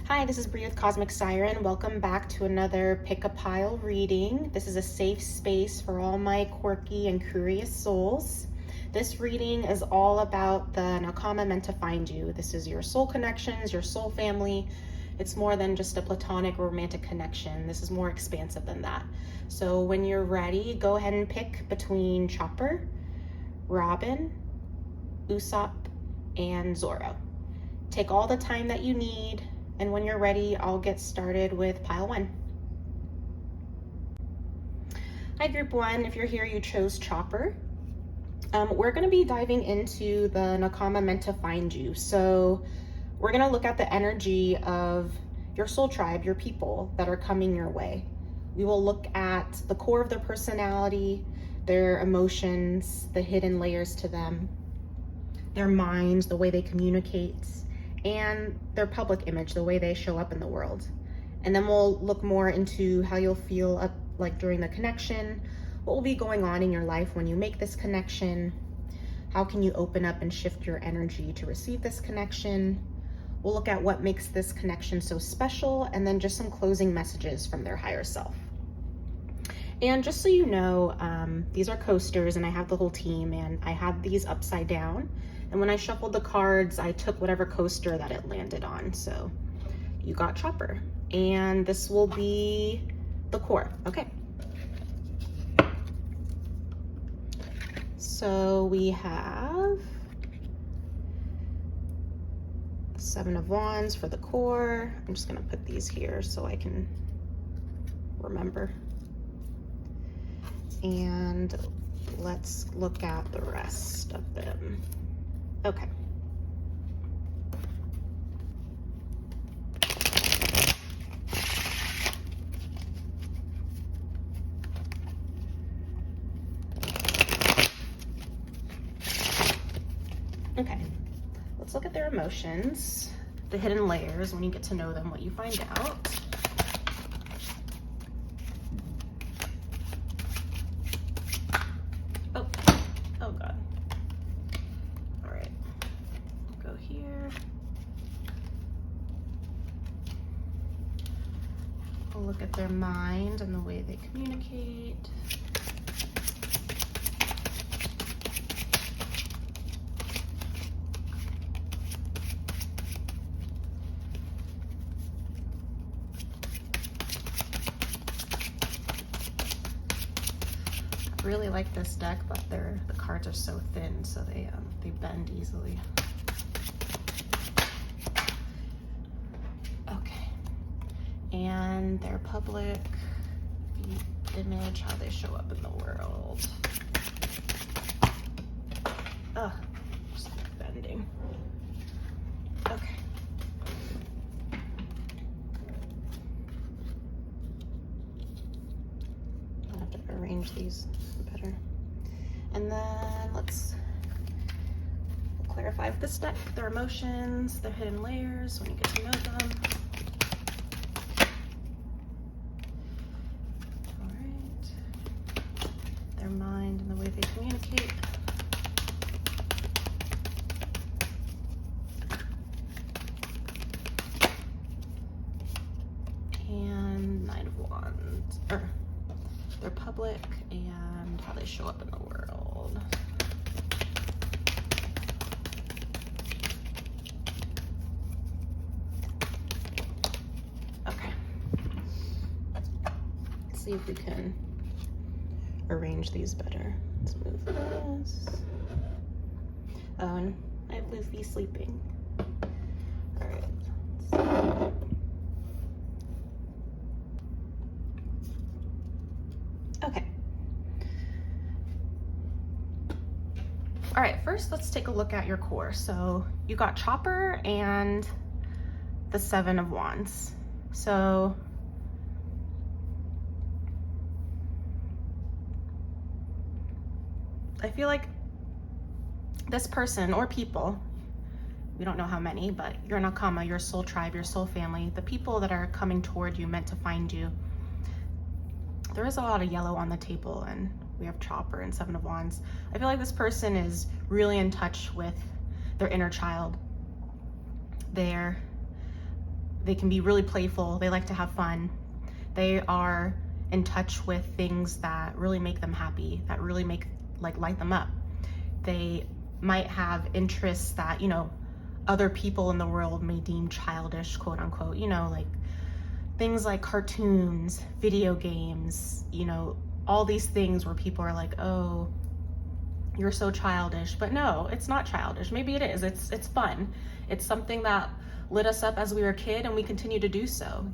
Hi, this is Bree with Cosmic Siren. Welcome back to another Pick a Pile reading. This is a safe space for all my quirky and curious souls. This reading is all about the Nakama meant to find you. This is your soul connections, your soul family. It's more than just a platonic or romantic connection. This is more expansive than that. So when you're ready, go ahead and pick between Chopper, Robin, Usopp, and Zoro. Take all the time that you need, and when you're ready, I'll get started with pile 1. Hi, group 1. If you're here, you chose Chopper. We're going to be diving into the Nakama meant to find you. So we're going to look at the energy of your soul tribe, your people that are coming your way. We will look at the core of their personality, their emotions, the hidden layers to them, their minds, the way they communicate, and their public image, the way they show up in the world. And then we'll look more into how you'll feel up like during the connection, what will be going on in your life when you make this connection, how can you open up and shift your energy to receive this connection. We'll look at what makes this connection so special, and then just some closing messages from their higher self. And just so you know, these are coasters and I have the whole team, and I had these upside down. And when I shuffled the cards, I took whatever coaster that it landed on. So you got Chopper. And this will be the core. Okay. So we have 7 of Wands for the core. I'm just going to put these here so I can remember. And let's look at the rest of them. Okay. Okay, let's look at their emotions, the hidden layers. When you get to know them, what you find out. Oh God. All right, go here. We'll look at their mind and the way they communicate. Really like this deck, but the cards are so thin, so they bend easily. Okay, and their public image, how they show up in the world. Ugh, just bending. Okay. I'll have to arrange these better. And then we'll clarify with this deck their emotions, their hidden layers when you get to know them. All right. Their mind and the way they communicate. And 9 of Wands, or their public and how they show up in the world. Okay. Let's see if we can arrange these better. Let's move this. Oh, and I have Luffy sleeping. All right. Okay. All right, first let's take a look at your core. So you got Chopper and the 7 of Wands. So I feel like this person or people, we don't know how many, but your Nakama, your soul tribe, your soul family, the people that are coming toward you, meant to find you, there is a lot of yellow on the table, and we have Chopper and 7 of Wands. I feel like this person is really in touch with their inner child. They're They can be really playful. They like to have fun. They are in touch with things that really make them happy, that really light them up. They might have interests that, other people in the world may deem childish, quote unquote, like things like cartoons, video games, all these things where people are like, oh, you're so childish. But no, it's not childish. Maybe it is. It's fun. It's something that lit us up as we were a kid, and we continue to do so.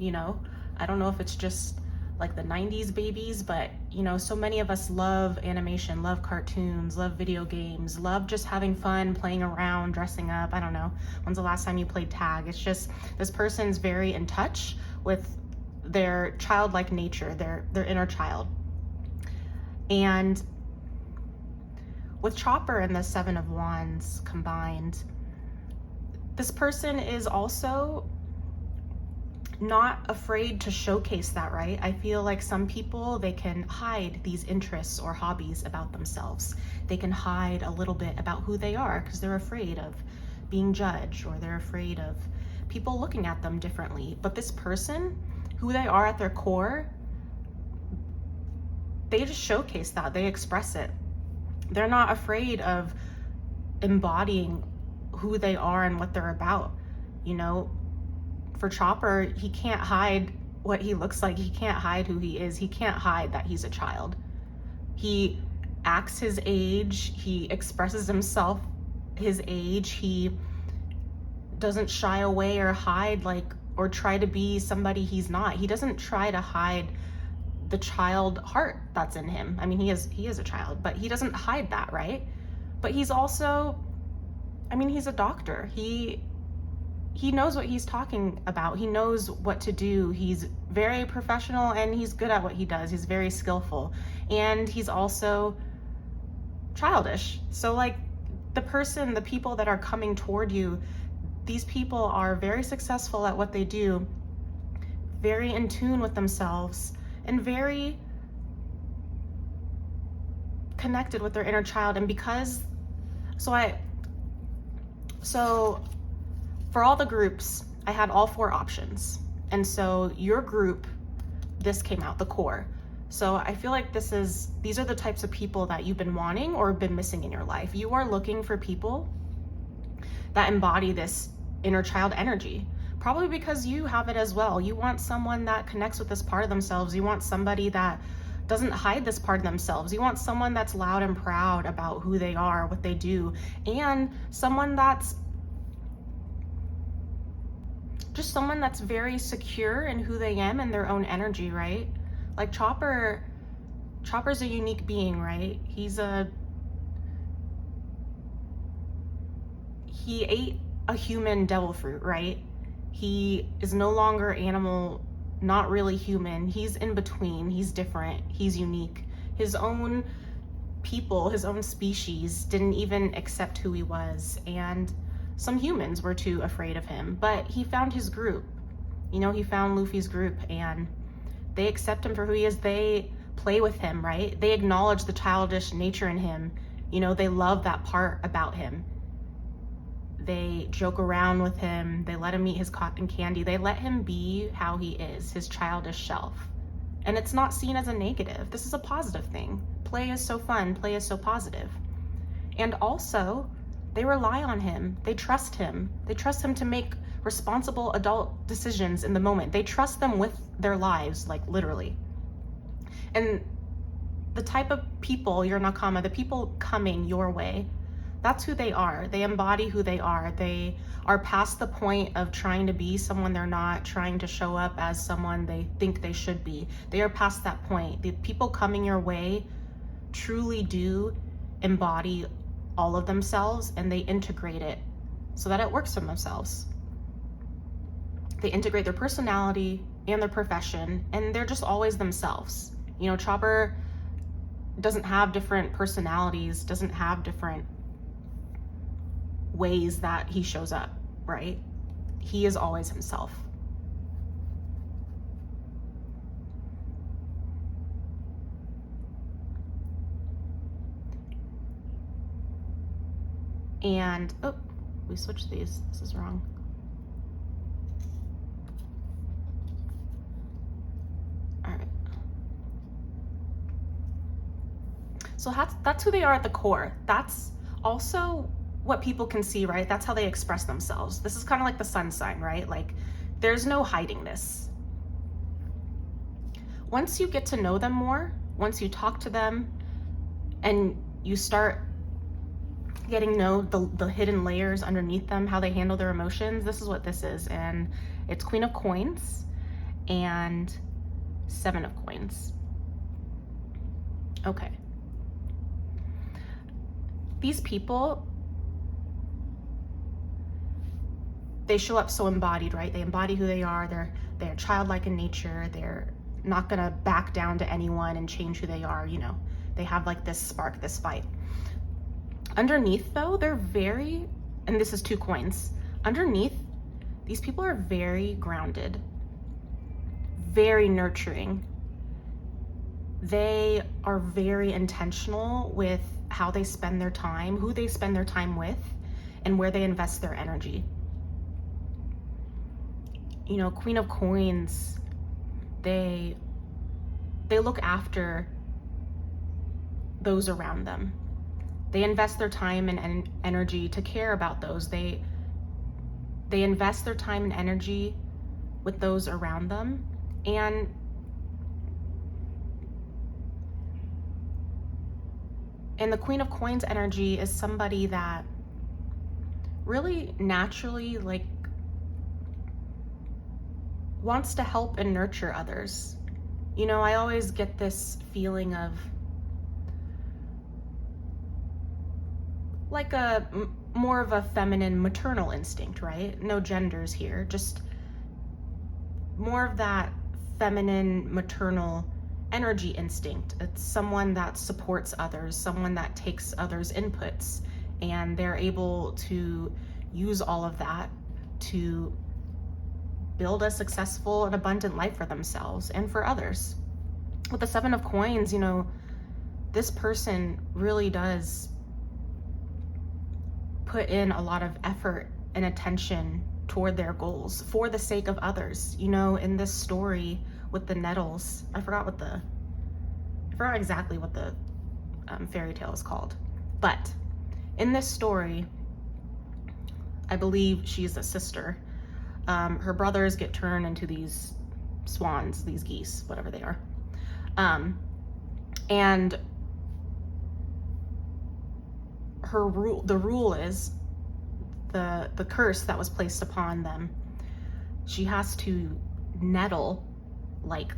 I don't know if it's just like the 90s babies, but so many of us love animation, love cartoons, love video games, love just having fun, playing around, dressing up. I don't know. When's the last time you played tag? It's just, this person's very in touch with their childlike nature, their inner child. And with Chopper and the Seven of Wands combined, this person is also not afraid to showcase that, right? I feel like some people, they can hide these interests or hobbies about themselves. They can hide a little bit about who they are because they're afraid of being judged, or they're afraid of people looking at them differently. But this person, who they are at their core, they just showcase that. They express it. They're not afraid of embodying who they are and what they're about. For Chopper, he can't hide what he looks like. He can't hide who he is. He can't hide that he's a child. He acts his age. He expresses himself his age. He doesn't shy away or hide or try to be somebody he's not. He doesn't try to hide the child heart that's in him. I mean, he is a child, but he doesn't hide that, right? But he's also, he's a doctor. He knows what he's talking about. He knows what to do. He's very professional and he's good at what he does. He's very skillful. And he's also childish. So the people that are coming toward you, these people are very successful at what they do, very in tune with themselves, and very connected with their inner child. And so for all the groups, I had all 4 options. And so your group, this came out, the core. So I feel like these are the types of people that you've been wanting or been missing in your life. You are looking for people that embody this inner child energy, probably because you have it as well. You want someone that connects with this part of themselves. You want somebody that doesn't hide this part of themselves. You want someone that's loud and proud about who they are, what they do, and someone that's very secure in who they am and their own energy, right? Like Chopper's a unique being, right? He ate a human devil fruit, right? He is no longer animal, not really human. He's in between. He's different. He's unique. His own people, his own species didn't even accept who he was, and some humans were too afraid of him. But he found his group. He found Luffy's group, and they accept him for who he is. They play with him, right? They acknowledge the childish nature in him. They love that part about him. They joke around with him. They let him eat his cotton candy. They let him be how he is, his childish self. And it's not seen as a negative. This is a positive thing. Play is so fun. Play is so positive. And also, they rely on him. They trust him. They trust him to make responsible adult decisions in the moment. They trust them with their lives, literally. And the type of people, your Nakama, the people coming your way, that's who they are. They embody who they are. They are past the point of trying to be someone they're not, trying to show up as someone they think they should be. They are past that point. The people coming your way truly do embody all of themselves, and they integrate it so that it works for themselves. They integrate their personality and their profession, and they're just always themselves. Chopper doesn't have different personalities, doesn't have different ways that he shows up, right? He is always himself. And, we switched these. This is wrong. So that's who they are at the core. That's also what people can see, right? That's how they express themselves. This is kind of like the sun sign, right? Like, there's no hiding this. Once you get to know them more, once you talk to them and you start getting to know the hidden layers underneath them, how they handle their emotions, this is what this is. And it's Queen of Coins and Seven of Coins. Okay. These people, they show up so embodied, right? They embody who they are. They're childlike in nature. They're not gonna back down to anyone and change who they are, you know. They have like this spark, this fight. Underneath though, they're very, and this is 2 coins. Underneath, these people are very grounded, very nurturing. They are very intentional with how they spend their time, who they spend their time with, and where they invest their energy. You know, Queen of Coins, they look after those around them. They invest their time and energy to care about those. They invest their time and energy with those around them. And the Queen of Coins energy is somebody that really naturally like wants to help and nurture others. You know, I always get this feeling of like more of a feminine maternal instinct, right? No genders here, just more of that feminine maternal energy instinct. It's someone that supports others, someone that takes others' inputs, and they're able to use all of that to build a successful and abundant life for themselves and for others. With the Seven of Coins, you know, this person really does put in a lot of effort and attention toward their goals for the sake of others. You know, in this story with the nettles, I forgot exactly what the fairy tale is called, but in this story, I believe she's a sister. Her brothers get turned into these swans, these geese, whatever they are. And the rule is the curse that was placed upon them. She has to nettle, like,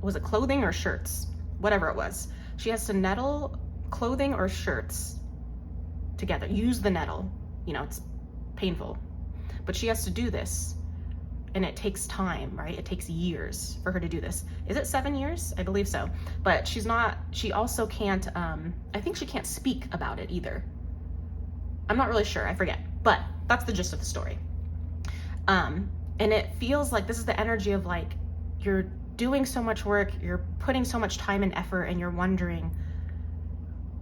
was it clothing or shirts? Whatever it was. She has to nettle clothing or shirts together. Use the nettle. You know, it's painful, but she has to do this. And it takes time, right? It takes years for her to do this. Is it 7 years? I believe so. But she also can't, I think she can't speak about it either. I'm not really sure, I forget. But that's the gist of the story. And it feels like this is the energy of like, you're doing so much work, you're putting so much time and effort, and you're wondering,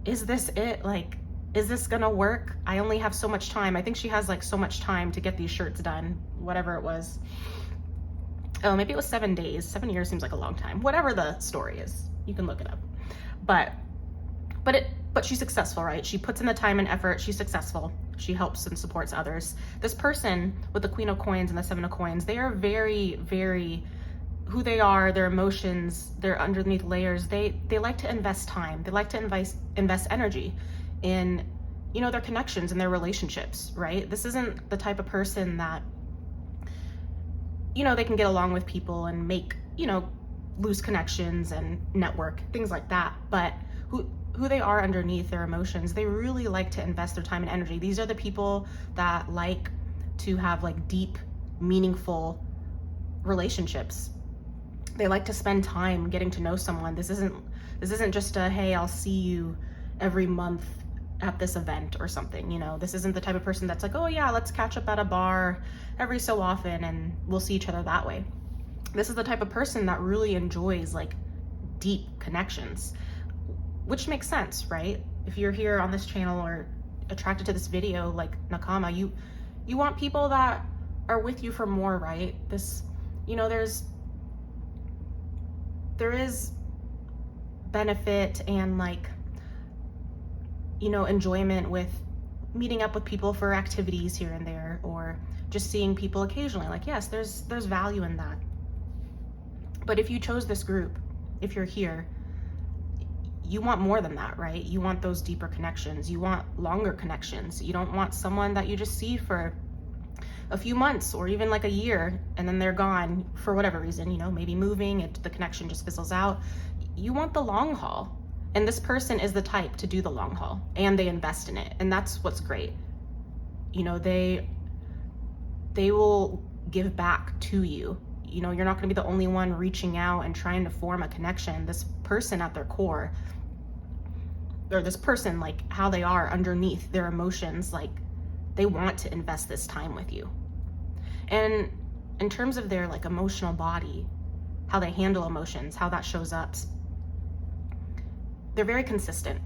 is this it? Like, is this gonna work? I only have so much time. I think she has like so much time to get these shirts done, whatever it was. Oh, maybe it was 7 days. 7 years seems like a long time. Whatever the story is, you can look it up. But she's successful, right? She puts in the time and effort. She's successful. She helps and supports others. This person with the Queen of Coins and the Seven of Coins, they are very, very who they are, their emotions, their underneath layers. They like to invest time. They like to invest energy in, you know, their connections and their relationships, right? This isn't the type of person that, you know, they can get along with people and make, you know, loose connections and network, things like that. But who they are underneath their emotions, they really like to invest their time and energy. These are the people that like to have like deep, meaningful relationships. They like to spend time getting to know someone. This isn't just a, hey, I'll see you every month at this event or something, you know. This isn't the type of person that's like, oh yeah, let's catch up at a bar every so often and we'll see each other that way. This is the type of person that really enjoys like deep connections, which makes sense, right? If you're here on this channel or attracted to this video, like Nakama, you want people that are with you for more, right? This, you know, there is benefit and like enjoyment with meeting up with people for activities here and there, or just seeing people occasionally. Like, yes, there's value in that. But if you chose this group, if you're here, you want more than that, right? You want those deeper connections. You want longer connections. You don't want someone that you just see for a few months or even like a year and then they're gone for whatever reason, maybe moving, the connection just fizzles out. You want the long haul. And this person is the type to do the long haul, and they invest in it. And that's what's great. They will give back to you. You're not going to be the only one reaching out and trying to form a connection. This person at their core, or this person, like how they are underneath their emotions, like they want to invest this time with you. And in terms of their like emotional body, how they handle emotions, how that shows up, they're very consistent.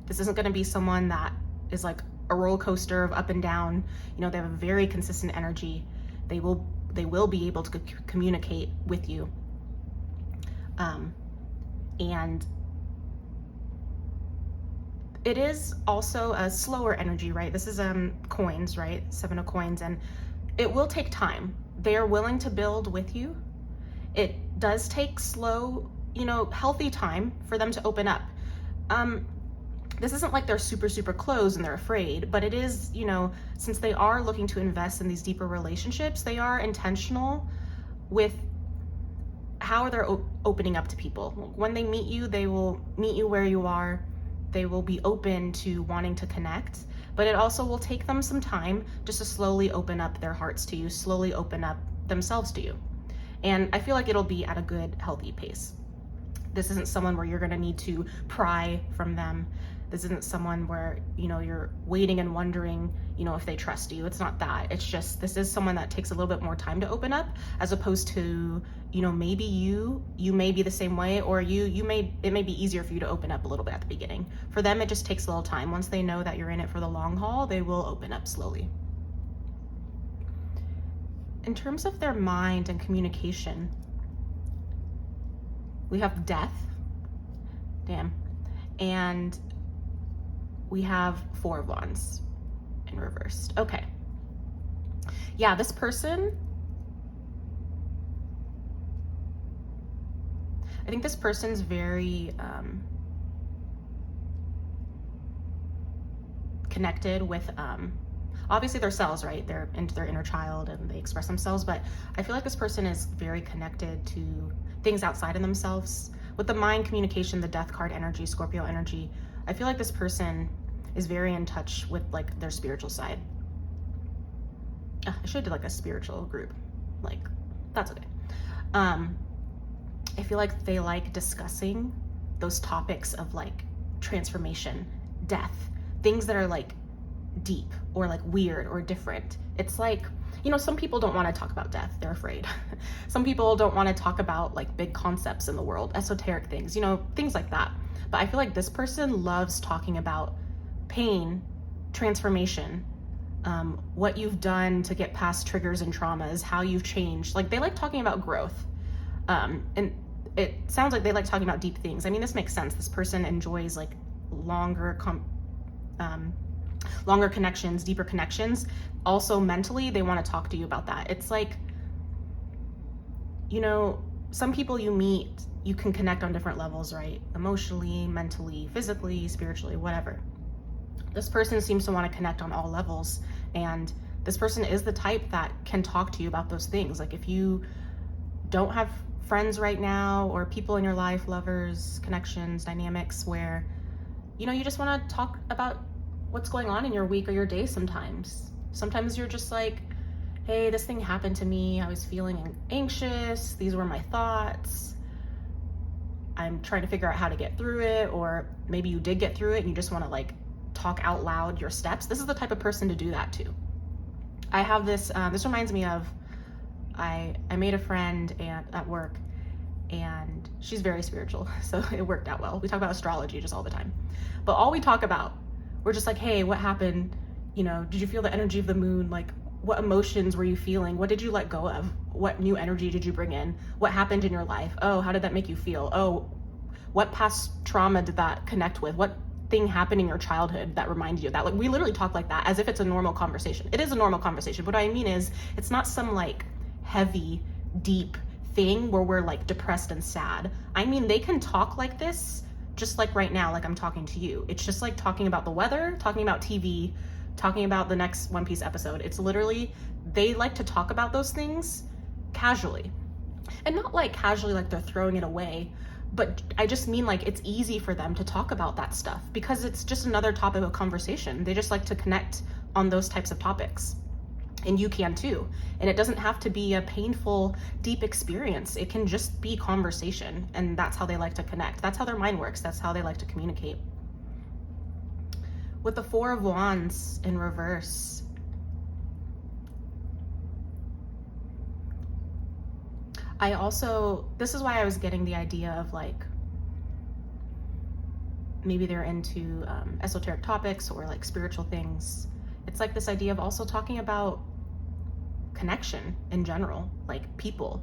This isn't going to be someone that is like a roller coaster of up and down. They have a very consistent energy. They will be able to communicate with you. And it is also a slower energy, right? This is coins, right? 7 of coins, and it will take time. They are willing to build with you. It does take slow, healthy time for them to open up. This isn't like they're super, super closed and they're afraid, but it is, since they are looking to invest in these deeper relationships, they are intentional with how they're opening up to people. When they meet you, they will meet you where you are. They will be open to wanting to connect, but it also will take them some time just to slowly open up their hearts to you, slowly open up themselves to you. And I feel like it'll be at a good, healthy pace. This isn't someone where you're going to need to pry from them. This isn't someone where, you're waiting and wondering, if they trust you. It's not that. It's just, this is someone that takes a little bit more time to open up, as opposed to, maybe you may be the same way, or it may be easier for you to open up a little bit at the beginning. For them, it just takes a little time. Once they know that you're in it for the long haul, they will open up slowly. In terms of their mind and communication, we have death, and we have 4 of wands in reversed. Okay. Yeah, this person, I think this person's very connected with obviously their selves, right? They're into their inner child and they express themselves, but I feel like this person is very connected to things outside of themselves. With the mind communication, the death card energy, Scorpio energy, I feel like this person is very in touch with like their spiritual side. I should do like a spiritual group. Like, that's okay. I feel like they like discussing those topics of like transformation, death, things that are like deep or like weird or different. It's like, some people don't want to talk about death. They're afraid. Some people don't want to talk about like big concepts in the world, esoteric things, things like that. But I feel like this person loves talking about pain, transformation, what you've done to get past triggers and traumas, how you've changed. Like, they like talking about growth. And it sounds like they like talking about deep things. I mean, this makes sense. This person enjoys like longer connections, deeper connections. Also mentally, they want to talk to you about that. It's like, some people you meet, you can connect on different levels, right? Emotionally, mentally, physically, spiritually, whatever. This person seems to want to connect on all levels. And this person is the type that can talk to you about those things. Like, if you don't have friends right now, or people in your life, lovers, connections, dynamics, where, you just want to talk about what's going on in your week or your day sometimes. Sometimes you're just like, hey, this thing happened to me. I was feeling anxious. These were my thoughts. I'm trying to figure out how to get through it. Or maybe you did get through it and you just want to like talk out loud your steps. This is the type of person to do that too. I have this, this reminds me of, I made a friend at work, and she's very spiritual. So it worked out well. We talk about astrology just all the time. But all we talk about, we're just like, hey, what happened? Did you feel the energy of the moon? Like, what emotions were you feeling? What did you let go of? What new energy did you bring in? What happened in your life? Oh, how did that make you feel? Oh, what past trauma did that connect with? What thing happened in your childhood that reminds you of that. Like, we literally talk like that as if it's a normal conversation. It is a normal conversation, but what I mean is it's not some like heavy, deep thing where we're like depressed and sad. I mean, they can talk like this just like right now, like I'm talking to you. It's just like talking about the weather, talking about TV, talking about the next One Piece episode. It's literally, they like to talk about those things casually, and not like casually like they're throwing it away, but I just mean like it's easy for them to talk about that stuff because it's just another topic of conversation. They just like to connect on those types of topics, and you can too. And it doesn't have to be a painful, deep experience. It can just be conversation, and that's how they like to connect. That's how their mind works. That's how they like to communicate. With the Four of Wands in reverse, this is why I was getting the idea of like, maybe they're into esoteric topics or like spiritual things. It's like this idea of also talking about connection in general, like people.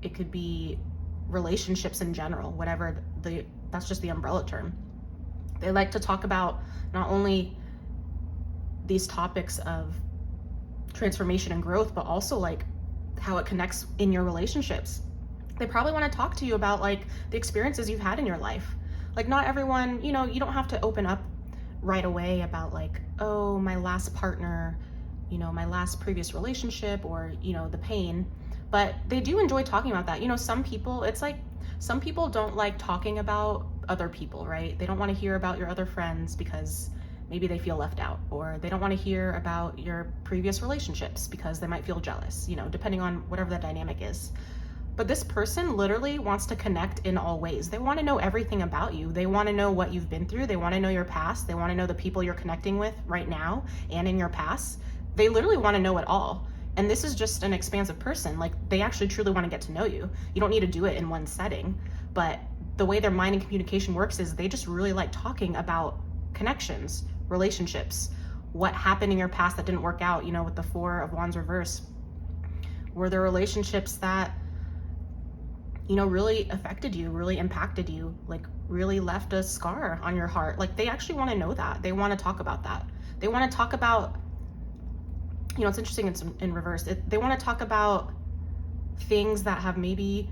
It could be relationships in general, whatever that's just the umbrella term. They like to talk about not only these topics of transformation and growth, but also like how it connects in your relationships. They probably want to talk to you about like the experiences you've had in your life. Like, not everyone, you know, you don't have to open up right away about like, oh, my last partner, you know, my last previous relationship, or, you know, the pain. But they do enjoy talking about that. You know, some people, it's like, some people don't like talking about other people, right? They don't want to hear about your other friends because maybe they feel left out, or they don't want to hear about your previous relationships because they might feel jealous, you know, depending on whatever the dynamic is. But this person literally wants to connect in all ways. They want to know everything about you. They want to know what you've been through. They want to know your past. They want to know the people you're connecting with right now and in your past. They literally want to know it all. And this is just an expansive person. Like, they actually truly want to get to know you. You don't need to do it in one setting, but the way their mind and communication works is they just really like talking about connections, relationships, what happened in your past that didn't work out. You know, with the Four of Wands reverse, were there relationships that, you know, really affected you, really impacted you, like really left a scar on your heart? Like, they actually want to know that. They want to talk about that. They want to talk about, you know, it's interesting, it's in reverse. They want to talk about things that have maybe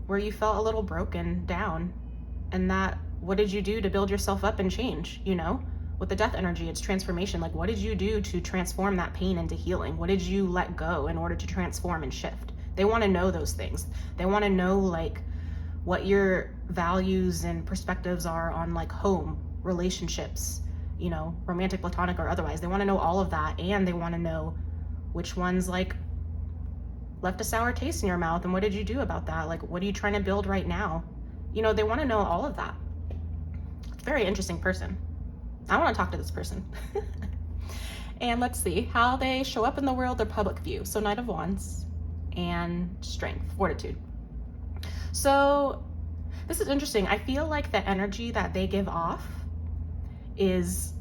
where you felt a little broken down, and that, what did you do to build yourself up and change? You know, with the death energy, it's transformation. Like, what did you do to transform that pain into healing? What did you let go in order to transform and shift? They want to know those things. They want to know like what your values and perspectives are on like home, relationships, you know, romantic, platonic, or otherwise. They want to know all of that, and they want to know which ones like left a sour taste in your mouth, and what did you do about that? Like, what are you trying to build right now? You know, they want to know all of that. It's a very interesting person. I want to talk to this person. And let's see how they show up in the world, their public view. So Knight of Wands and strength, fortitude. So this is interesting. I feel like the energy that they give off is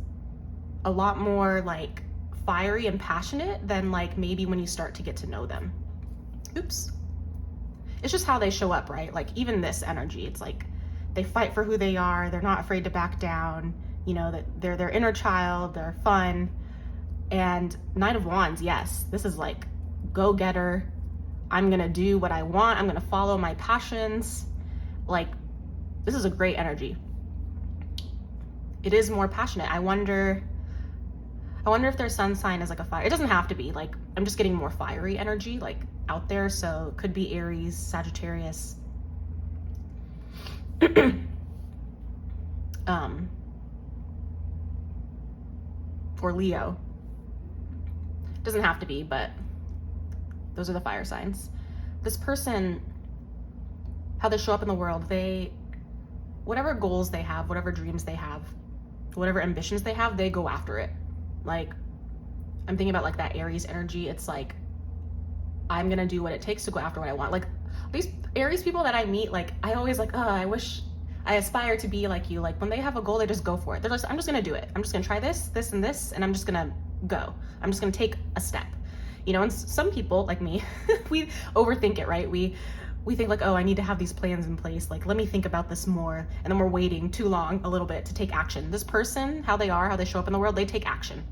a lot more like fiery and passionate than like maybe when you start to get to know them. Oops. It's just how they show up, right? Like, even this energy, it's like they fight for who they are. They're not afraid to back down. You know, that they're their inner child. They're fun. And Knight of Wands, yes, this is like go-getter. I'm gonna do what I want. I'm gonna follow my passions. Like, this is a great energy. It is more passionate. I wonder if their sun sign is like a fire. It doesn't have to be. Like, I'm just getting more fiery energy like out there. So it could be Aries, Sagittarius, or Leo. Doesn't have to be, but those are the fire signs. This person, how they show up in the world, whatever goals they have, whatever dreams they have, whatever ambitions they have, they go after it. Like, I'm thinking about like that Aries energy. It's like, I'm gonna do what it takes to go after what I want. Like, these Aries people that I meet, like, I always like, oh, I wish I aspire to be like you. Like, when they have a goal, they just go for it. They're just, I'm just gonna do it. I'm just gonna try this, this, and this, and I'm just gonna go. I'm just gonna take a step. You know, and some people like me, we overthink it, right? We we think like, oh, I need to have these plans in place. Like, let me think about this more. And then we're waiting too long a little bit to take action. This person, how they are, how they show up in the world, they take action.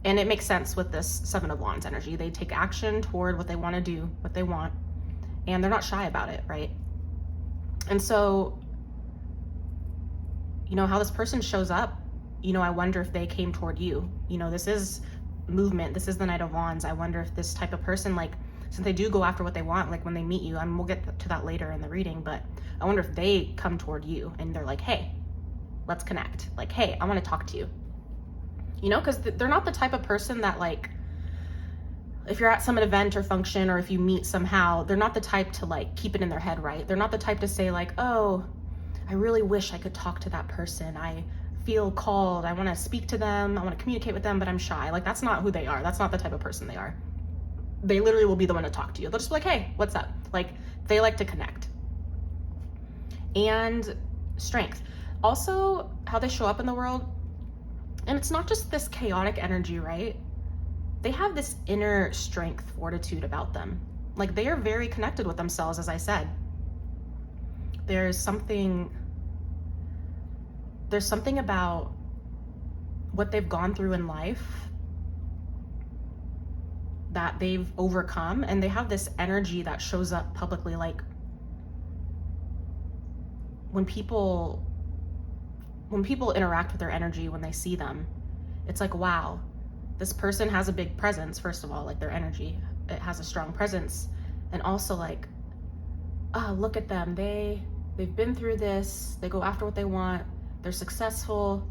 And it makes sense with this Seven of Wands energy. They take action toward what they want to do, what they want, and they're not shy about it, right? And so, you know, how this person shows up, you know, I wonder if they came toward you. You know, this is movement. This is the Knight of Wands. I wonder if this type of person, like, since they do go after what they want, like when they meet you, and we'll get to that later in the reading, but I wonder if they come toward you and they're like, hey, let's connect. Like, hey, I want to talk to you. You know, because they're not the type of person that, like, if you're at some event or function, or if you meet somehow, they're not the type to like keep it in their head, right? They're not the type to say like, oh, I really wish I could talk to that person. I feel called. I want to speak to them. I want to communicate with them, but I'm shy. Like, that's not who they are. That's not the type of person they are. They literally will be the one to talk to you. They'll just be like, hey, what's up? Like, they like to connect. And strength. Also, how they show up in the world. And it's not just this chaotic energy, right? They have this inner strength, fortitude about them. Like, they are very connected with themselves, as I said. There's something about what they've gone through in life that they've overcome, and they have this energy that shows up publicly. Like, when people interact with their energy, when they see them, it's like, wow, this person has a big presence. First of all, like, their energy, it has a strong presence. And also, like, oh, look at them. They've been through this. They go after what they want. They're successful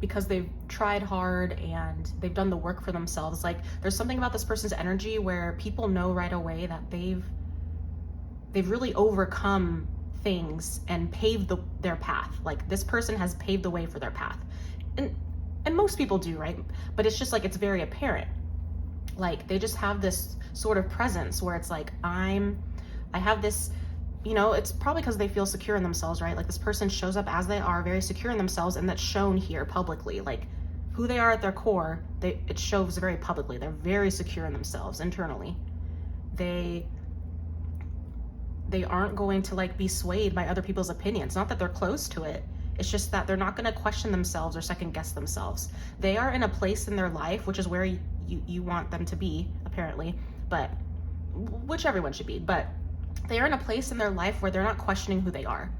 because they've tried hard and they've done the work for themselves. Like, there's something about this person's energy where people know right away that they've really overcome things and paved their path. Like, this person has paved the way for their path. And most people do, right? But it's just like, it's very apparent. Like, they just have this sort of presence where it's like, I have this, you know, it's probably because they feel secure in themselves, right? Like, this person shows up as they are, very secure in themselves, and that's shown here publicly. Like, who they are at their core, it shows very publicly. They're very secure in themselves internally. They aren't going to like be swayed by other people's opinions. Not that they're close to it. It's just that they're not going to question themselves or second guess themselves. They are in a place in their life, which is where you want them to be, apparently, but which everyone should be. But they are in a place in their life where they're not questioning who they are.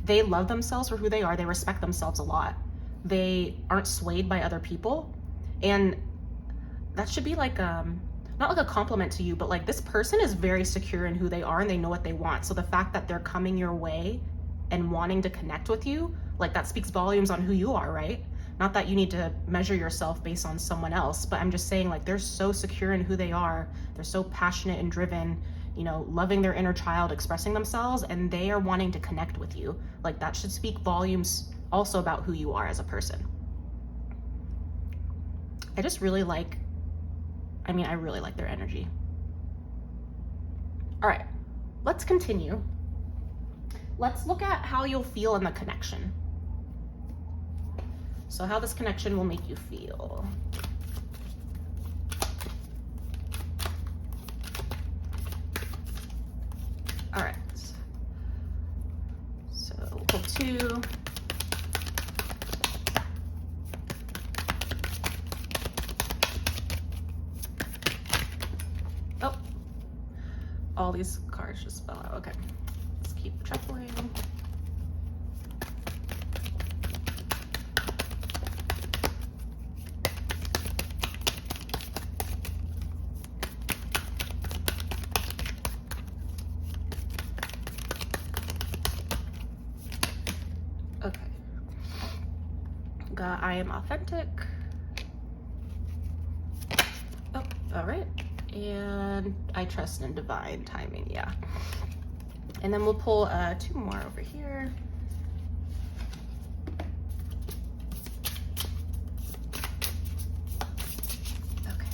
They love themselves for who they are. They respect themselves a lot. They aren't swayed by other people. And that should be like, not like a compliment to you, but like, this person is very secure in who they are and they know what they want. So the fact that they're coming your way and wanting to connect with you, like, that speaks volumes on who you are, right? Not that you need to measure yourself based on someone else, but I'm just saying, like, they're so secure in who they are. They're so passionate and driven, you know, loving their inner child, expressing themselves, and they are wanting to connect with you. Like, that should speak volumes also about who you are as a person. I really like their energy. All right, let's continue. Let's look at how you'll feel in the connection. So how this connection will make you feel. All right. So we'll pull 2. Oh, all these cards just fell out. Okay, let's keep shuffling. Okay. Got I am authentic. Oh, all right. And I trust in divine timing, yeah. And then we'll pull 2 more over here. Okay.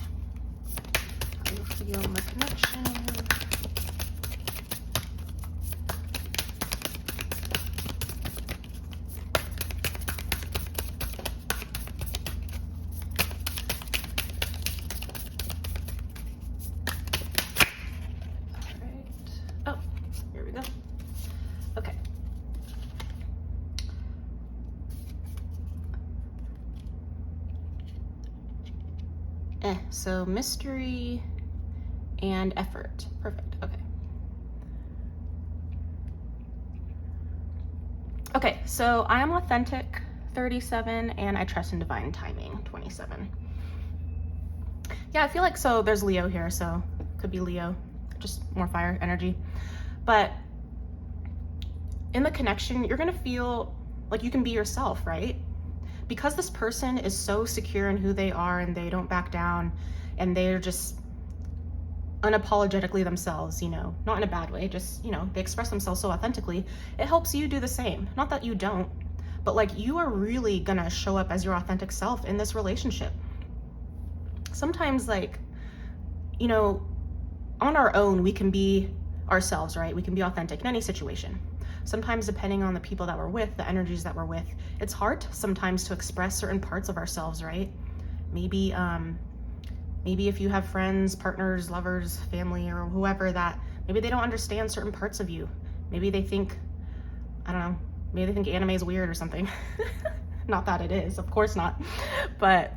How do you feel in the connection? So mystery and effort. Perfect. Okay. Okay, so I am authentic, 37, and I trust in divine timing, 27. Yeah, I feel like, so there's Leo here, so could be Leo, just more fire energy. But in the connection, you're gonna feel like you can be yourself, right? Because this person is so secure in who they are and they don't back down and they're just unapologetically themselves, you know, not in a bad way, just, you know, they express themselves so authentically. It helps you do the same. Not that you don't, but like you are really gonna show up as your authentic self in this relationship. Sometimes, like, you know, on our own, we can be ourselves, right? We can be authentic in any situation. Sometimes, depending on the people that we're with, the energies that we're with, it's hard sometimes to express certain parts of ourselves, right? Maybe if you have friends, partners, lovers, family, or whoever that maybe they don't understand certain parts of you. Maybe they think, I don't know, maybe they think anime is weird or something. Not that it is, of course not. But,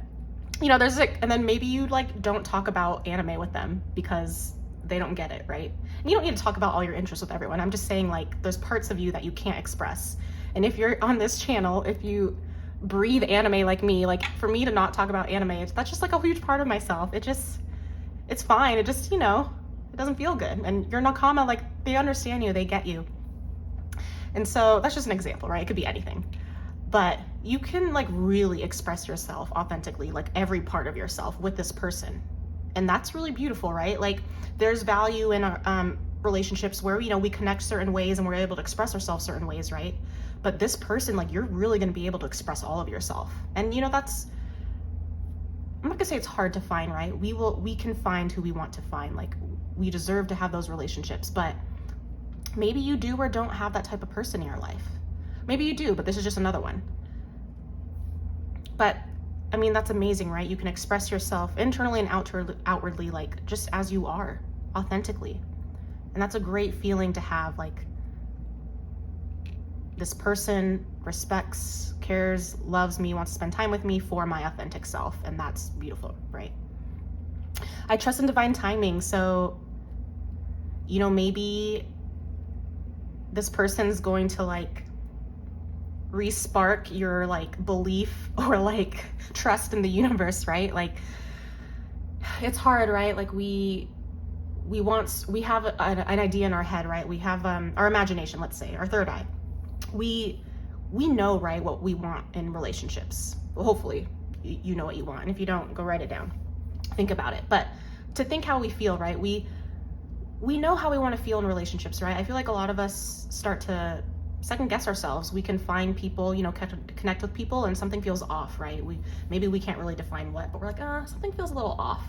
you know, there's like, and then maybe you like don't talk about anime with them because they don't get it, right? And you don't need to talk about all your interests with everyone. I'm just saying, like, there's parts of you that you can't express. And if you're on this channel, if you breathe anime like me, like for me to not talk about anime, that's just like a huge part of myself. It's fine. It just, you know, it doesn't feel good. And your Nakama, like, they understand you, they get you. And so that's just an example, right? It could be anything. But you can like really express yourself authentically, like every part of yourself with this person. And that's really beautiful, right? Like there's value in our relationships where, you know, we connect certain ways and we're able to express ourselves certain ways, right? But this person, like, you're really going to be able to express all of yourself. And, you know, that's, I'm not gonna say it's hard to find, right? We can find who we want to find. Like, we deserve to have those relationships, but maybe you do or don't have that type of person in your life. Maybe you do, but this is just another one. But I mean, that's amazing, right? You can express yourself internally and outwardly, like just as you are, authentically. And that's a great feeling to have, like, this person respects, cares, loves me, wants to spend time with me for my authentic self. And that's beautiful, right? I trust in divine timing. So, you know, maybe this person's going to like re-spark your like belief or like trust in the universe, right? Like, it's hard, right? Like we have an idea in our head, right? We have our imagination, let's say, our third eye. We know, right, what we want in relationships. Well, hopefully you know what you want. And if you don't, go write it down. Think about it. But to think how we feel, right? We know how we want to feel in relationships, right? I feel like a lot of us start to second guess ourselves. We can find people, you know, connect with people and something feels off, right? Maybe we can't really define what, but we're like, something feels a little off.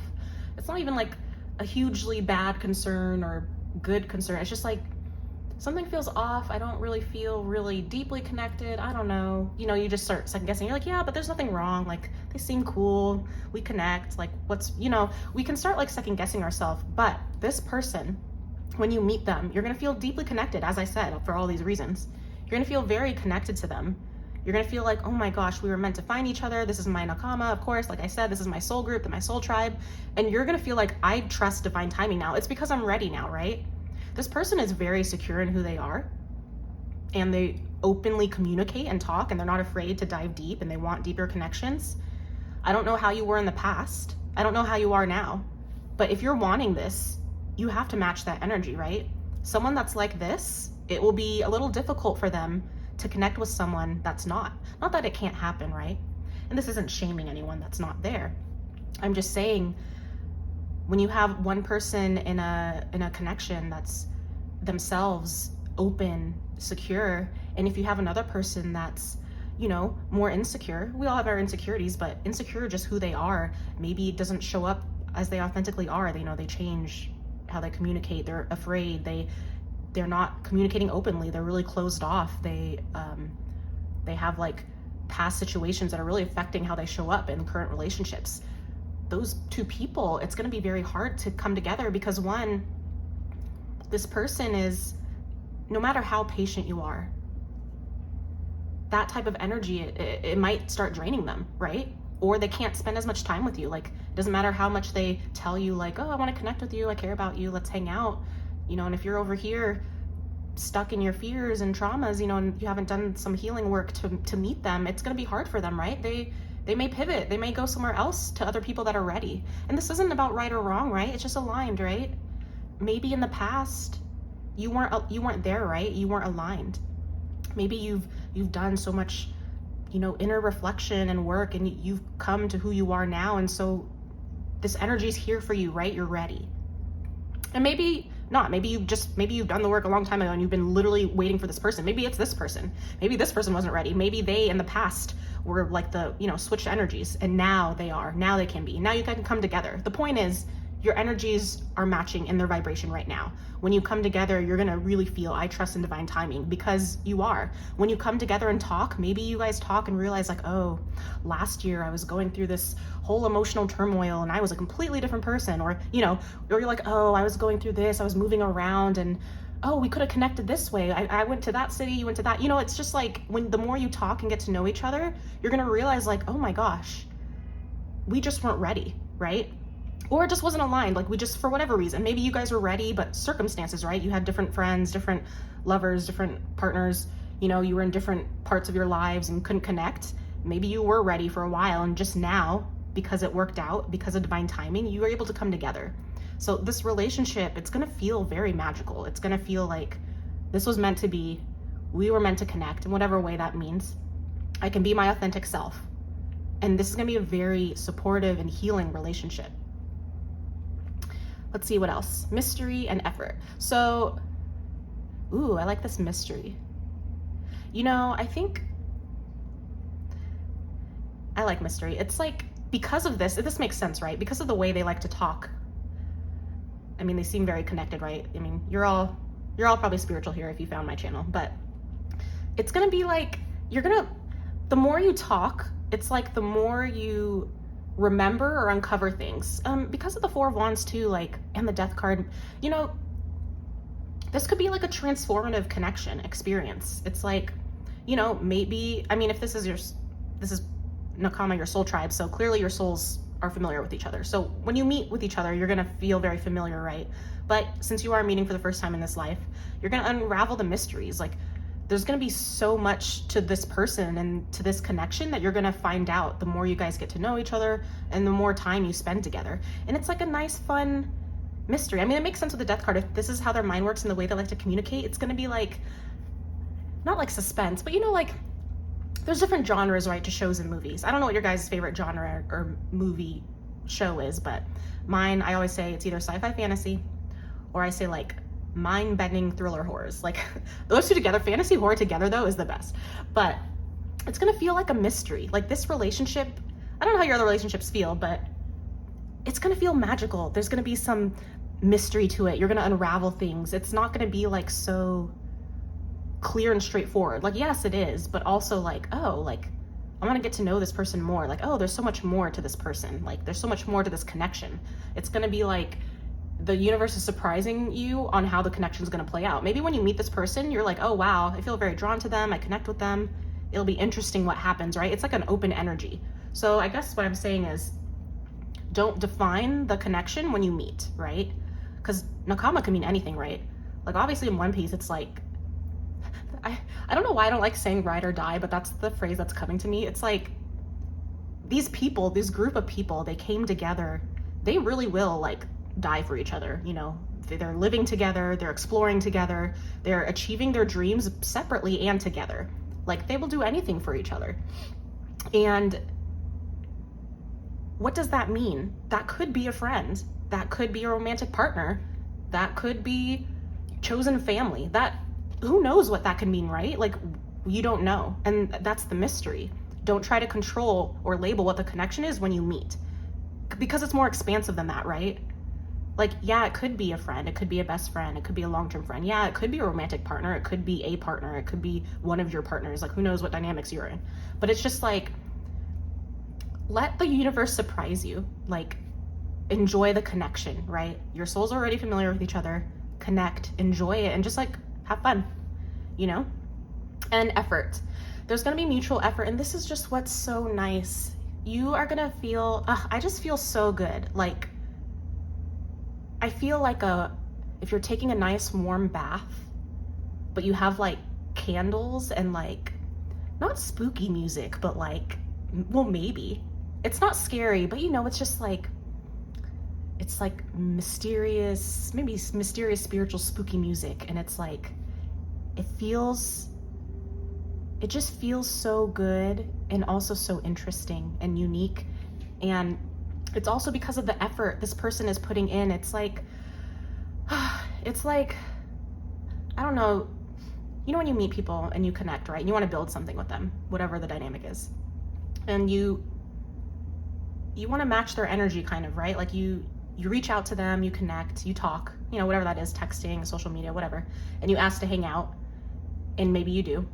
It's not even like a hugely bad concern or good concern. It's just like, something feels off. I don't really feel really deeply connected. I don't know. You know, you just start second guessing. You're like, yeah, but there's nothing wrong. Like, they seem cool. We connect. Like, you know, we can start like second guessing ourselves. But this person, when you meet them, you're going to feel deeply connected. As I said, for all these reasons, you're going to feel very connected to them. You're going to feel like, oh my gosh, we were meant to find each other. This is my Nakama, of course. Like I said, this is my soul group and my soul tribe. And you're going to feel like, I trust divine timing now. It's because I'm ready now, right? This person is very secure in who they are, and they openly communicate and talk, and they're not afraid to dive deep, and they want deeper connections. I don't know how you were in the past. I don't know how you are now, but if you're wanting this, you have to match that energy, right? Someone that's like this, it will be a little difficult for them to connect with someone that's not. Not that it can't happen, right? And this isn't shaming anyone that's not there. I'm just saying, when you have one person in a connection that's themselves open, secure, and if you have another person that's, you know, more insecure, we all have our insecurities, but insecure just who they are, maybe it doesn't show up as they authentically are. They, you know, they change how they communicate. They're afraid. They're not communicating openly. They're really closed off. They have like past situations that are really affecting how they show up in current relationships. Those two people, it's going to be very hard to come together because, one, this person is, no matter how patient you are, that type of energy, it might start draining them, right? or they can't spend as much time with you. Like, it doesn't matter how much they tell you, like, oh, I want to connect with you, I care about you, let's hang out, and if you're over here stuck in your fears and traumas, and you haven't done some healing work to meet them, it's going to be hard for them, right? They may pivot, they may go somewhere else to other people that are ready. And this isn't about right or wrong, right? It's just aligned, right? Maybe in the past you weren't there, right? You weren't aligned. Maybe you've done so much, inner reflection and work, and you've come to who you are now, and so this energy is here for you, right? You're ready. And maybe not. Maybe you've done the work a long time ago and you've been literally waiting for this person. Maybe it's this person. Maybe this person wasn't ready. Maybe they in the past were like the, switched energies, and now they are. Now they can be. Now you can come together. The point is, your energies are matching in their vibration right now. When you come together, you're going to really feel, I trust in divine timing, because you are. When you come together and talk, maybe you guys talk and realize like, oh, last year I was going through this whole emotional turmoil and I was a completely different person. Or, or you're like, oh, I was going through this, I was moving around, and oh, we could have connected this way. I went to that city, you went to that. It's just like, when the more you talk and get to know each other, you're going to realize like, oh my gosh, we just weren't ready, right? Or it just wasn't aligned. Like, we just, for whatever reason, maybe you guys were ready, but circumstances, right? You had different friends, different lovers, different partners, you were in different parts of your lives and couldn't connect. Maybe you were ready for a while, and just now, because it worked out, because of divine timing, you were able to come together. So this relationship, it's going to feel very magical. It's going to feel like this was meant to be. We were meant to connect in whatever way that means. I can be my authentic self. And this is going to be a very supportive and healing relationship. Let's see what else. Mystery and effort. So, I like this mystery. I think I like mystery. It's like, because of this makes sense, right? Because of the way they like to talk. I mean, they seem very connected, right? I mean, you're all probably spiritual here if you found my channel, but it's going to be like, the more you talk, it's like the more you remember or uncover things. Because of the Four of Wands too, like, and the Death card, this could be like a transformative connection experience. It's like, maybe, I mean, if this is Nakama, your soul tribe, so clearly your souls are familiar with each other. So when you meet with each other, you're gonna feel very familiar, right? But since you are meeting for the first time in this life, you're gonna unravel the mysteries. Like, there's going to be so much to this person and to this connection that you're going to find out the more you guys get to know each other and the more time you spend together. And it's like a nice, fun mystery. I mean, it makes sense with the Death card. If this is how their mind works and the way they like to communicate, it's going to be like, not like suspense, but like, there's different genres, right, to shows and movies. I don't know what your guys' favorite genre or movie show is, but mine, I always say it's either sci-fi fantasy, or I say like mind-bending thriller horrors. Like, those two together, fantasy horror together though, is the best. But it's gonna feel like a mystery. Like, this relationship, I don't know how your other relationships feel, but it's gonna feel magical. There's gonna be some mystery to it. You're gonna unravel things. It's not gonna be like so clear and straightforward. Like, yes, it is, but also like, oh, like, I want to get to know this person more. Like, oh, there's so much more to this person. Like, there's so much more to this connection. It's gonna be like, the universe is surprising you on how the connection is going to play out. Maybe when you meet this person, you're like, oh, wow, I feel very drawn to them. I connect with them. It'll be interesting what happens, right? It's like an open energy. So I guess what I'm saying is, don't define the connection when you meet, right? Because Nakama can mean anything, right? Like, obviously in One Piece, it's like, I don't know why I don't like saying ride or die, but that's the phrase that's coming to me. It's like, these people, this group of people, they came together. They really will, like, die for each other. They're living together, they're exploring together, they're achieving their dreams separately and together. Like, they will do anything for each other. And what does that mean? That could be a friend, that could be a romantic partner, that could be chosen family. That, who knows what that could mean, right? Like, you don't know. And that's the mystery. Don't try to control or label what the connection is when you meet, because it's more expansive than that, right? Like, yeah, it could be a friend, it could be a best friend, it could be a long-term friend. Yeah, it could be a romantic partner, it could be a partner, it could be one of your partners. Like, who knows what dynamics you're in. But it's just like, let the universe surprise you. Like, enjoy the connection, right? Your souls are already familiar with each other. Connect, enjoy it, and just like, have fun, And effort. There's gonna be mutual effort, and this is just what's so nice. you are gonna feel, I just feel so good. Like, I feel like if you're taking a nice warm bath, but you have like candles and like, not spooky music, but like, well, maybe. It's not scary, but you know, it's just like, it's like mysterious, maybe mysterious, spiritual, spooky music. And it's like, it just feels so good and also so interesting and unique. And it's also because of the effort this person is putting in. It's like, I don't know, you know when you meet people and you connect, right? And you want to build something with them, whatever the dynamic is. And you want to match their energy kind of, right? Like you reach out to them, you connect, you talk, you know, whatever that is, texting, social media, whatever. And you ask to hang out, and maybe you do.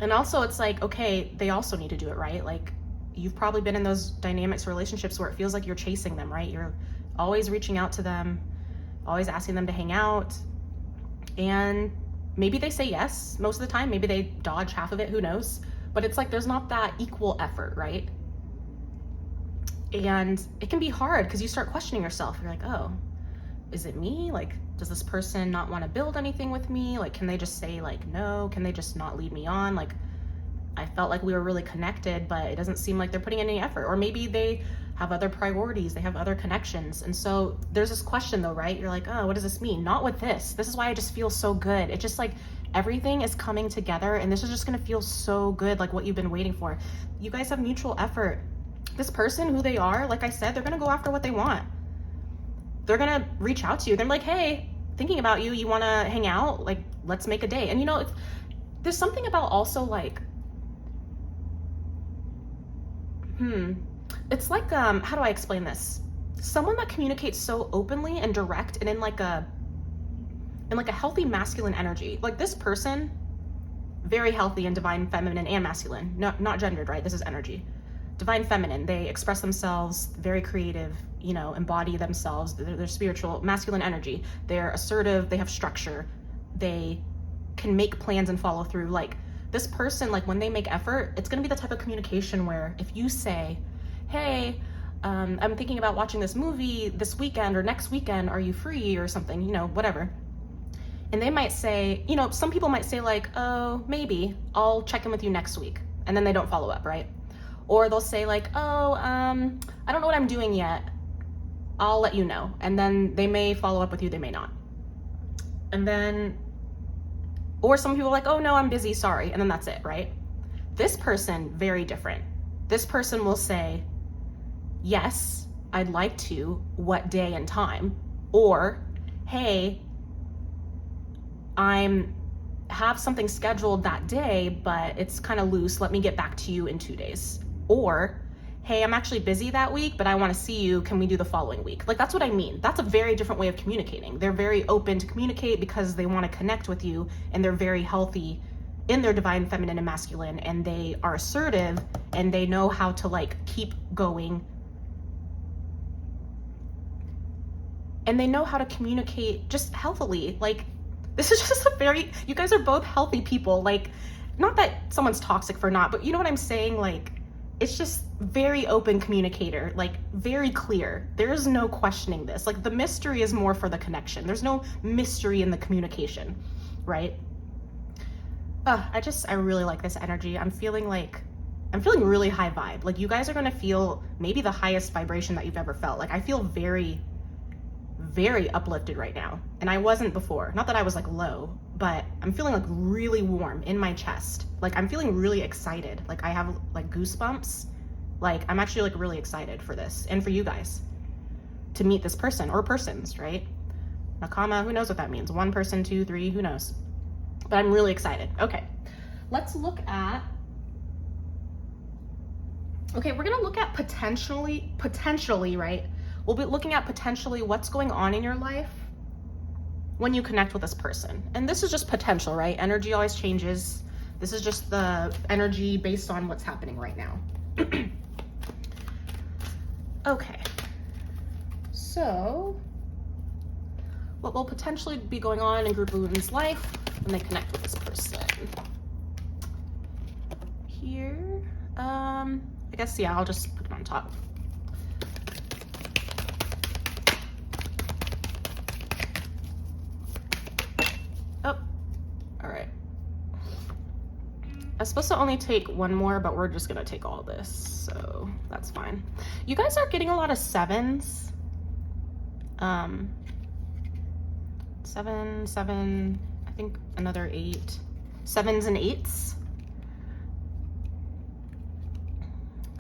And also it's like, okay, they also need to do it, right? Like you've probably been in those dynamics, relationships where it feels like you're chasing them, right? You're always reaching out to them, always asking them to hang out. And maybe they say yes most of the time, maybe they dodge half of it, who knows? But it's like, there's not that equal effort, right? And it can be hard because you start questioning yourself. You're like, oh, is it me? Like, does this person not want to build anything with me? Like, can they just say like, no? Can they just not lead me on? Like, I felt like we were really connected, but it doesn't seem like they're putting in any effort. Or maybe they have other priorities, they have other connections. And so there's this question though, right? You're like, oh, what does this mean? Not with this. This is why I just feel so good. It's just like everything is coming together, and this is just gonna feel so good, like what you've been waiting for. You guys have mutual effort. This person, who they are, like I said, they're gonna go after what they want. They're gonna reach out to you. They're like, hey, thinking about you, you wanna hang out? Like, let's make a day. And you know, there's something about also like, it's like, how do I explain this? Someone that communicates so openly and direct and in like a healthy masculine energy. Like this person, very healthy and divine feminine and masculine, not gendered, right? This is energy. Divine feminine, they express themselves, very creative, you know, embody themselves, they're spiritual, masculine energy. They're assertive, they have structure, they can make plans and follow through. Like this person, like when they make effort, it's gonna be the type of communication where if you say, hey, I'm thinking about watching this movie this weekend or next weekend, are you free or something, you know, whatever. And they might say, you know, some people might say like, oh, maybe I'll check in with you next week. And then they don't follow up, right? Or they'll say like, oh, I don't know what I'm doing yet. I'll let you know. And then they may follow up with you, they may not. And then, or some people are like, oh no, I'm busy, sorry. And then that's it, right? This person, very different. This person will say, yes, I'd like to, what day and time? Or, hey, have something scheduled that day, but it's kind of loose. Let me get back to you in 2 days. Or, hey, I'm actually busy that week, but I want to see you. Can we do the following week? Like, that's what I mean. That's a very different way of communicating. They're very open to communicate because they want to connect with you, and they're very healthy in their divine feminine and masculine, and they are assertive, and they know how to like keep going. And they know how to communicate just healthily. Like, this is just you guys are both healthy people. Like, not that someone's toxic for not, but you know what I'm saying? Like, it's just very open communicator, like very clear. There's no questioning this. Like the mystery is more for the connection. There's no mystery in the communication, right? I really like this energy. I'm feeling really high vibe. Like you guys are gonna feel maybe the highest vibration that you've ever felt. Like I feel very, very uplifted right now. And I wasn't before. Not that I was like low, but I'm feeling like really warm in my chest. Like I'm feeling really excited. Like I have like goosebumps. Like I'm actually like really excited for this and for you guys to meet this person or persons, right? Nakama, who knows what that means? 1 person, 2, 3, who knows? But I'm really excited. Okay, let's look at, we're gonna look at potentially, right? We'll be looking at potentially what's going on in your life when you connect with this person. And this is just potential, right? Energy always changes. This is just the energy based on what's happening right now. Okay, so what will potentially be going on in Group Women's life when they connect with this person? Here, I guess, yeah, I'll just put them on top. Oh, all right. I was supposed to only take one more, but we're just gonna take all this, so that's fine. You guys are getting a lot of 7s. 7, I think another 8. 7s and 8s.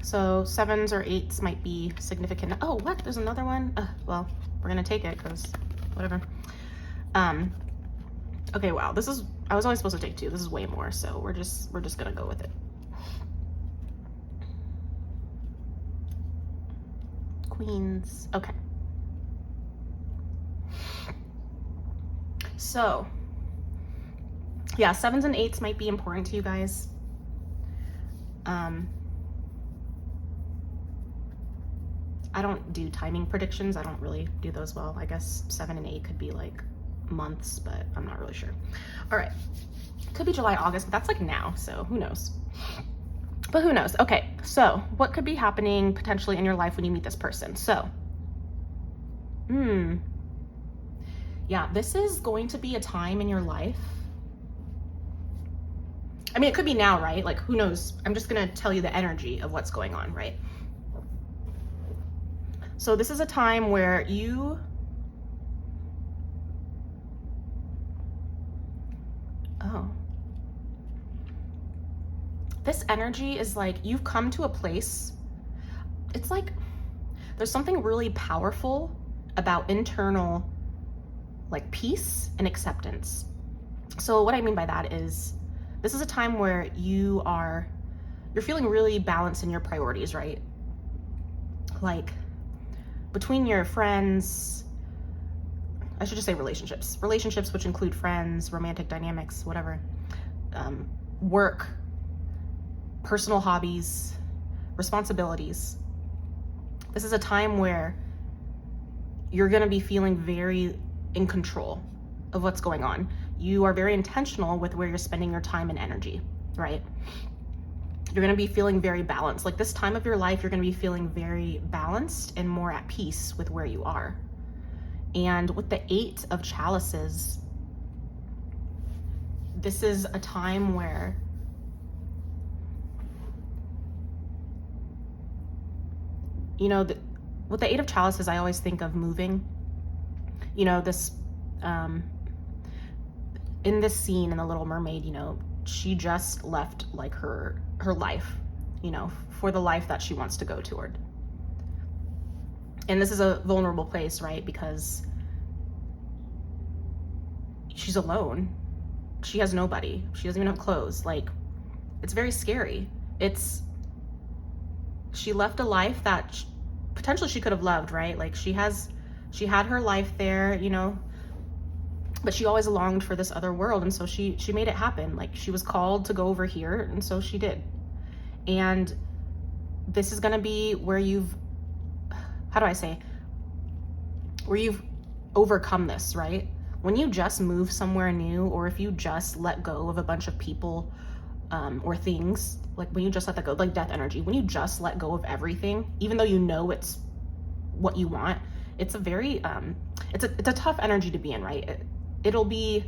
So 7s or 8s might be significant. Oh, what? There's another one? Well, we're gonna take it because whatever. Okay, wow. I was only supposed to take 2. This is way more, so we're just gonna go with it. Queens. Okay. So, yeah, 7s and 8s might be important to you guys. I don't do timing predictions. I don't really do those well. I guess 7 and 8 could be like months, but I'm not really sure. All right. Could be July, August, but that's like now, so who knows? But who knows? Okay, so what could be happening potentially in your life when you meet this person? So, yeah, this is going to be a time in your life. I mean, it could be now, right? Like, who knows? I'm just gonna tell you the energy of what's going on, right? So this is a time where this energy is like you've come to a place. It's like there's something really powerful about internal like peace and acceptance. So what I mean by that is this is a time where you're feeling really balanced in your priorities, right? Like between your friends, I should just say relationships, which include friends, romantic dynamics, whatever, work, personal hobbies, responsibilities. This is a time where you're going to be feeling very in control of what's going on. You are very intentional with where you're spending your time and energy, right? You're going to be feeling very balanced. Like this time of your life, you're going to be feeling very balanced and more at peace with where you are. And with the 8 of chalices, this is a time where with the 8 of chalices, I always think of moving. This, in this scene in The Little Mermaid, she just left like her life, for the life that she wants to go toward. And this is a vulnerable place, right? Because she's alone. She has nobody. She doesn't even have clothes. Like, it's very scary. She left a life that potentially she could have loved, right? Like she had her life there, but she always longed for this other world. And so she made it happen. Like she was called to go over here. And so she did. And this is going to be where you've overcome this, right? When you just move somewhere new, or if you just let go of a bunch of people, or things, like when you just let that go, like death energy, when you just let go of everything, even though it's what you want, it's a very, it's a tough energy to be in, right? It'll be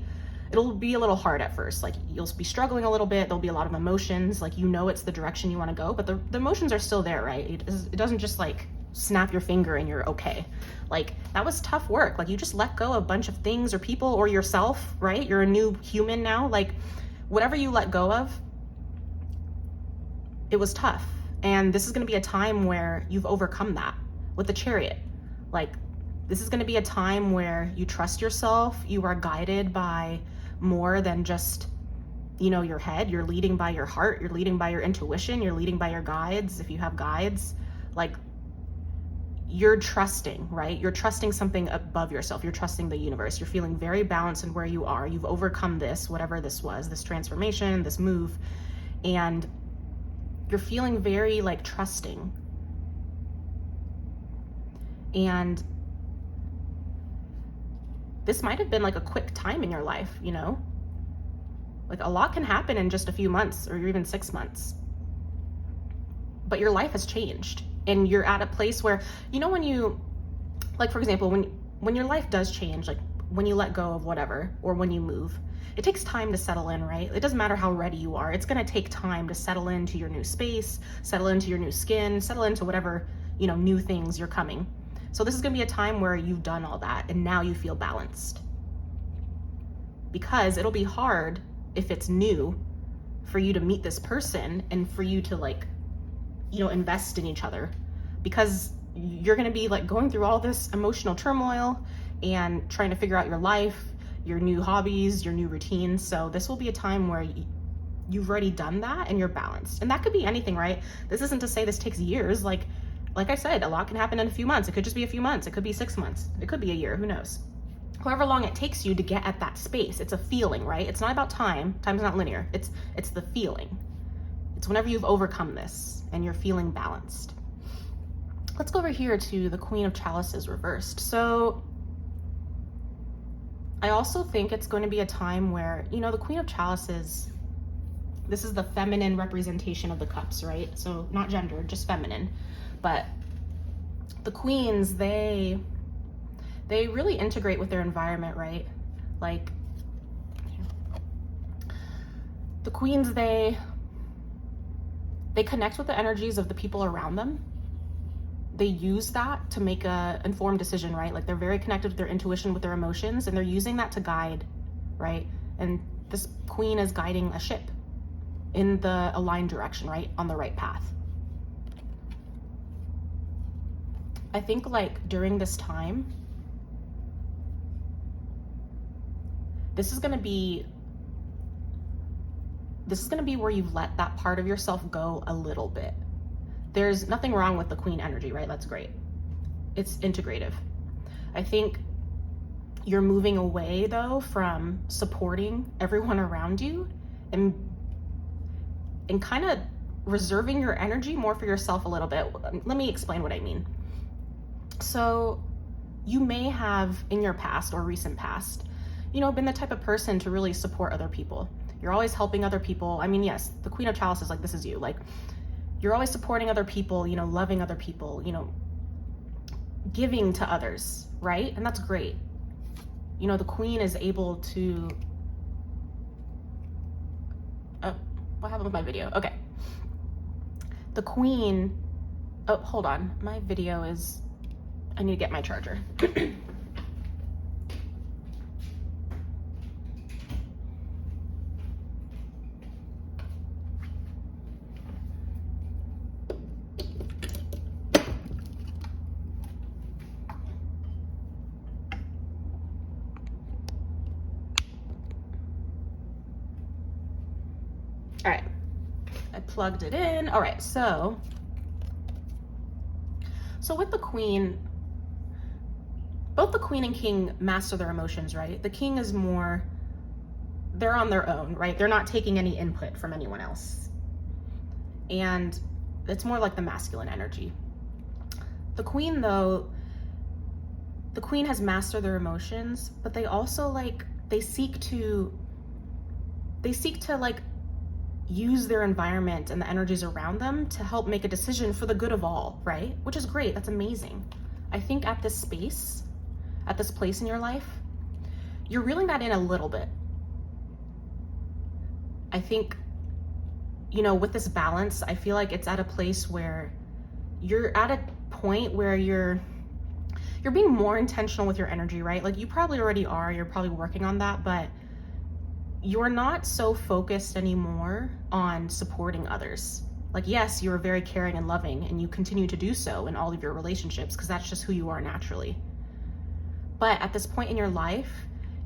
a little hard at first. Like you'll be struggling a little bit. There'll be a lot of emotions. Like, it's the direction you want to go, but the emotions are still there, right? It doesn't just like snap your finger and you're okay. Like that was tough work. Like you just let go of a bunch of things or people or yourself, right? You're a new human now. Like whatever you let go of, it was tough. And this is going to be a time where you've overcome that with the Chariot. Like this is going to be a time where you trust yourself. You are guided by more than just, your head. You're leading by your heart. You're leading by your intuition. You're leading by your guides. If you have guides, like you're trusting, right? You're trusting something above yourself. You're trusting the universe. You're feeling very balanced in where you are. You've overcome this, whatever this was, this transformation, this move. And you're feeling very like trusting. And this might have been like a quick time in your life, like a lot can happen in just a few months or even 6 months, but your life has changed. And you're at a place where, when you, like, for example, when your life does change, like when you let go of whatever, or when you move, it takes time to settle in, right? It doesn't matter how ready you are. It's going to take time to settle into your new space, settle into your new skin, settle into whatever, new things you're coming. So this is going to be a time where you've done all that and now you feel balanced. Because it'll be hard if it's new for you to meet this person and for you to invest in each other, because you're going to be going through all this emotional turmoil and trying to figure out your life, your new hobbies, your new routines. So this will be a time where you've already done that and you're balanced. And that could be anything, right? This isn't to say this takes years. Like I said, a lot can happen in a few months. It could just be a few months. It could be 6 months. It could be a year. Who knows? However long it takes you to get at that space. It's a feeling, right? It's not about time. Time's not linear. It's the feeling. It's whenever you've overcome this and you're feeling balanced. Let's go over here to the Queen of Chalices reversed. So I also think it's going to be a time where, the Queen of Chalices, this is the feminine representation of the cups, right? So not gender, just feminine. But the queens, they really integrate with their environment, right? Like the queens, they connect with the energies of the people around them. They use that to make a informed decision, right? Like they're very connected with their intuition, with their emotions, and they're using that to guide, right? And this queen is guiding a ship in the aligned direction, right? On the right path. I think during this time, this is gonna be where you've let that part of yourself go a little bit. There's nothing wrong with the queen energy, right? That's great. It's integrative. I think you're moving away though from supporting everyone around you and kind of reserving your energy more for yourself a little bit. Let me explain what I mean. So you may have in your past or recent past, been the type of person to really support other people. You're always helping other people. I mean, yes, the Queen of Chalices, this is you. You're always supporting other people, loving other people, giving to others, right? And that's great. The queen is able to, oh, what happened with my video? Okay. The queen, oh, hold on. My video is, I need to get my charger. All right, I plugged it in. All right, so with the queen, both the queen and king master their emotions, right? The king is more, they're on their own, right? They're not taking any input from anyone else. And it's more like the masculine energy. The queen though, the queen has mastered their emotions, but they also they seek to use their environment and the energies around them to help make a decision for the good of all, right? Which is great. That's amazing. I think at this space, at this place in your life, you're reeling that in a little bit. I think, with this balance, I feel like it's at a place where you're at a point where you're being more intentional with your energy, right? You probably already are, you're probably working on that, but you're not so focused anymore on supporting others. Yes, you're very caring and loving, and you continue to do so in all of your relationships because that's just who you are naturally. But at this point in your life,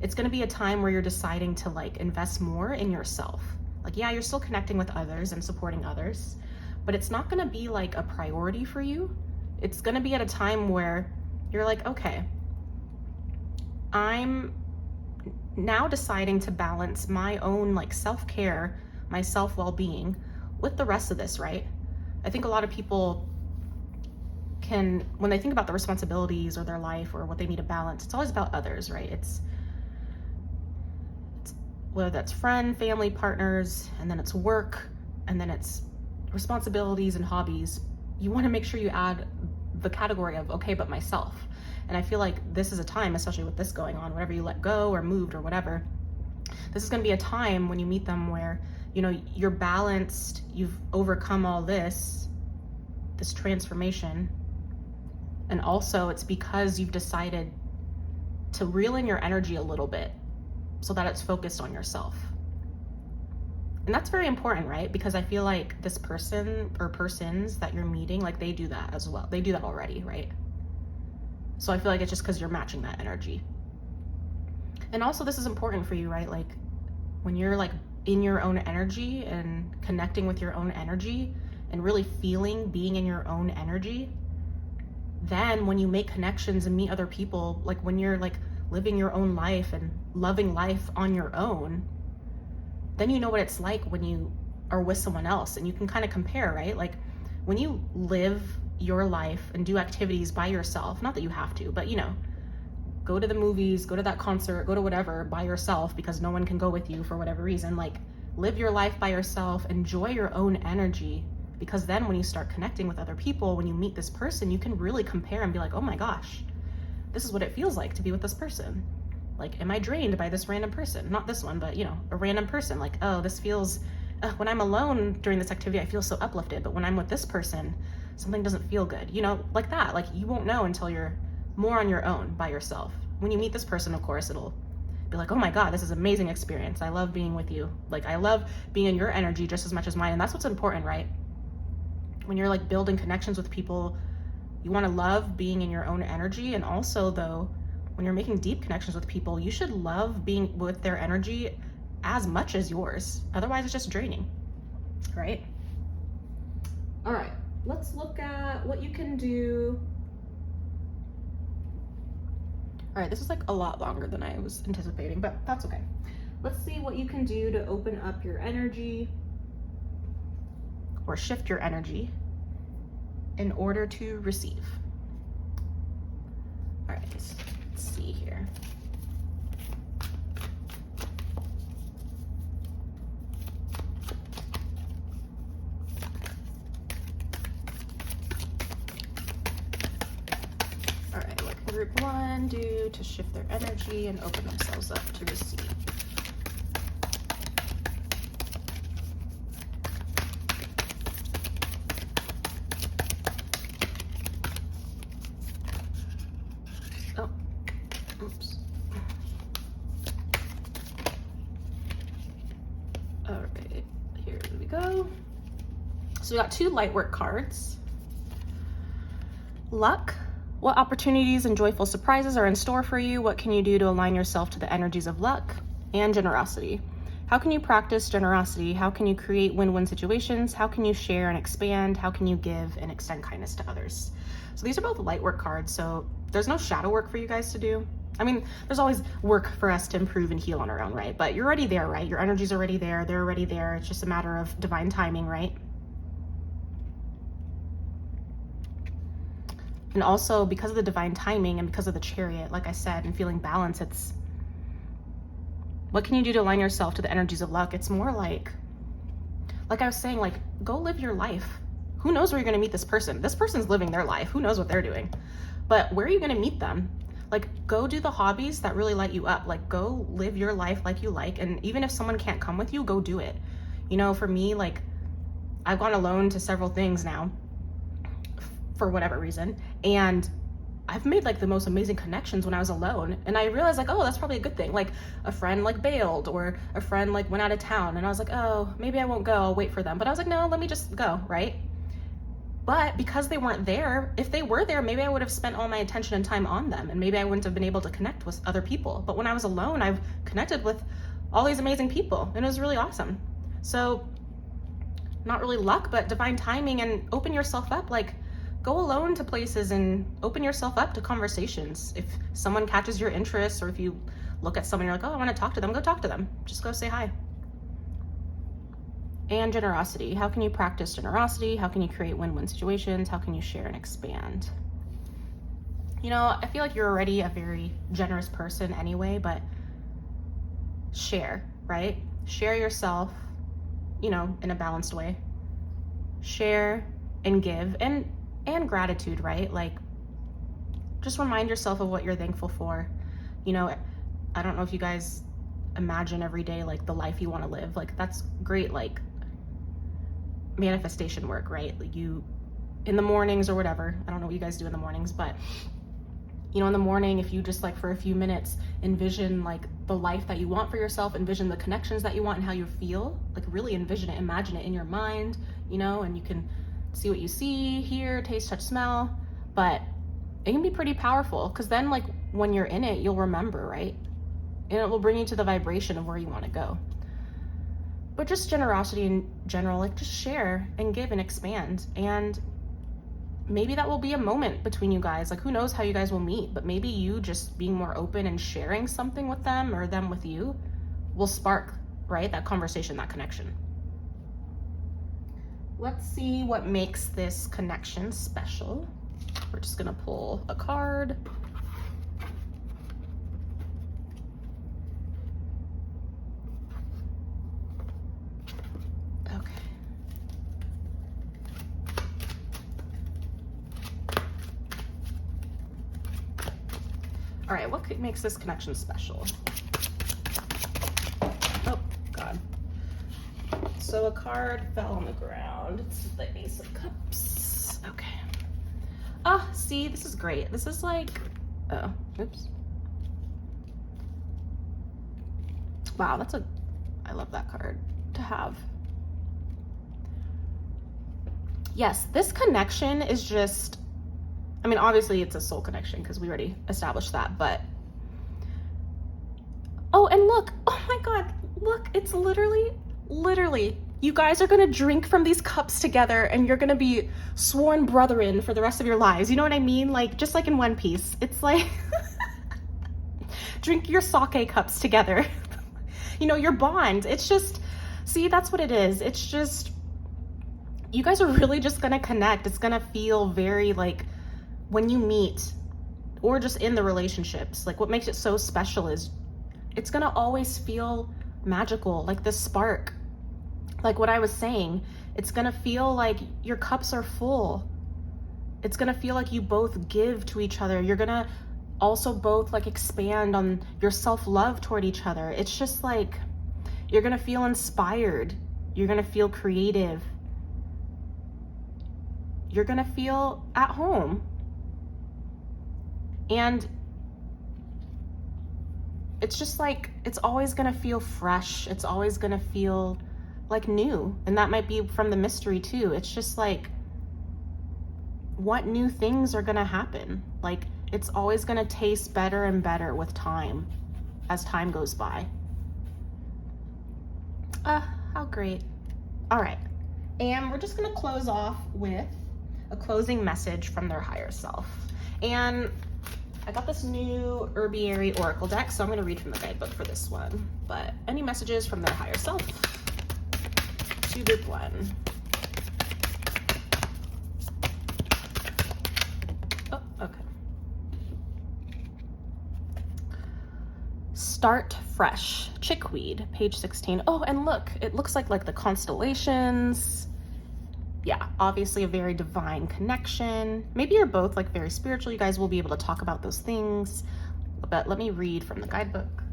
it's going to be a time where you're deciding to invest more in yourself. Yeah, you're still connecting with others and supporting others, but it's not going to be a priority for you. It's going to be at a time where you're okay, I'm now deciding to balance my own self-care, my self-well-being with the rest of this, right? I think a lot of people can, when they think about the responsibilities or their life or what they need to balance, it's always about others, right? It's whether that's friend, family, partners, and then it's work, and then it's responsibilities and hobbies. you want to make sure you add the category of, okay, but myself. And I feel like this is a time, especially with this going on, whatever you let go or moved or whatever, this is going to be a time when you meet them where, you know, you're balanced, you've overcome all this transformation. And also it's because you've decided to reel in your energy a little bit so that it's focused on yourself. And that's very important, right? Because I feel like this person or persons that you're meeting, like they do that as well. They do that already, right? So I feel like it's just because you're matching that energy. And also this is important for you, right? Like when you're like in your own energy and connecting with your own energy and really feeling being in your own energy, then when you make connections and meet other people, like when you're like living your own life and loving life on your own, then you know what it's like when you are with someone else, and you can kind of compare, right? Like when you live your life and do activities by yourself, not that you have to, but you know, go to the movies, go to that concert, go to whatever by yourself because no one can go with you for whatever reason. Like live your life by yourself, enjoy your own energy, because then when you start connecting with other people, when you meet this person, you can really compare and be like, oh my gosh, this is what it feels like to be with this person. Like, am I drained by this random person? Not this one, but you know, a random person. Like, oh, this feels, when I'm alone during this activity, I feel so uplifted. But when I'm with this person, something doesn't feel good. You know, like that. Like you won't know until you're more on your own by yourself. When you meet this person, of course, it'll be like, oh my God, this is an amazing experience. I love being with you. Like I love being in your energy just as much as mine. And that's what's important, right? When you're like building connections with people, you want to love being in your own energy. And also though, when you're making deep connections with people, you should love being with their energy as much as yours. Otherwise it's just draining, right? All right, let's look at what you can do. All right, this is like a lot longer than I was anticipating, but that's okay. Let's see what you can do to open up your energy or shift your energy in order to receive. All right, let's see here. All right, what can group one do to shift their energy and open themselves up to receive? Oh, oops. All right, here we go. So we got two light work cards. Luck. What opportunities and joyful surprises are in store for you? What can you do to align yourself to the energies of luck? And generosity. How can you practice generosity? How can you create win-win situations? How can you share and expand? How can you give and extend kindness to others? So these are both light work cards, so there's no shadow work for you guys to do. I mean, there's always work for us to improve and heal on our own, right? But you're already there, right? Your energy's already there. They're already there. It's just a matter of divine timing, right? And also because of the divine timing and because of the chariot, like I said, and feeling balance, it's what can you do to align yourself to the energies of luck? It's more like I was saying, like, go live your life. Who knows where you're going to meet this person? This person's living their life. Who knows what they're doing? But where are you going to meet them? Like, go do the hobbies that really light you up. Like, go live your life like you like. And even if someone can't come with you, go do it. You know, for me, like, I've gone alone to several things now for whatever reason. And I've made like the most amazing connections when I was alone. And I realized like, oh, that's probably a good thing. Like a friend like bailed, or a friend like went out of town, and I was like, oh, maybe I won't go, I'll wait for them. But I was like, no, let me just go, right? But because they weren't there, if they were there, maybe I would have spent all my attention and time on them, and maybe I wouldn't have been able to connect with other people. But when I was alone, I've connected with all these amazing people, and it was really awesome. So not really luck, but divine timing, and open yourself up. Like, go alone to places and open yourself up to conversations. If someone catches your interest, or if you look at someone, you're like, oh, I want to talk to them, go talk to them. Just go say hi. And generosity. How can you practice generosity? How can you create win-win situations? How can you share and expand? You know, I feel like you're already a very generous person anyway, but share, right? Share yourself, you know, in a balanced way. Share and give, and gratitude, right? Like, just remind yourself of what you're thankful for. You know, I don't know if you guys imagine every day like the life you want to live. Like, that's great, like manifestation work, right? Like, you in the mornings or whatever, I don't know what you guys do in the mornings, but you know, in the morning, if you just like for a few minutes envision like the life that you want for yourself, envision the connections that you want and how you feel, like really envision it, imagine it in your mind, you know, and you can see what you see, hear, taste, touch, smell. But it can be pretty powerful, because then like when you're in it, you'll remember, right? And it will bring you to the vibration of where you want to go. But just generosity in general, like just share and give and expand. And maybe that will be a moment between you guys. Like, who knows how you guys will meet, but maybe you just being more open and sharing something with them, or them with you, will spark, right? That conversation, that connection. Let's see what makes this connection special. We're just gonna pull a card. Okay. All right, what makes this connection special? Oh, God. So a card fell on the ground. It's the Ace of Cups. Okay. Ah, see, this is great. This is like, oh, oops. Wow, I love that card to have. Yes, this connection is just, I mean, obviously it's a soul connection because we already established that, but, oh, and look, oh my God, look, it's literally, you guys are gonna drink from these cups together, and you're gonna be sworn brethren for the rest of your lives. You know what I mean? Like, just like in One Piece, it's like, drink your sake cups together. You know, your bond, it's just, see, that's what it is. It's just, you guys are really just gonna connect. It's gonna feel very like, when you meet, or just in the relationships, like what makes it so special is it's gonna always feel magical, like this spark. Like what I was saying, it's gonna feel like your cups are full. It's gonna feel like you both give to each other. You're gonna also both like expand on your self-love toward each other. It's just like, you're gonna feel inspired. You're gonna feel creative. You're gonna feel at home. And it's just like, it's always gonna feel fresh. It's always gonna feel like new. And that might be from the mystery too. It's just like, what new things are gonna happen? Like, it's always gonna taste better and better with time, as time goes by. How great. All right. And we're just gonna close off with a closing message from their higher self. And I got this new Herbiary Oracle deck, so I'm gonna read from the guidebook for this one. But any messages from their higher self to group one. Oh, okay. Start fresh. Chickweed, page 16. Oh, and look, it looks like the constellations. Yeah, obviously a very divine connection. Maybe you're both like very spiritual. You guys will be able to talk about those things. But let me read from the guidebook.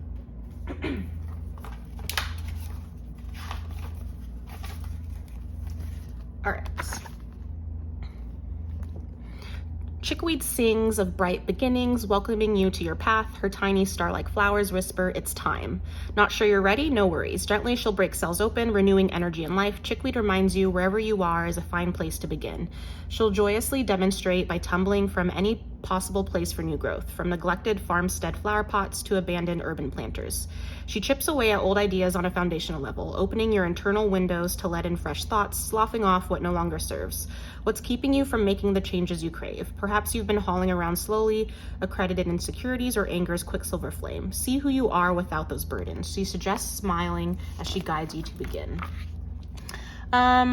All right. Chickweed sings of bright beginnings, welcoming you to your path. Her tiny star-like flowers whisper, it's time. Not sure you're ready? No worries. Gently, she'll break cells open, renewing energy and life. Chickweed reminds you wherever you are is a fine place to begin. She'll joyously demonstrate by tumbling from any possible place for new growth, from neglected farmstead flower pots to abandoned urban planters. She chips away at old ideas on a foundational level, opening your internal windows to let in fresh thoughts, sloughing off what no longer serves. What's keeping you from making the changes you crave? Perhaps you've been hauling around slowly, accredited insecurities or anger's quicksilver flame. See who you are without those burdens. She suggests smiling as she guides you to begin.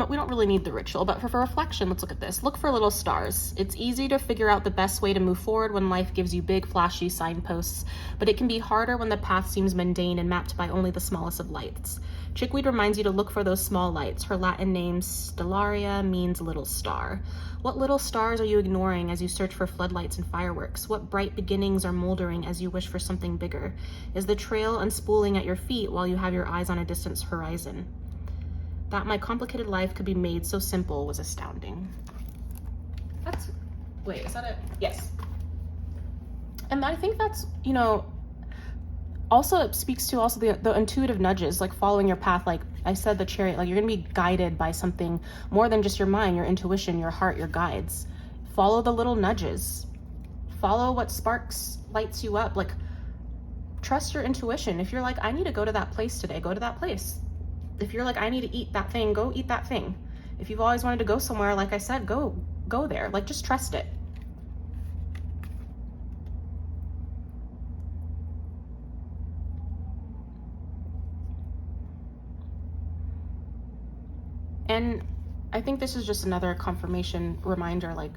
We don't really need the ritual, but for reflection, let's look at this. Look for little stars. It's easy to figure out the best way to move forward when life gives you big, flashy signposts, but it can be harder when the path seems mundane and mapped by only the smallest of lights. Chickweed reminds you to look for those small lights. Her Latin name, Stellaria, means little star. What little stars are you ignoring as you search for floodlights and fireworks? What bright beginnings are moldering as you wish for something bigger? Is the trail unspooling at your feet while you have your eyes on a distant horizon? That my complicated life could be made so simple was astounding. Wait, is that it? Yes. And I think that's, also it speaks to also the intuitive nudges, like following your path. Like I said, the chariot, like you're gonna be guided by something more than just your mind, your intuition, your heart, your guides. Follow the little nudges. Follow what lights you up. Like, trust your intuition. If you're like, I need to go to that place today, go to that place. If you're like, I need to eat that thing, go eat that thing. If you've always wanted to go somewhere, like I said, go there. Like, just trust it. And I think this is just another confirmation reminder, like,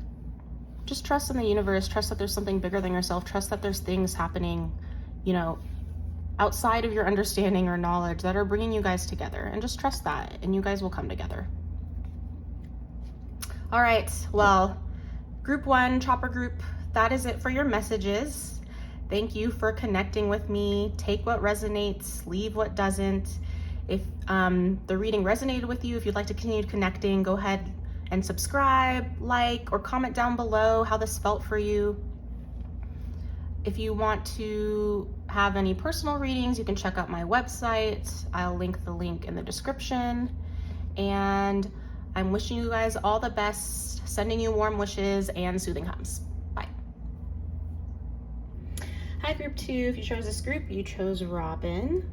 just trust in the universe, trust that there's something bigger than yourself, trust that there's things happening, outside of your understanding or knowledge that are bringing you guys together, and just trust that, and you guys will come together. All right, well, group 1, chopper group, that is it for your messages. Thank you for connecting with me. Take what resonates, leave what doesn't. If the reading resonated with you, if you'd like to continue connecting, go ahead and subscribe, like, or comment down below how this felt for you. If you want to have any personal readings, you can check out my website. I'll link the link in the description. And I'm wishing you guys all the best, sending you warm wishes and soothing hums. Bye. Hi, group 2. If you chose this group, you chose Robin.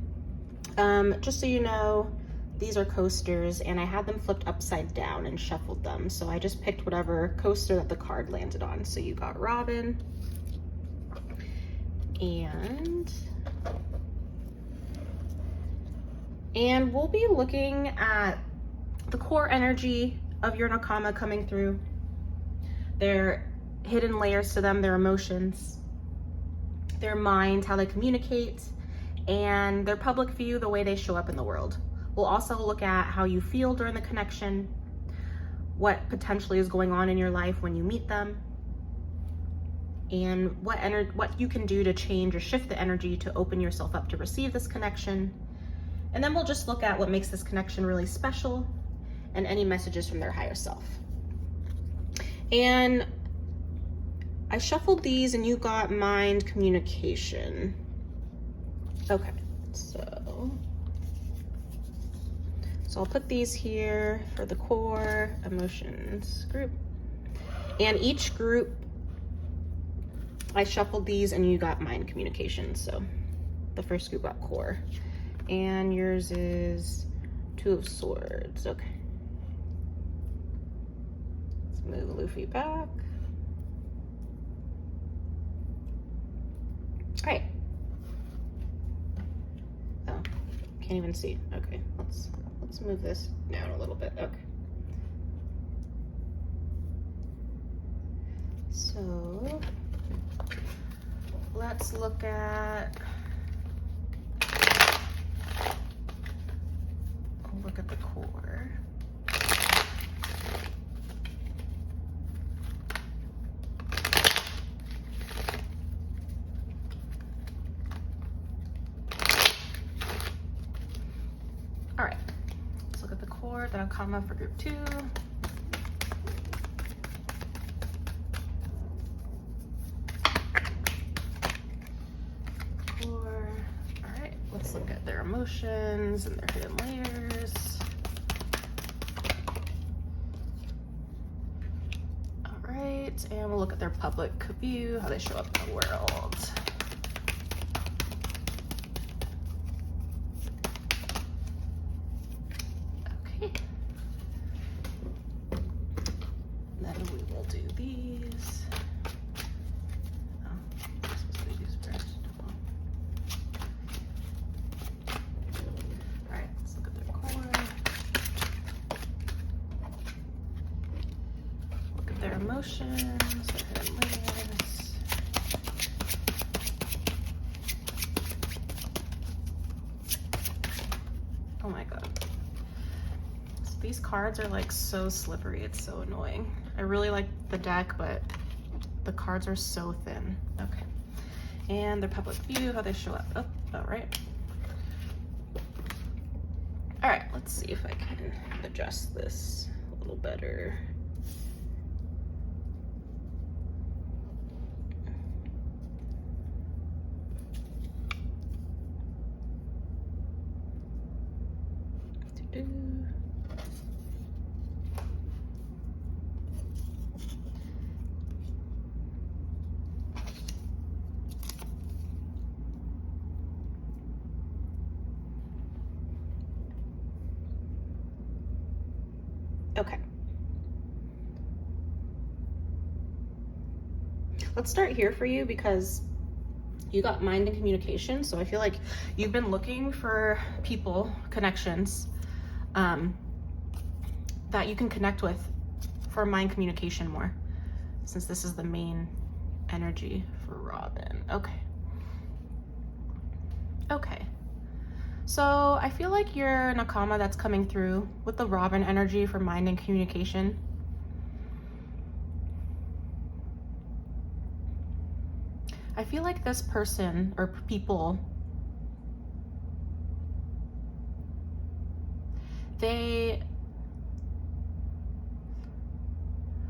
Just so you know, these are coasters, and I had them flipped upside down and shuffled them. So I just picked whatever coaster that the card landed on. So you got Robin. And we'll be looking at the core energy of your Nakama coming through, their hidden layers to them, their emotions, their mind, how they communicate, and their public view, the way they show up in the world. We'll also look at how you feel during the connection, what potentially is going on in your life when you meet them, and what you can do to change or shift the energy to open yourself up to receive this connection. And then we'll just look at what makes this connection really special and any messages from their higher self. And I shuffled these and you got mind communication. Okay, so I'll put these here for the core emotions group. And each group, I shuffled these and you got mind communication. So the first group got core. And yours is 2 of Swords. Okay. Let's move Luffy back. All right. Oh, can't even see. Okay, let's move this down a little bit. Okay. So let's look at the core. All right, let's look at the core, the Nakama for group 2. Let's look at their emotions and their hidden layers. All right, and we'll look at their public view, how they show up in the world. Okay. Then we will do these. emotions, their hidden layers. Oh my god. These cards are like so slippery, it's so annoying. I really like the deck, but the cards are so thin. Okay. And their public view, how they show up. Oh, all right. All right, let's see if I can adjust this a little better. Okay. Let's start here for you because you got mind and communication. So I feel like you've been looking for people, connections, that you can connect with for mind communication more, since this is the main energy for Robin. Okay. Okay. So I feel like your Nakama that's coming through with the Robin energy for mind and communication. I feel like this person or people, they,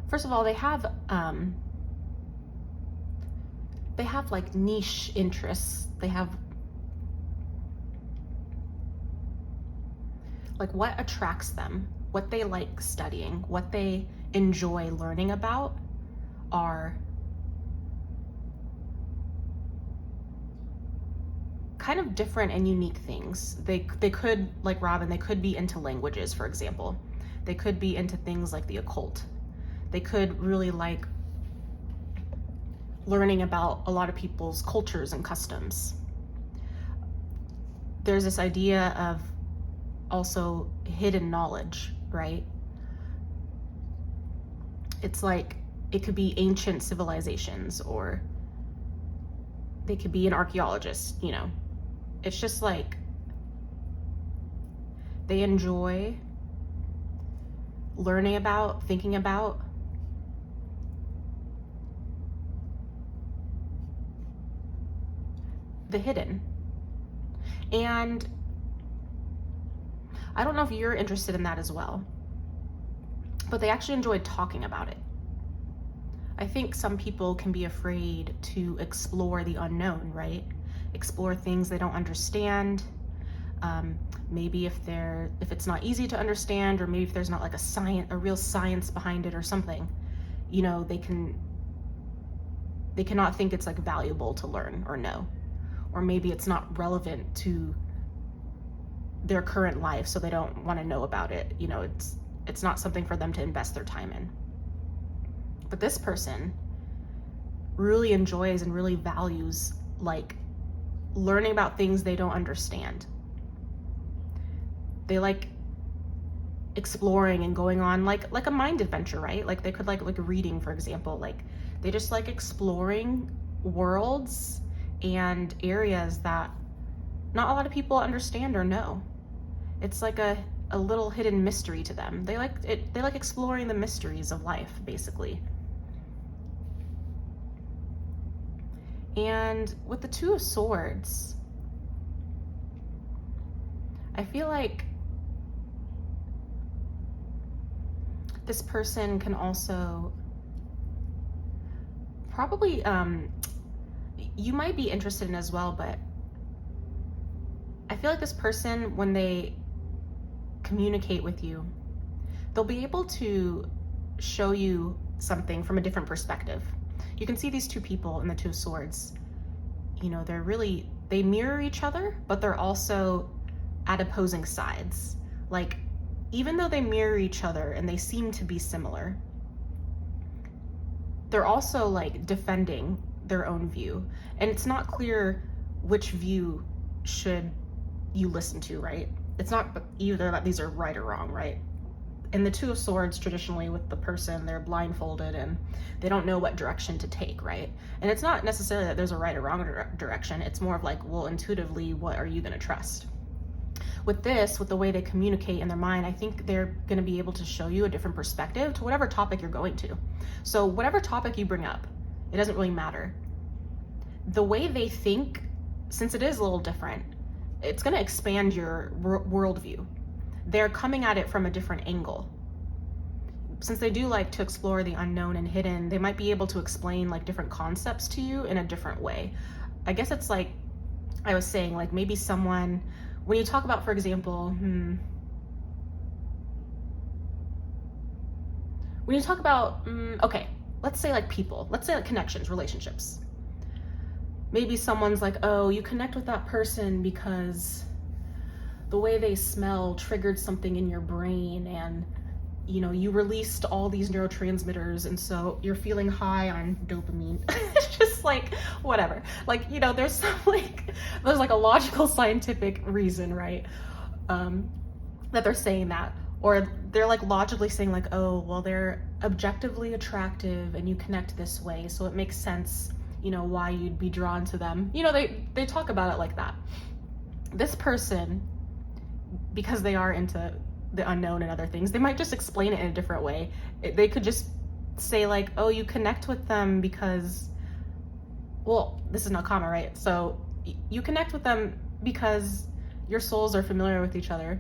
first of all, they have like niche interests. They have like what attracts them, what they like studying, what they enjoy learning about are kind of different and unique things. They could, like Robin, they could be into languages, for example. They could be into things like the occult. They could really like learning about a lot of people's cultures and customs. There's this idea of also hidden knowledge, right? It's like, it could be ancient civilizations, or they could be an archaeologist, you know. It's just like, they enjoy learning about, thinking about the hidden. And I don't know if you're interested in that as well, but they actually enjoy talking about it. I think some people can be afraid to explore the unknown, right? Explore things they don't understand. Maybe if it's not easy to understand, or maybe if there's not like a real science behind it or something, you know, they cannot think it's like valuable to learn or know, or maybe it's not relevant to their current life, so they don't want to know about it. You know, it's not something for them to invest their time in. But this person really enjoys and really values like learning about things they don't understand. They like exploring and going on like a mind adventure, right? Like they could like reading, for example. Like they just like exploring worlds and areas that not a lot of people understand or know. It's like a little hidden mystery to them. They like it. They like exploring the mysteries of life, basically. And with the Two of Swords, I feel like this person can also probably, you might be interested in as well, but I feel like this person, when they communicate with you, they'll be able to show you something from a different perspective. You can see these two people in the Two of Swords. You know, they mirror each other, but they're also at opposing sides. Like, even though they mirror each other and they seem to be similar, they're also like defending their own view. And it's not clear which view should you listen to, right? It's not either that these are right or wrong, right? in the Two of Swords, traditionally with the person, they're blindfolded and they don't know what direction to take, right? And it's not necessarily that there's a right or wrong direction. It's more of like, well, intuitively, what are you going to trust? With this, with the way they communicate in their mind, I think they're going to be able to show you a different perspective to whatever topic you're going to. So whatever topic you bring up, it doesn't really matter. The way they think, since it is a little different, it's going to expand your worldview. They're coming at it from a different angle. Since they do like to explore the unknown and hidden, they might be able to explain like different concepts to you in a different way. I guess it's like I was saying, like maybe someone, when you talk about, for example, when you talk about, okay, let's say like people, let's say like connections, relationships. Maybe someone's like, oh, you connect with that person because the way they smell triggered something in your brain, and you know, you released all these neurotransmitters, and so you're feeling high on dopamine. It's just like, whatever. Like, you know, there's like a logical scientific reason, right? That they're saying that. Or they're like logically saying like, oh, well, they're objectively attractive and you connect this way, so it makes sense, you know, why you'd be drawn to them. You know, they talk about it like that. This person, because they are into the unknown and other things, they might just explain it in a different way. They could just say like, oh, you connect with them because, well, this is Nakama, right? So you connect with them because your souls are familiar with each other.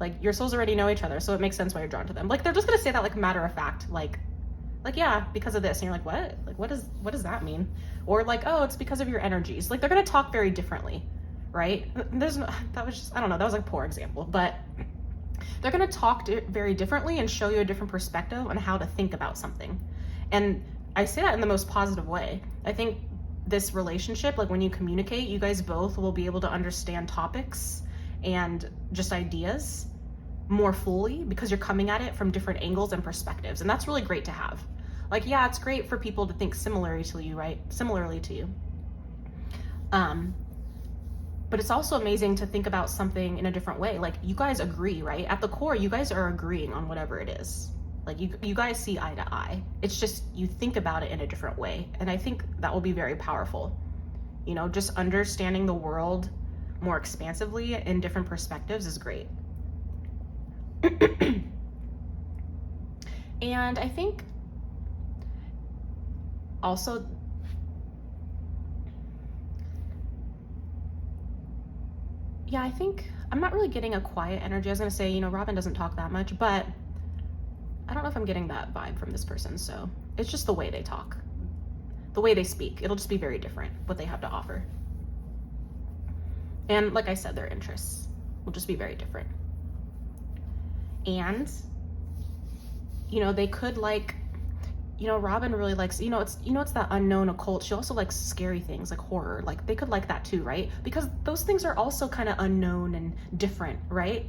Like your souls already know each other, so it makes sense why you're drawn to them. Like they're just gonna say that like matter of fact, like yeah, because of this. And you're like, what? Like what does that mean? Or like, oh, it's because of your energies. Like they're gonna talk very differently, right? That was just, I don't know, that was like a poor example, but they're gonna talk very differently and show you a different perspective on how to think about something. And I say that in the most positive way. I think this relationship, like when you communicate, you guys both will be able to understand topics and just ideas more fully because you're coming at it from different angles and perspectives. And that's really great to have. Like, yeah, it's great for people to think similarly to you, right? Similarly to you. But it's also amazing to think about something in a different way. Like you guys agree, right? At the core, you guys are agreeing on whatever it is. Like you guys see eye to eye. It's just you think about it in a different way. And I think that will be very powerful. You know, just understanding the world more expansively in different perspectives is great. And I think also I think I'm not really getting a quiet energy. I was gonna say, you know, Robin doesn't talk that much, but I don't know if I'm getting that vibe from this person. So it's just the way they talk, the way they speak. It'll just be very different what they have to offer. And like I said, their interests will just be very different. And, you know, they could like, you know, Robin really likes, it's that unknown occult. She also likes scary things like horror. Like they could like that too, right? Because those things are also kind of unknown and different, right?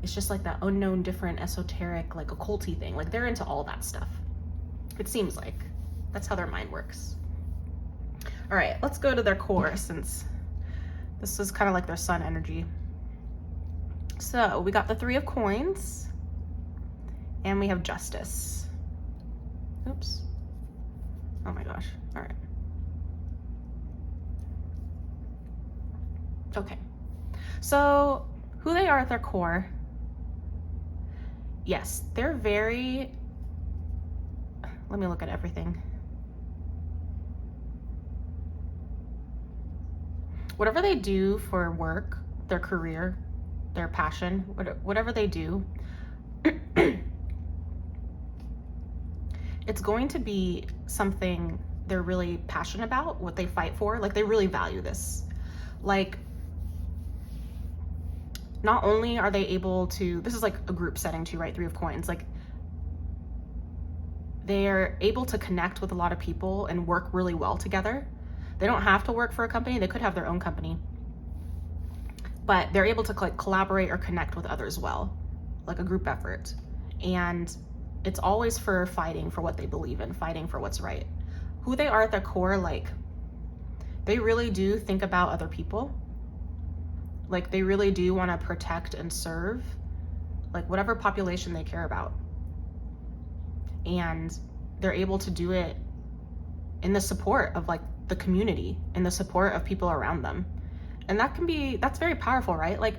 It's just like that unknown, different, esoteric, like occulty thing. Like they're into all that stuff. It seems like that's how their mind works. All right, let's go to their core, since this is kind of like their sun energy. So we got the 3 of Coins and we have Justice. Oops. Oh my gosh. All right. Okay. So who they are at their core. Yes, they're very, let me look at everything. Whatever they do for work, their career, their passion, whatever they do, it's going to be something they're really passionate about, what they fight for. Like they really value this. Like not only are they able to, this is like a group setting too, right? 3 of Coins. Like they're able to connect with a lot of people and work really well together. They don't have to work for a company. They could have their own company, but they're able to like collaborate or connect with others well, like a group effort. And it's always for fighting for what they believe in, fighting for what's right. Who they are at their core, like they really do think about other people. Like they really do want to protect and serve. like whatever population they care about. And they're able to do it in the support of like the community, in the support of people around them. And that's very powerful, right? Like,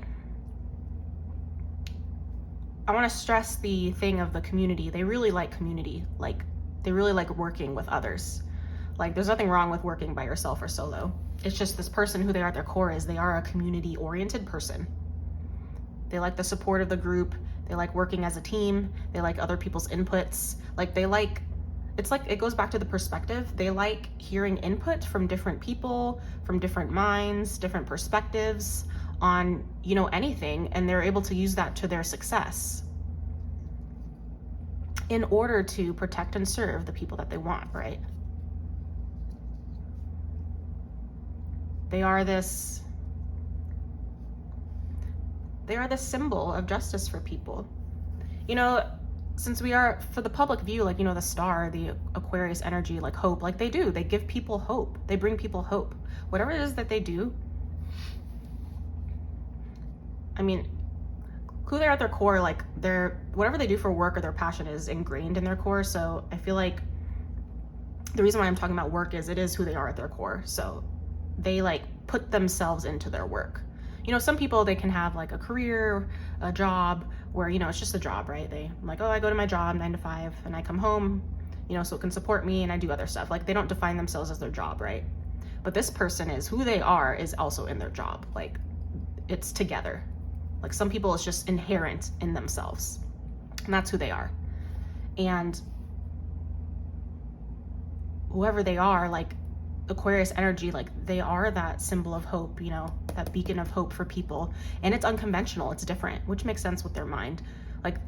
I want to stress the thing of the community. They really like community. Like, they really like working with others. Like, there's nothing wrong with working by yourself or solo. It's just this person, who they are at their core is they are a community-oriented person. They like the support of the group. They like working as a team. They like other people's inputs. Like, it's like, it goes back to the perspective. They like hearing input from different people, from different minds, different perspectives on, anything, and they're able to use that to their success in order to protect and serve the people that they want, right? They are this symbol of justice for people. Since we are, for the public view, like, the star, the Aquarius energy, like hope, like they give people hope. They bring people hope. Whatever it is that they do, I mean, who they're at their core, like whatever they do for work or their passion is ingrained in their core. So I feel like the reason why I'm talking about work is it is who they are at their core. So they like put themselves into their work. Some people, they can have like a career, a job where, it's just a job, right? I'm like, oh, I go to my job 9 to 5 and I come home, so it can support me and I do other stuff. Like, they don't define themselves as their job, right? But this person is who they are is also in their job. Like, it's together. Like, some people, it's just inherent in themselves, and that's who they are. And whoever they are, like Aquarius energy, like they are that symbol of hope, that beacon of hope for people. And it's unconventional, it's different, which makes sense with their mind. Like,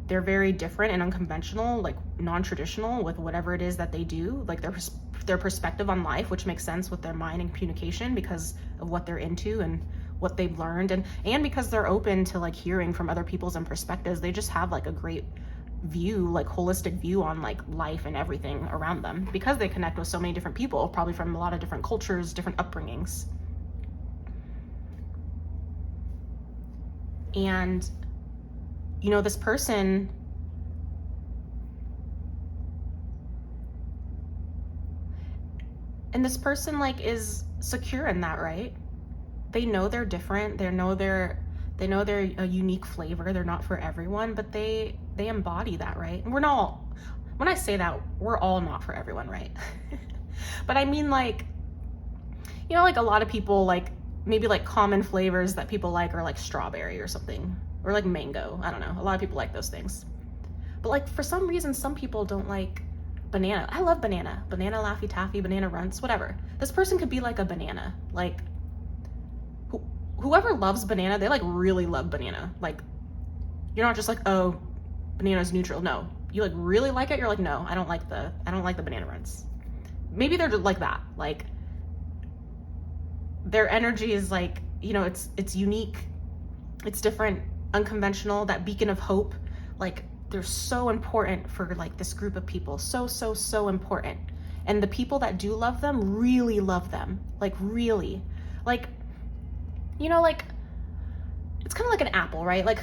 they're very different and unconventional, like non-traditional with whatever it is that they do, like their perspective on life, which makes sense with their mind and communication because of what they're into and what they've learned, and because they're open to like hearing from other people's and perspectives. They just have like a great view, like holistic view on like life and everything around them, because they connect with so many different people, probably from a lot of different cultures, different upbringings. And this person, like is secure in that, right? They know they're different. They know they're a unique flavor. They're not for everyone, but they embody that, right? And when I say that, we're all not for everyone, right? But I mean, like, like a lot of people, like maybe like common flavors that people like are like strawberry or something, or like mango. I don't know. A lot of people like those things. But like, for some reason, some people don't like banana. I love banana. Banana Laffy Taffy, banana runts, whatever. This person could be like a banana. Like, whoever loves banana, they like really love banana. Like, you're not just like, oh, banana's neutral. No, you like really like it. You're like, no, I don't like the banana runs. Maybe they're just like that. Like, their energy is like, it's unique, it's different, unconventional, that beacon of hope. Like, they're so important for like this group of people. So important. And the people that do love them really love them. Like, really. Like, like, it's kind of like an apple, right? Like,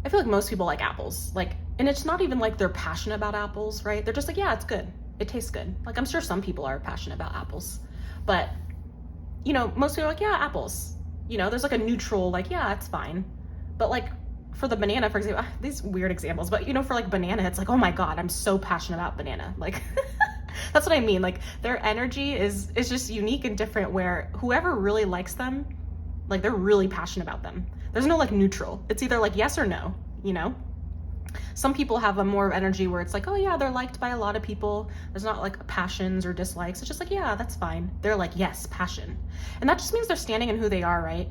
I feel like most people like apples. Like, and it's not even like they're passionate about apples, right? They're just like, yeah, it's good. It tastes good. Like, I'm sure some people are passionate about apples. But, most people are like, yeah, apples. There's like a neutral, like, yeah, it's fine. But like, for the banana, for example, these weird examples, but for like banana, it's like, oh my God, I'm so passionate about banana. Like, that's what I mean. Like, their energy is just unique and different, where whoever really likes them, like, they're really passionate about them. There's no like neutral. It's either like yes or no, Some people have a more energy where it's like, oh yeah, they're liked by a lot of people. There's not like passions or dislikes. It's just like, yeah, that's fine. They're like, yes, passion. And that just means they're standing in who they are, right?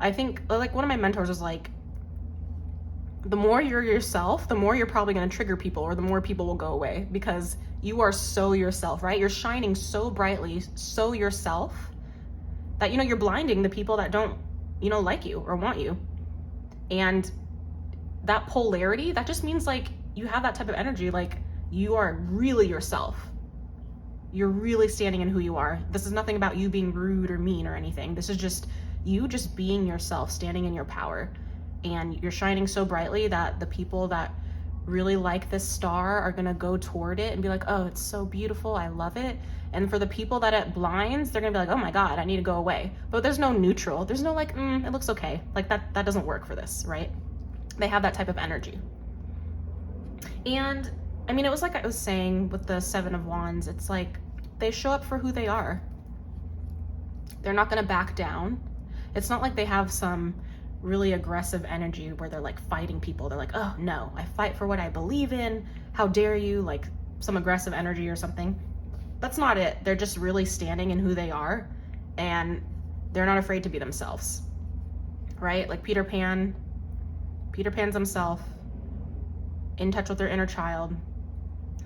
I think, like, one of my mentors was like, the more you're yourself, the more you're probably going to trigger people, or the more people will go away, because you are so yourself, right? You're shining so brightly, so yourself, that, you're blinding the people that don't, like you or want you. And that polarity, that just means like you have that type of energy, like you are really yourself. You're really standing in who you are. This is nothing about you being rude or mean or anything. This is just you just being yourself, standing in your power. and you're shining so brightly that the people that really like this star are gonna go toward it and be like, oh, it's so beautiful, I love it. And for the people that it blinds, they're gonna be like, oh my God, I need to go away. But there's no neutral. There's no like, it looks okay. Like that doesn't work for this, right? They have that type of energy. And I mean, it was like I was saying with the Seven of Wands, it's like they show up for who they are. They're not gonna back down. It's not like they have some really aggressive energy where they're like fighting people. They're like, oh no, I fight for what I believe in. How dare you, like some aggressive energy or something. That's not it. They're just really standing in who they are, and they're not afraid to be themselves, right? Like Peter Pan's himself, in touch with their inner child.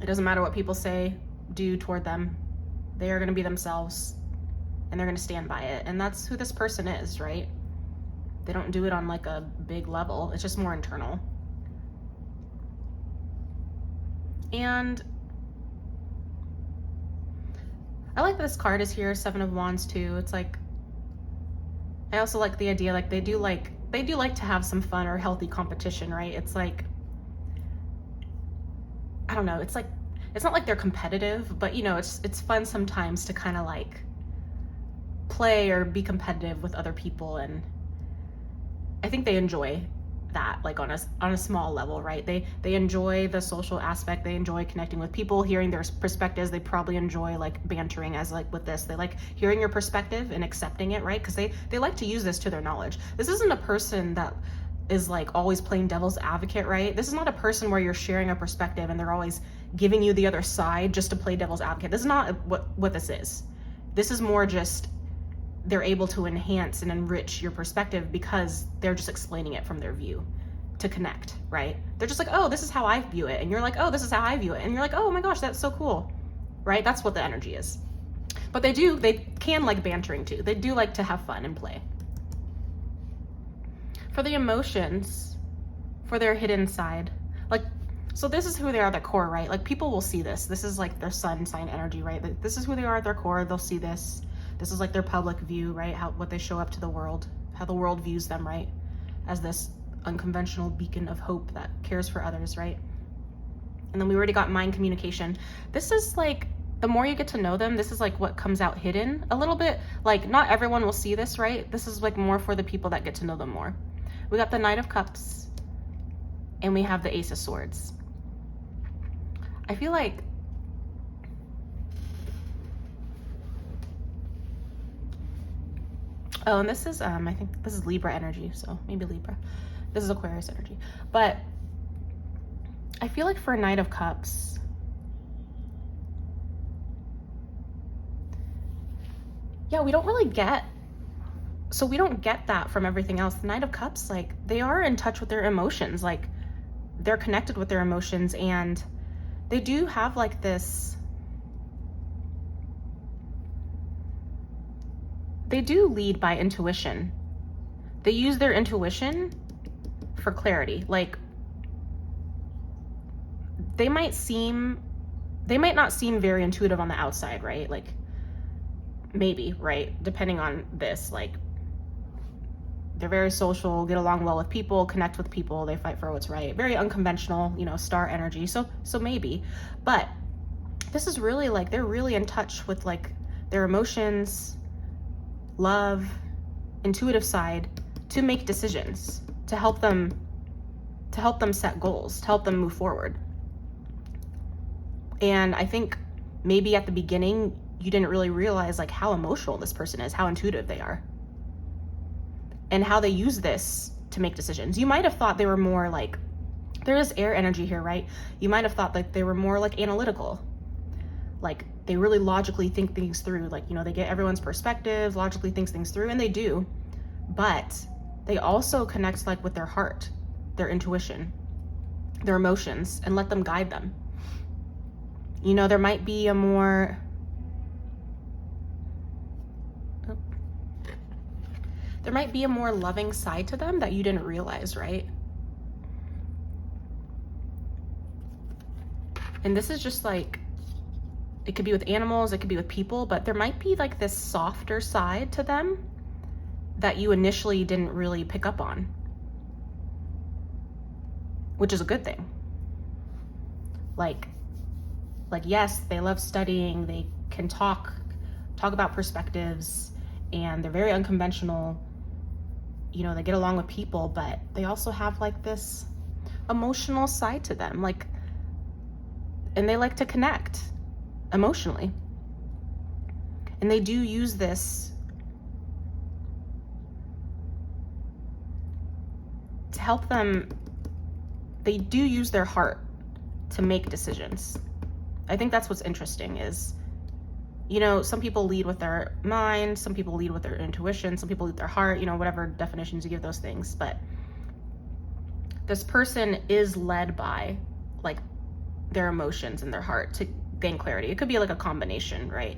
It doesn't matter what people say, do toward them. They are going to be themselves, and they're going to stand by it. And that's who this person is, right? They don't do it on like a big level. It's just more internal. And I like that this card is here, Seven of Wands too. It's like, I also like the idea, like they do like to have some fun or healthy competition, right? It's like, I don't know, it's like, it's not like they're competitive, but you know, it's fun sometimes to kind of like play or be competitive with other people. And I think they enjoy that, like on a small level, right? They enjoy the social aspect. They enjoy connecting with people, hearing their perspectives. They probably enjoy like bantering, as like with this. They like hearing your perspective and accepting it, right? Because they like to use this to their knowledge. This isn't a person that is like always playing devil's advocate, right? This is not a person where you're sharing a perspective and they're always giving you the other side just to play devil's advocate. This is not what this is. This is more just they're able to enhance and enrich your perspective because they're just explaining it from their view to connect, right? They're just like, oh, this is how I view it. And you're like, oh, this is how I view it. And you're like, oh my gosh, that's so cool, right? That's what the energy is. But they can like bantering too. They do like to have fun and play. For the emotions, for their hidden side, like, so this is who they are at their core, right? Like people will see this. This is like their sun sign energy, right? Like, this is who they are at their core. They'll see this. This is like their public view, right? What they show up to the world, how the world views them, right? As this unconventional beacon of hope that cares for others, right? And then we already got mind communication. This is like, the more you get to know them, this is like what comes out hidden a little bit. Like not everyone will see this, right? This is like more for the people that get to know them more. We got the Knight of Cups and we have the Ace of Swords. I feel like and this is, I think this is Libra energy, so maybe Libra. This is Aquarius energy. But I feel like for a Knight of Cups, yeah, we don't get that from everything else. The Knight of Cups, like, they are in touch with their emotions. Like, they're connected with their emotions, and they do have like this, they do lead by intuition. They use their intuition for clarity. Like they might not seem very intuitive on the outside, right? Like maybe, right? Depending on this, like they're very social, get along well with people, connect with people, they fight for what's right. Very unconventional, you know, star energy. So maybe, but this is really like, they're really in touch with like their emotions, love, intuitive side to make decisions, to help them set goals, to help them move forward. And I think maybe at the beginning you didn't really realize like how emotional this person is, how intuitive they are, and how they use this to make decisions. You might have thought they were more like, there is air energy here, right? You might have thought like they were more like analytical, like they really logically think things through, like, you know, they get everyone's perspectives, logically thinks things through, and they do, but they also connect like with their heart, their intuition, their emotions, and let them guide them. You know, there might be a more, loving side to them that you didn't realize, right? And this is just like, it could be with animals, it could be with people, but there might be like this softer side to them that you initially didn't really pick up on. which is a good thing. Like yes, they love studying, they can talk about perspectives, and they're very unconventional. You know, they get along with people, but they also have like this emotional side to them, like, and they like to connect emotionally. And they do use this to help them. They do use their heart to make decisions. I think that's what's interesting is, you know, some people lead with their mind, some people lead with their intuition, some people lead with their heart, you know, whatever definitions you give those things. But this person is led by like their emotions and their heart to gain clarity. It could be like a combination, right?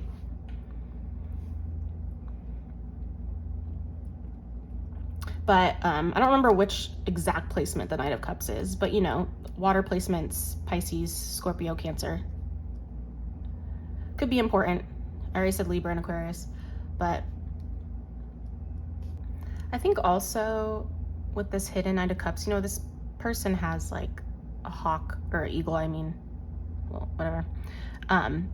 But I don't remember which exact placement the Knight of Cups is, but you know, water placements, Pisces, Scorpio, Cancer, could be important. I already said Libra and Aquarius, but I think also with this hidden Knight of Cups, you know, this person has like a hawk or eagle, well, whatever, and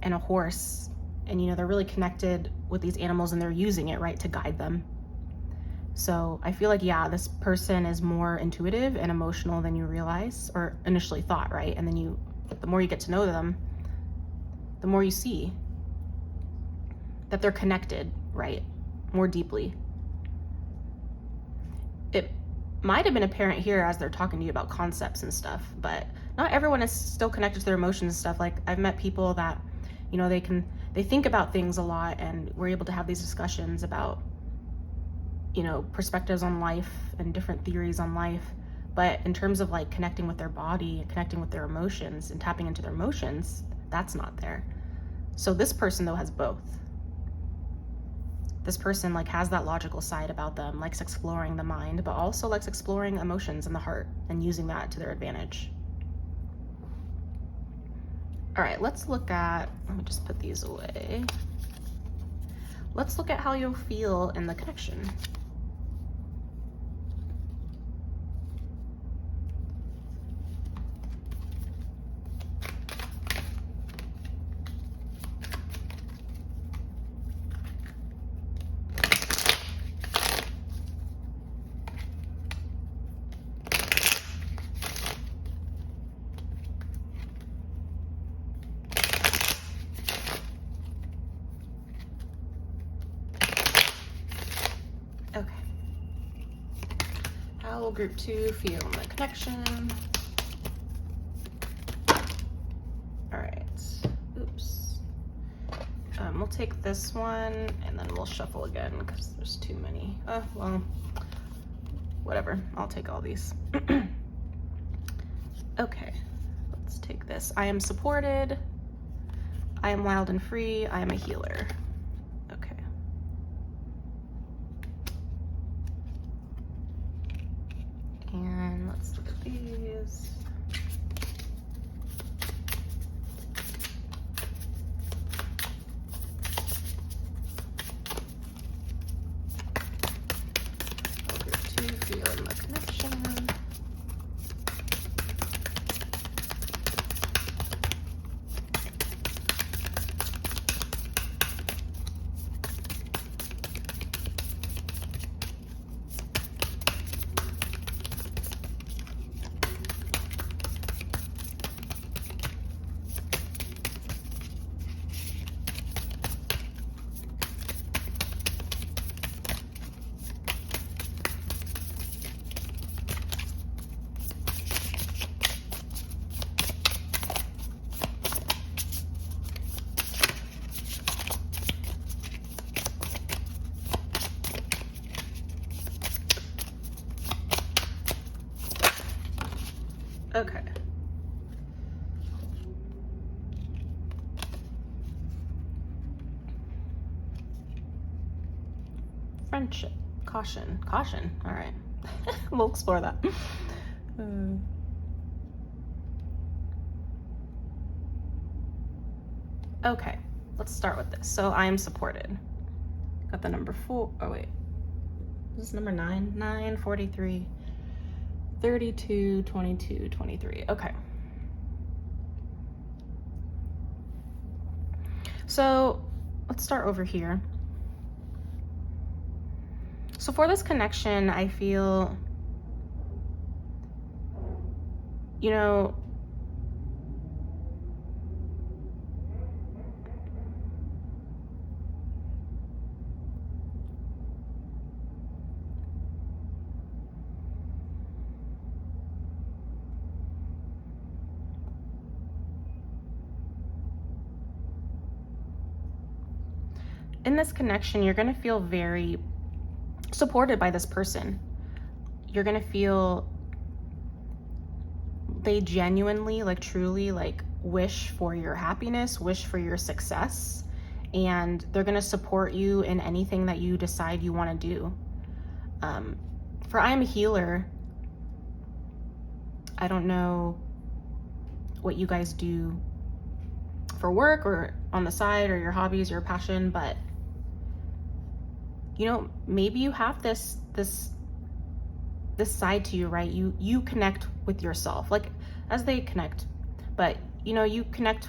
a horse, and you know, they're really connected with these animals and they're using it, right, to guide them. So I feel like, yeah, this person is more intuitive and emotional than you realize or initially thought, right? And then the more you get to know them, the more you see that they're connected, right, more deeply. It might have been apparent here as they're talking to you about concepts and stuff, but not everyone is still connected to their emotions and stuff. Like, I've met people that, you know, they think about things a lot, and we're able to have these discussions about, you know, perspectives on life and different theories on life. But in terms of like connecting with their body and connecting with their emotions and tapping into their emotions, that's not there. So this person though has both. This person like has that logical side about them, likes exploring the mind, but also likes exploring emotions and the heart and using that to their advantage. All right, let me just put these away. Let's look at how you'll feel in the connection. Okay. How will group 2 feel in the connection? All right. Oops. We'll take this one and then we'll shuffle again because there's too many. Well, whatever. I'll take all these. Okay. Let's take this. I am supported. I am wild and free. I am a healer. Okay. And let's look at these. Feel in the connection. Okay. Friendship. Caution. Caution. All right. We'll explore that. Okay. Let's start with this. So I am supported. Got the number 4. Oh, wait. Is this number 9? 943. 32, 22, 23. Okay. So let's start over here. So for this connection, I feel, you know, in this connection, you're going to feel very supported by this person. You're going to feel they genuinely, like truly, like wish for your happiness, wish for your success, and they're going to support you in anything that you decide you want to do. For I am a healer, I don't know what you guys do for work or on the side or your hobbies, your passion, but you know, maybe you have this side to you, right? You connect with yourself, like as they connect, but you know, you connect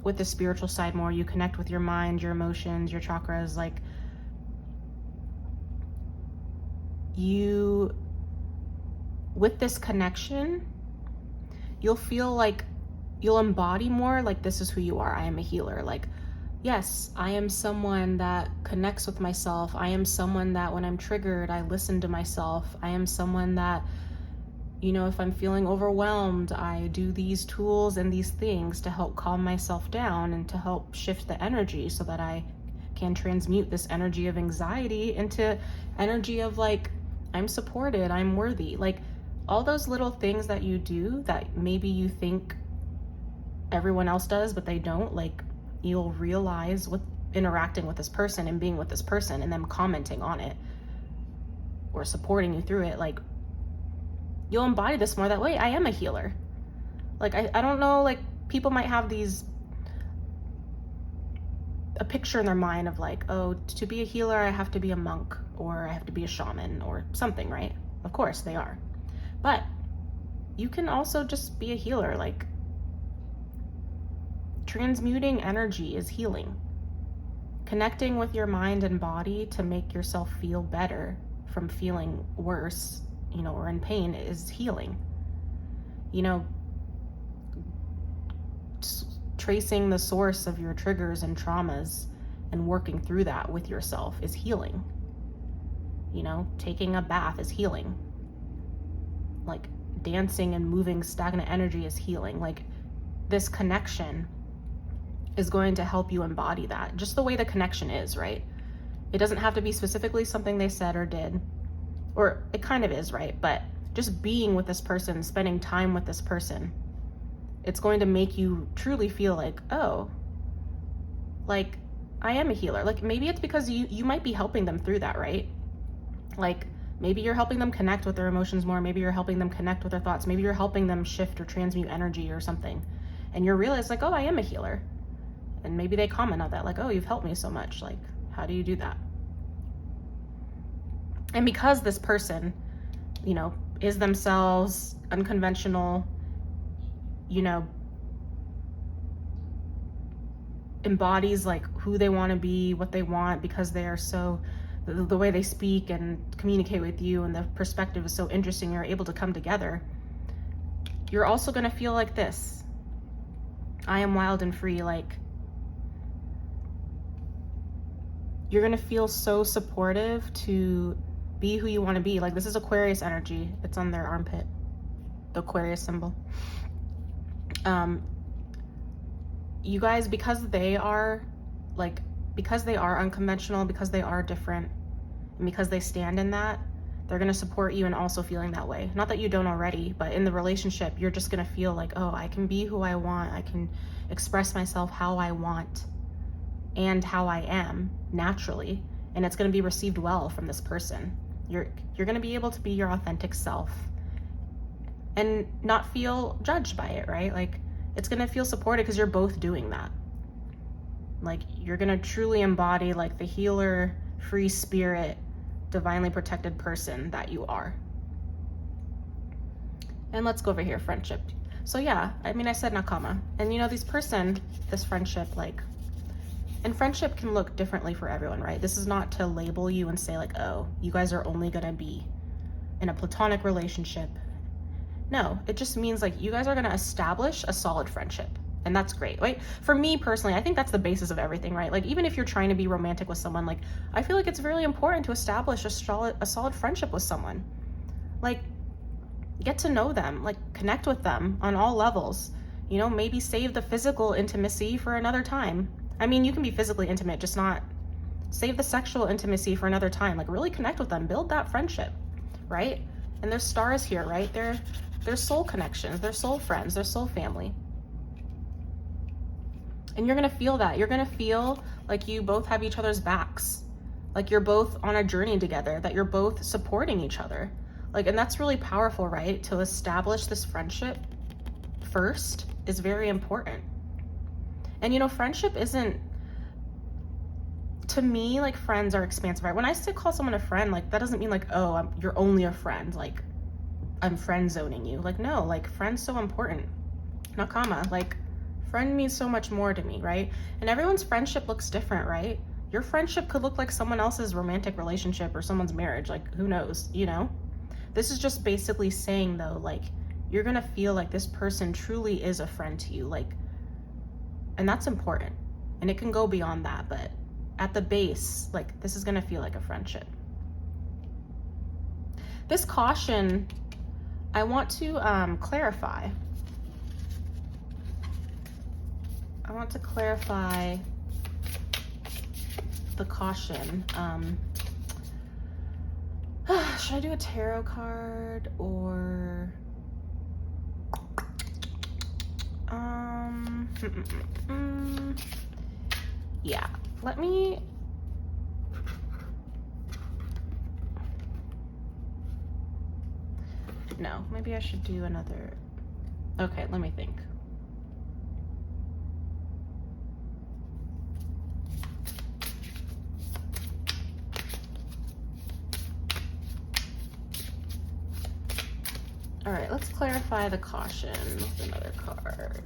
with the spiritual side more. You connect with your mind, your emotions, your chakras. Like you, with this connection, you'll feel like you'll embody more like this is who you are. I am a healer. Like, yes, I am someone that connects with myself. I am someone that when I'm triggered, I listen to myself. I am someone that, you know, if I'm feeling overwhelmed, I do these tools and these things to help calm myself down and to help shift the energy so that I can transmute this energy of anxiety into energy of like, I'm supported, I'm worthy. Like all those little things that you do that maybe you think everyone else does, but they don't, like you'll realize with interacting with this person and being with this person and them commenting on it or supporting you through it, like you'll embody this more. That way, I am a healer. Like I don't know, like people might have a picture in their mind of like, oh, to be a healer I have to be a monk or I have to be a shaman or something, right? Of course they are, but you can also just be a healer. Like transmuting energy is healing. Connecting with your mind and body to make yourself feel better from feeling worse, you know, or in pain is healing. You know, tracing the source of your triggers and traumas and working through that with yourself is healing. You know, taking a bath is healing. Like dancing and moving stagnant energy is healing. Like this connection is going to help you embody that, just the way the connection is, right? It doesn't have to be specifically something they said or did, or it kind of is, right? But just being with this person, spending time with this person, it's going to make you truly feel like, oh, like I am a healer. Like maybe it's because you might be helping them through that, right? Like maybe you're helping them connect with their emotions more. Maybe you're helping them connect with their thoughts. Maybe you're helping them shift or transmute energy or something. And you realize like, oh, I am a healer. And maybe they comment on that, like, oh, you've helped me so much. Like, how do you do that? And because this person, you know, is themselves, unconventional, you know, embodies like who they want to be, what they want, because they are so, the way they speak and communicate with you and the perspective is so interesting, you're able to come together. You're also going to feel like this. I am wild and free. Like, you're going to feel so supportive to be who you want to be. Like this is Aquarius energy. It's on their armpit, the Aquarius symbol. You guys, because they are unconventional, because they are different, and because they stand in that, they're going to support you in also feeling that way. Not that you don't already, but in the relationship, you're just going to feel like, oh, I can be who I want. I can express myself how I want and how I am naturally, and it's going to be received well from this person. You're going to be able to be your authentic self and not feel judged by it, right? Like it's going to feel supported because you're both doing that. Like you're going to truly embody like the healer, free spirit, divinely protected person that you are. And let's go over here, friendship. So yeah, I mean, I said Nakama. And you know, this friendship, like, and friendship can look differently for everyone, right? This is not to label you and say like, oh, you guys are only gonna be in a platonic relationship. No, it just means like you guys are gonna establish a solid friendship. And that's great, right? For me personally, I think that's the basis of everything, right? Like even if you're trying to be romantic with someone, like I feel like it's really important to establish a solid friendship with someone. Like get to know them, like connect with them on all levels. You know, maybe save the physical intimacy for another time. I mean, you can be physically intimate, just not save the sexual intimacy for another time. Like really connect with them, build that friendship, right? And there's stars here, right? They're soul connections, they're soul friends, they're soul family. And you're gonna feel that. You're gonna feel like you both have each other's backs, like you're both on a journey together, that you're both supporting each other. Like, and that's really powerful, right? To establish this friendship first is very important. And you know, friendship isn't, to me, like friends are expansive, right? When I say call someone a friend, like that doesn't mean like, oh, you're only a friend, like I'm friend zoning you. Like no, like friend's so important. Nakama, like friend means so much more to me, right? And everyone's friendship looks different, right? Your friendship could look like someone else's romantic relationship or someone's marriage, like who knows, you know? This is just basically saying though, like you're gonna feel like this person truly is a friend to you, like, and that's important. And it can go beyond that, but at the base, like this is gonna feel like a friendship. This caution, I want to clarify. I want to clarify the caution. Should I do a tarot card or yeah, let me no, maybe I should do another. Okay, let me think. All right, let's clarify the caution with another card.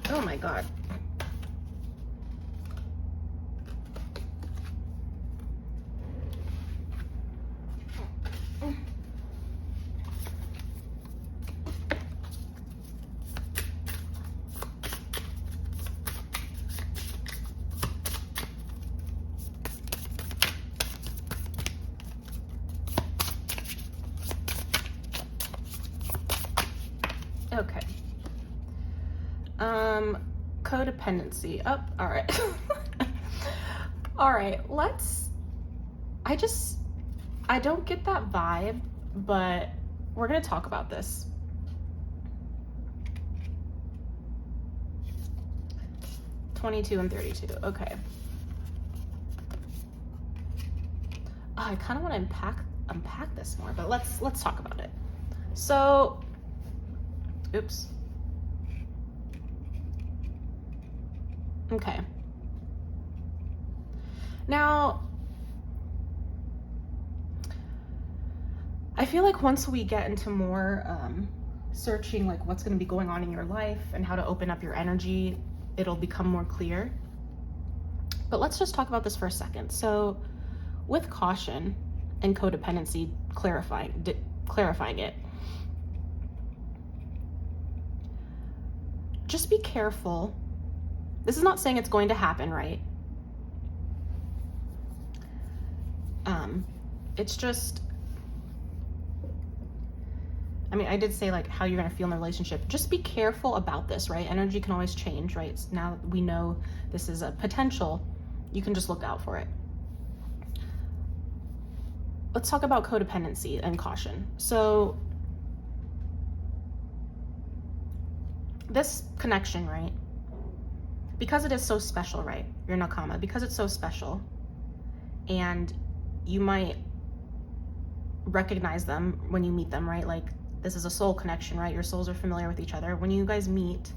Oh my God. Okay. Codependency. Oh, all right. All right, I don't get that vibe, but we're gonna talk about this. (22 and 32). Okay. Oh, I kind of want to unpack this more, but let's talk about it. So, oops. Okay. Now, I feel like once we get into more searching like what's going to be going on in your life and how to open up your energy, it'll become more clear. But let's just talk about this for a second. So with caution and codependency, clarifying it, just be careful. This is not saying it's going to happen, right? It's just, I mean, I did say like how you're gonna feel in the relationship. Just be careful about this, right? Energy can always change, right? So now we know this is a potential. You can just look out for it. Let's talk about codependency and caution. So this connection, right? Because it is so special, right? Your Nakama, because it's so special, and you might recognize them when you meet them, right? Like This is a soul connection, right? Your souls are familiar with each other. When you guys meet,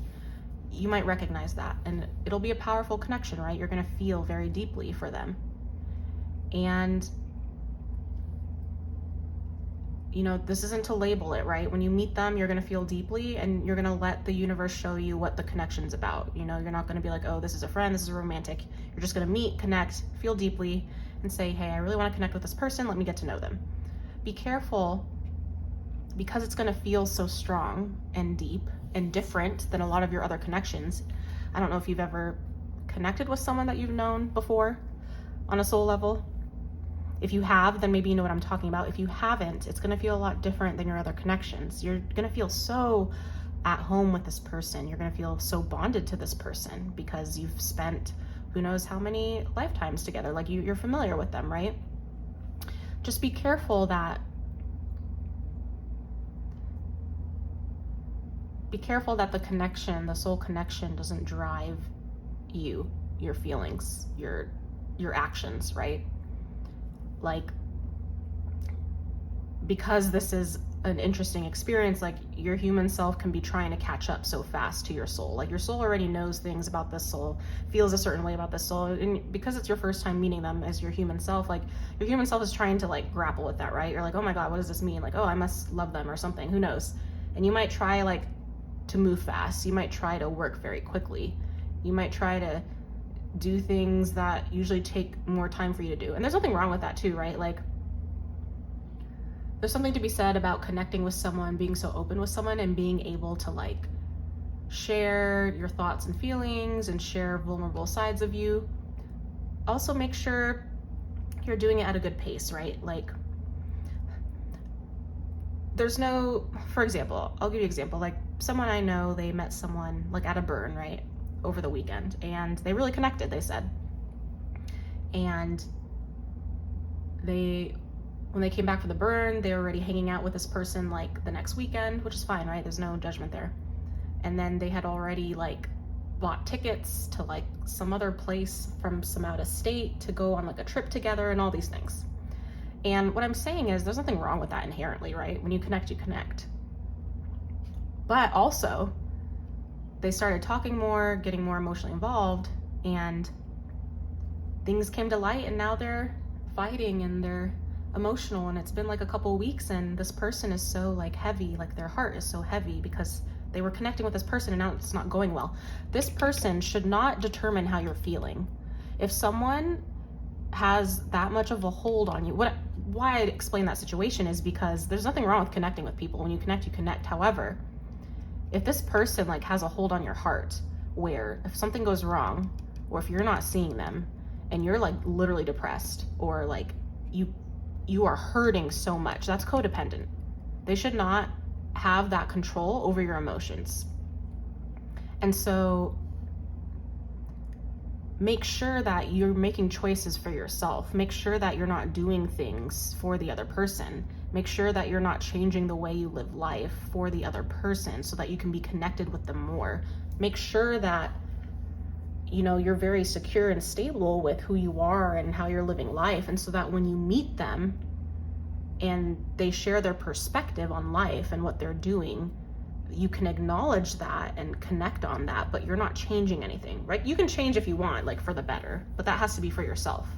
you might recognize that, and it'll be a powerful connection, right? You're going to feel very deeply for them. And this isn't to label it, right? When you meet them, you're going to feel deeply, and you're going to let the universe show you what the connection's about. You're not going to be like, oh, this is a friend, this is a romantic. You're just going to meet, connect, feel deeply, and say, hey, I really want to connect with this person. Let me get to know them. Be careful, because it's going to feel so strong and deep and different than a lot of your other connections. I don't know if you've ever connected with someone that you've known before on a soul level. If you have, then maybe you know what I'm talking about. If you haven't, it's going to feel a lot different than your other connections. You're going to feel so at home with this person. You're going to feel so bonded to this person because you've spent who knows how many lifetimes together. Like you're familiar with them, right? Just be careful that the connection, the soul connection, doesn't drive you, your feelings, your actions, right? Like, because this is an interesting experience, like your human self can be trying to catch up so fast to your soul. Like your soul already knows things about this soul, feels a certain way about this soul, and because it's your first time meeting them as your human self, like your human self is trying to like grapple with that, right? You're like, oh my God, what does this mean? Like, oh, I must love them or something, who knows? And you might try like to move fast. You might try to work very quickly. You might try to do things that usually take more time for you to do. And there's nothing wrong with that too, right? Like there's something to be said about connecting with someone, being so open with someone, and being able to like share your thoughts and feelings and share vulnerable sides of you. Also make sure you're doing it at a good pace, right? Like there's no, for example, I'll give you an example. Like someone I know, they met someone like at a burn, right? Over the weekend, and they really connected, they said. And when they came back for the burn, they were already hanging out with this person like the next weekend, which is fine, right? There's no judgment there. And then they had already like bought tickets to like some other place from some out of state to go on like a trip together and all these things. And what I'm saying is there's nothing wrong with that inherently, right? When you connect, you connect. But also, they started talking more, getting more emotionally involved, and things came to light, and now they're fighting and they're emotional, and it's been like a couple of weeks, and this person is so like heavy, like their heart is so heavy because they were connecting with this person and now it's not going well. This person should not determine how you're feeling. If someone has that much of a hold on you, why I explain that situation is because there's nothing wrong with connecting with people. When you connect, you connect. However, if this person like has a hold on your heart where if something goes wrong, or if you're not seeing them and you're like literally depressed, or like you are hurting so much, that's codependent. They should not have that control over your emotions. And so make sure that you're making choices for yourself. Make sure that you're not doing things for the other person. Make sure that you're not changing the way you live life for the other person so that you can be connected with them more. Make sure that, you're very secure and stable with who you are and how you're living life. And so that when you meet them and they share their perspective on life and what they're doing, you can acknowledge that and connect on that, but you're not changing anything, right? You can change if you want, like for the better, but that has to be for yourself.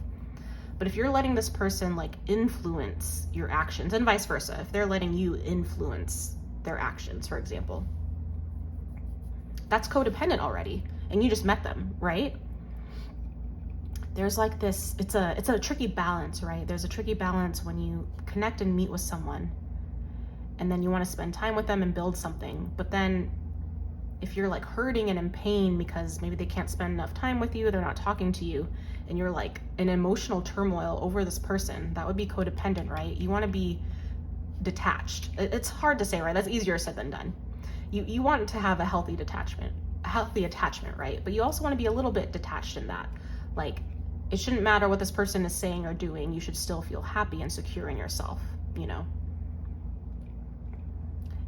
But if you're letting this person like influence your actions, and vice versa, if they're letting you influence their actions, for example, that's codependent already, and you just met them, right? There's like this, it's a tricky balance, right? There's a tricky balance when you connect and meet with someone, and then you want to spend time with them and build something. But then if you're like hurting and in pain because maybe they can't spend enough time with you, they're not talking to you, and you're like in emotional turmoil over this person, that would be codependent, right? You want to be detached. It's hard to say, right? That's easier said than done. You want to have a healthy attachment, right? But you also want to be a little bit detached in that. Like, it shouldn't matter what this person is saying or doing. You should still feel happy and secure in yourself,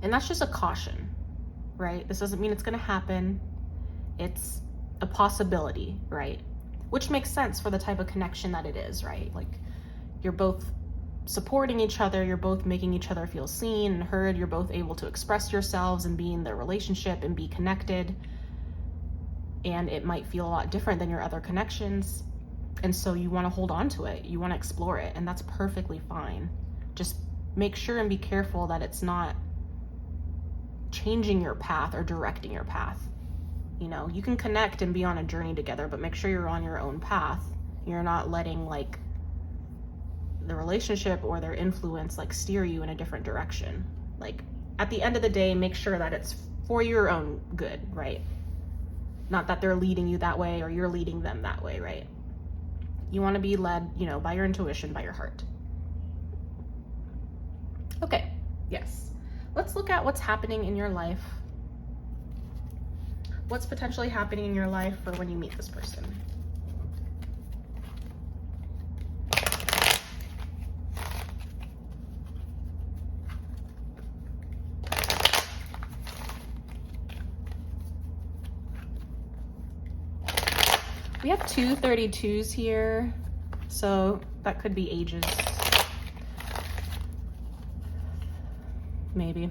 And that's just a caution, right? This doesn't mean it's going to happen. It's a possibility, right? Which makes sense for the type of connection that it is, right? Like, you're both supporting each other, you're both making each other feel seen and heard, you're both able to express yourselves and be in the relationship and be connected. And it might feel a lot different than your other connections. And so you want to hold on to it. You want to explore it, and that's perfectly fine. Just make sure and be careful that it's not changing your path or directing your path. You know, you can connect and be on a journey together, but make sure you're on your own path. You're not letting like the relationship or their influence like steer you in a different direction. Like at the end of the day, make sure that it's for your own good, right? Not that they're leading you that way or you're leading them that way, right? You want to be led, you know, by your intuition, by your heart. Okay, yes. Let's look at what's happening in your life. What's potentially happening in your life for when you meet this person. We have two 32s here, so that could be ages. Maybe.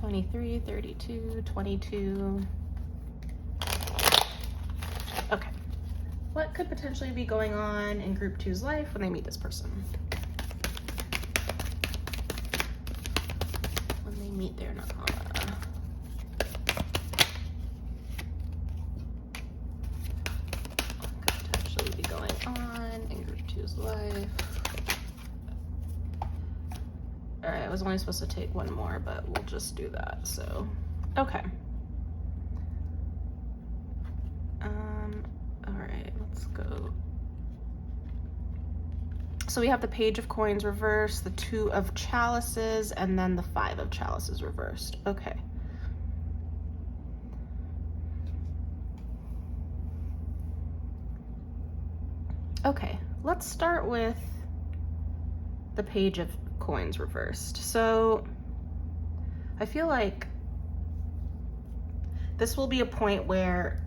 23, 32, 22. Okay. What could potentially be going on in group 2's life when they meet this person? When they meet their Nakama. What could potentially be going on in group 2's life? All right, I was only supposed to take one more, but we'll just do that, so. Okay. All right, let's go. So we have the Page of Coins reversed, the 2 of Chalices, and then the 5 of Chalices reversed. Okay. Okay, let's start with the Page of Coins reversed. So I feel like this will be a point where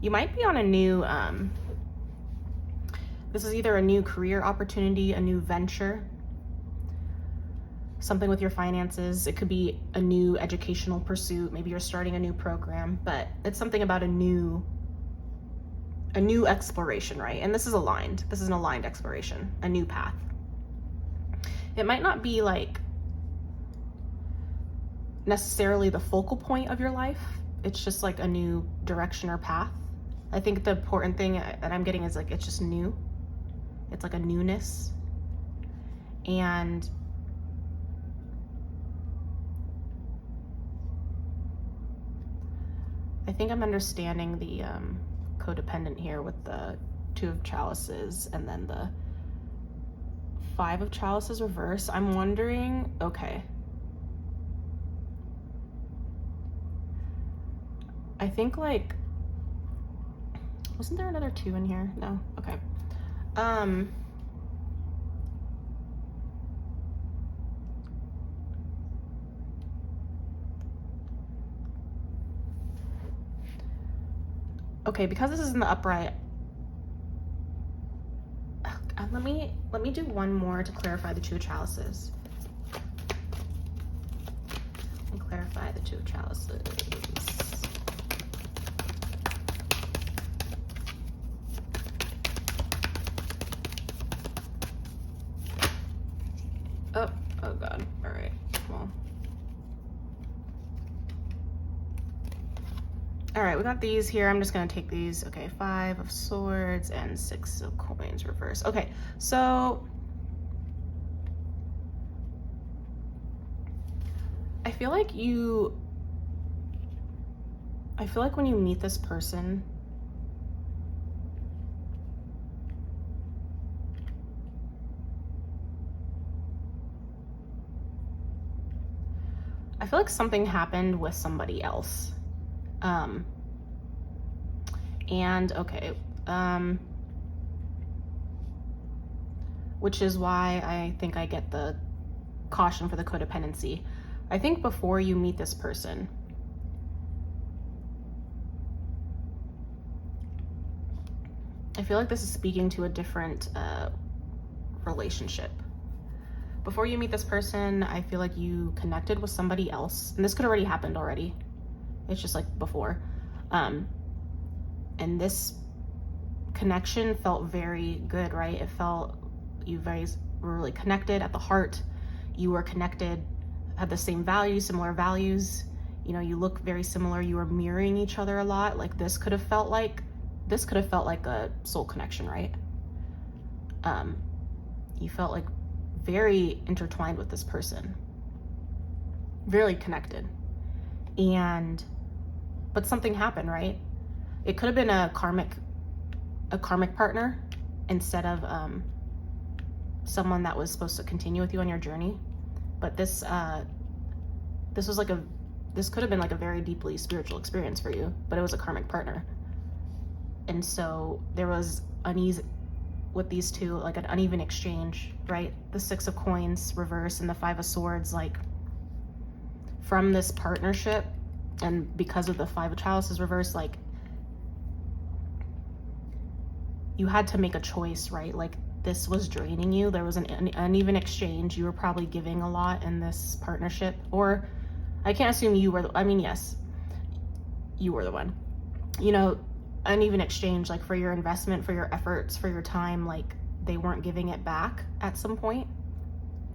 you might be on a new, this is either a new career opportunity, a new venture, something with your finances. It could be a new educational pursuit. Maybe you're starting a new program, but it's something about a new exploration, right? And this is aligned. This is an aligned exploration, a new path. It might not be like necessarily the focal point of your life. It's just like a new direction or path. I think the important thing that I'm getting is like, it's just new. It's like a newness. And I think I'm understanding the codependent here with the 2 of Chalices and then the 5 of Chalices reverse. I'm wondering, okay. I think like, wasn't there another 2 in here? No, okay. Okay, because this is in the upright, let me do one more to clarify the 2 of Chalices. Let me clarify the 2 of Chalices. Oh God, all right, well. All right, we got these here. I'm just gonna take these. Okay, 5 of Swords and 6 of Coins reverse. Okay, so I feel like when you meet this person, I feel like something happened with somebody else. And okay, which is why I think I get the caution for the codependency. I think before you meet this person, I feel like this is speaking to a different relationship. Before you meet this person, I feel like you connected with somebody else, and this could already happened already. It's just like before. And this connection felt very good, right? It felt you guys were really connected at the heart. You were connected, had the same values, similar values. You know, you look very similar. You were mirroring each other a lot. Like this could have felt like a soul connection, right? You felt like very intertwined with this person, very connected. But something happened, right? It could have been a karmic partner instead of someone that was supposed to continue with you on your journey. But this could have been like a very deeply spiritual experience for you, but it was a karmic partner. And so there was unease with these two, like an uneven exchange, right? The 6 of Coins reverse and the 5 of Swords, like from this partnership, and because of the 5 of Chalices reverse, like you had to make a choice, right? Like this was draining you. There was an uneven exchange. You were probably giving a lot in this partnership, or I can't assume you were yes, you were the one. You know, uneven exchange, like for your investment, for your efforts, for your time, like they weren't giving it back at some point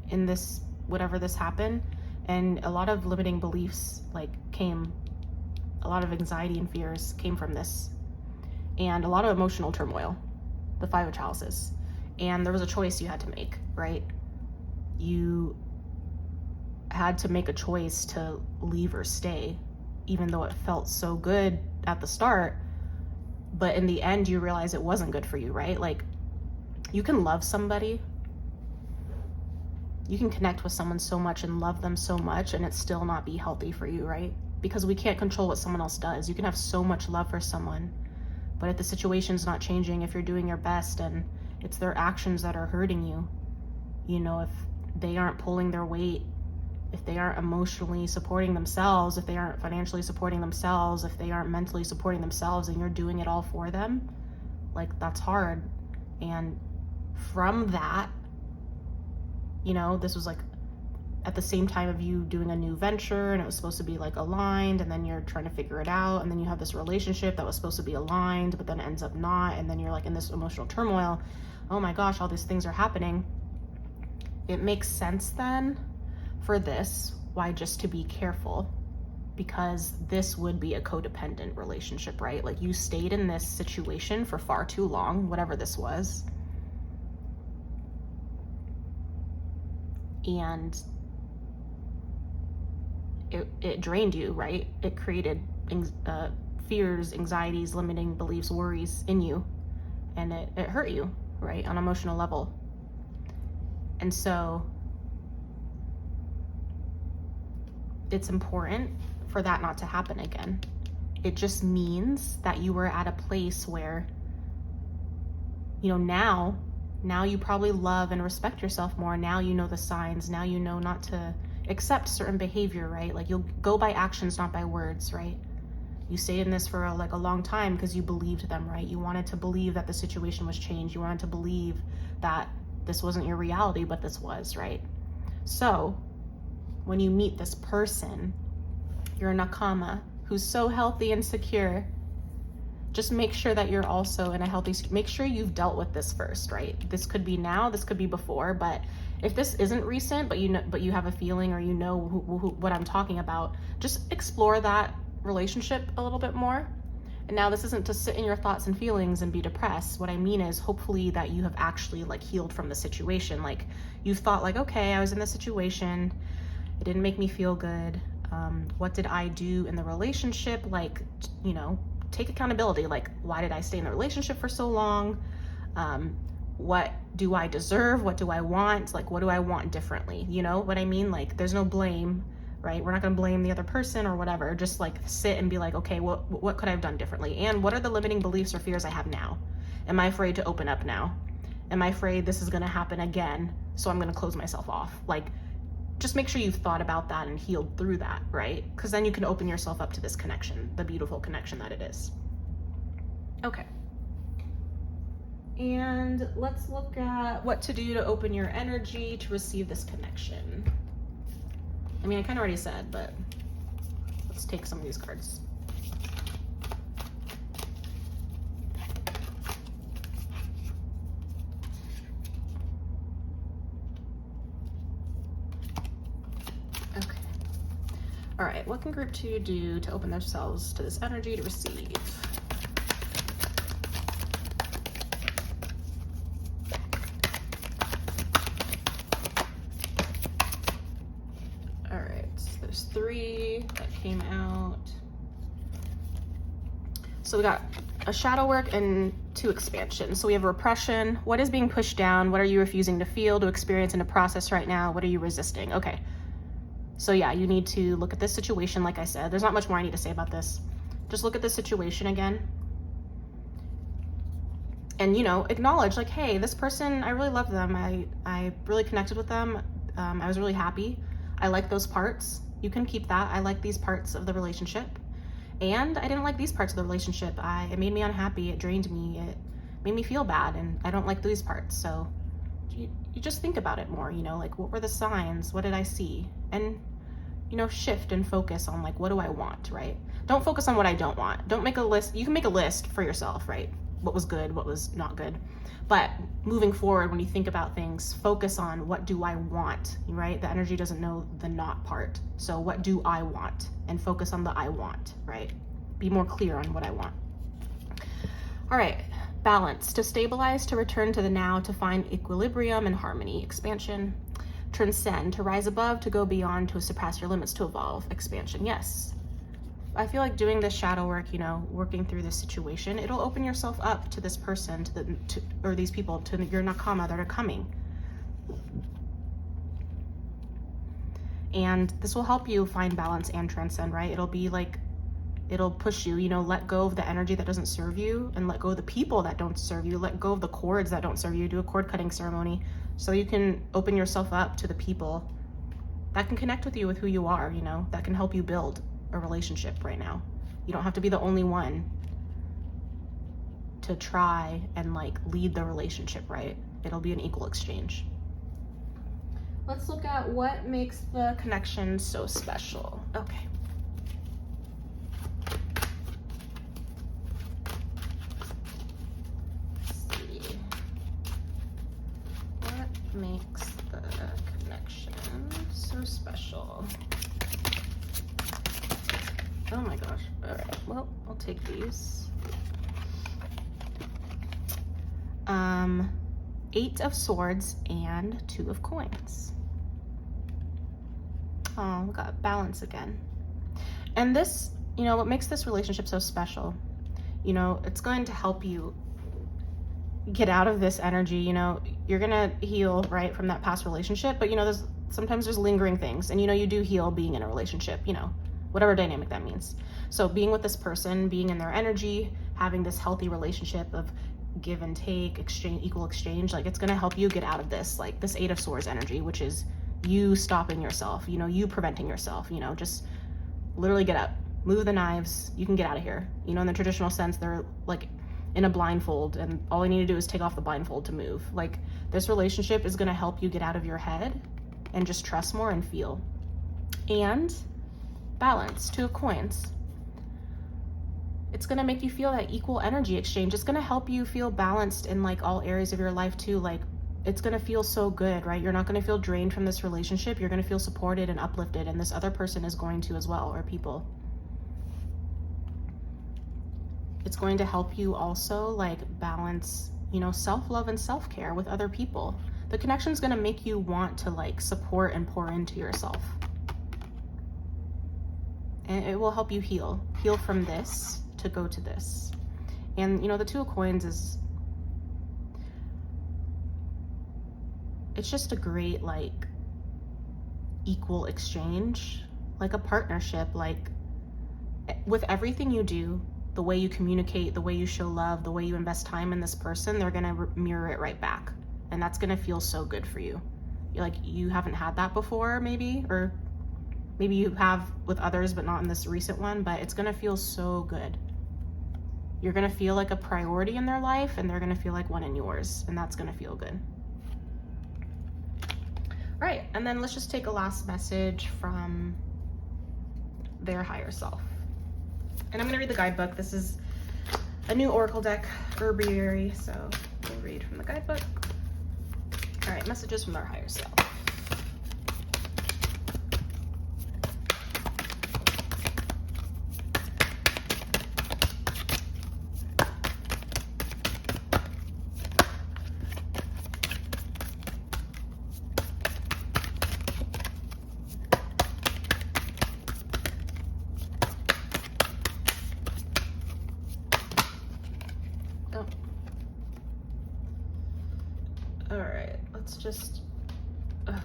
in this, whatever this happened. And a lot of limiting beliefs a lot of anxiety and fears came from this, and a lot of emotional turmoil, the 5 of Chalices. And there was a choice you had to make, right? You had to make a choice to leave or stay, even though it felt so good at the start. But in the end, you realize it wasn't good for you, right? Like you can love somebody, you can connect with someone so much and love them so much, and it still not be healthy for you, right? Because we can't control what someone else does. You can have so much love for someone, but if the situation's not changing, if you're doing your best and it's their actions that are hurting you, you know, if they aren't pulling their weight, if they aren't emotionally supporting themselves, if they aren't financially supporting themselves, if they aren't mentally supporting themselves, and you're doing it all for them, like that's hard. And from that, you know, this was like at the same time of you doing a new venture, and it was supposed to be like aligned, and then you're trying to figure it out, and then you have this relationship that was supposed to be aligned, but then it ends up not, and then you're like in this emotional turmoil. Oh my gosh, all these things are happening. It makes sense then for this, why just to be careful, because this would be a codependent relationship, right? Like you stayed in this situation for far too long, whatever this was, and it drained you, right? It created fears, anxieties, limiting beliefs, worries in you, and it hurt you, right, on an emotional level. And so it's important for that not to happen again. It just means that you were at a place where, you know, now you probably love and respect yourself more. Now you know the signs. Now you know not to accept certain behavior, right? Like you'll go by actions, not by words, right? You stayed in this for a long time because you believed them, right? You wanted to believe that the situation was changed. You wanted to believe that this wasn't your reality, but this was, right? So when you meet this person, you're a Nakama who's so healthy and secure, just make sure that you're also in a healthy, make sure you've dealt with this first, right? This could be now, this could be before, but if this isn't recent, but you have a feeling, or you know what I'm talking about, just explore that relationship a little bit more. And now this isn't to sit in your thoughts and feelings and be depressed. What I mean is hopefully that you have actually like healed from the situation. Like you've thought like, okay, I was in this situation, it didn't make me feel good. What did I do in the relationship? Like, you know, take accountability. Like, why did I stay in the relationship for so long? What do I deserve? What do I want? Like, what do I want differently? You know what I mean? Like, there's no blame, right? We're not going to blame the other person or whatever. Just like sit and be like, okay, what could I have done differently? And what are the limiting beliefs or fears I have now? Am I afraid to open up now? Am I afraid this is going to happen again? So I'm going to close myself off. Like, just make sure you've thought about that and healed through that, right? Because then you can open yourself up to this connection, the beautiful connection that it is. Okay. And let's look at what to do to open your energy to receive this connection. I mean, I kind of already said, but let's take some of these cards. Okay. All right, what can group 2 do to open themselves to this energy to receive? All right, so there's 3 that came out. So we got a shadow work and 2 expansion. So we have repression. What is being pushed down? What are you refusing to feel, to experience, and to process right now? What are you resisting? Okay. So yeah, you need to look at this situation. Like I said, there's not much more I need to say about this. Just look at this situation again. And, you know, acknowledge like, hey, this person, I really love them. I really connected with them. I was really happy. I like those parts. You can keep that. I like these parts of the relationship. And I didn't like these parts of the relationship. It made me unhappy. It drained me. It made me feel bad. And I don't like these parts. So you just think about it more, you know, like what were the signs? What did I see? And, you know, shift and focus on like, what do I want, right? Don't focus on what I don't want. Don't make a list. You can make a list for yourself, right? What was good, what was not good. But moving forward, when you think about things, focus on what do I want, right? The energy doesn't know the not part. So what do I want? And focus on the I want, right? Be more clear on what I want. All right, balance. To stabilize, to return to the now, to find equilibrium and harmony. Expansion. Transcend, to rise above, to go beyond, to surpass your limits, to evolve. Expansion, yes. I feel like doing this shadow work, you know, working through this situation, it'll open yourself up to this person, or these people, to your Nakama that are coming. And this will help you find balance and transcend, right? It'll be like, it'll push you, you know, let go of the energy that doesn't serve you and let go of the people that don't serve you, let go of the cords that don't serve you, do a cord cutting ceremony so you can open yourself up to the people that can connect with you with who you are, you know, that can help you build a relationship right now. You don't have to be the only one to try and like lead the relationship, right? It'll be an equal exchange. Let's look at what makes the connection so special. Okay. Let's see. What makes the connection so special? Oh my gosh. All right. Well, I'll take these. 8 of Swords and 2 of Coins. Oh, we got balance again. And this, you know, what makes this relationship so special, you know, it's going to help you get out of this energy. You know, you're gonna heal, right, from that past relationship, but you know, sometimes there's lingering things, and you know, you do heal being in a relationship, you know, whatever dynamic that means. So being with this person, being in their energy, having this healthy relationship of give and take, exchange, equal exchange, like it's going to help you get out of this, like this 8 of Swords energy, which is you stopping yourself, you know, you preventing yourself, you know, just literally get up, move the knives, you can get out of here. You know, in the traditional sense, they're like in a blindfold and all you need to do is take off the blindfold to move. Like this relationship is going to help you get out of your head and just trust more and feel. And balance, 2 of Coins. It's going to make you feel that equal energy exchange. It's going to help you feel balanced in like all areas of your life too. Like it's going to feel so good, right? You're not going to feel drained from this relationship. You're going to feel supported and uplifted, and this other person is going to as well, or people. It's going to help you also like balance, you know, self-love and self-care with other people. The connection is going to make you want to like support and pour into yourself. And it will help you heal from this to go to this. And you know, the 2 of Coins is, it's just a great like equal exchange, like a partnership, like with everything you do, the way you communicate, the way you show love, the way you invest time in this person, they're gonna mirror it right back. And that's gonna feel so good for you. Like you haven't had that before maybe, or maybe you have with others, but not in this recent one, but it's gonna feel so good. You're gonna feel like a priority in their life, and they're gonna feel like one in yours, and that's gonna feel good. All right, and then let's just take a last message from their higher self. And I'm gonna read the guidebook. This is a new Oracle deck for breviary, so we'll read from the guidebook. All right, messages from their higher self. All right, let's just, okay,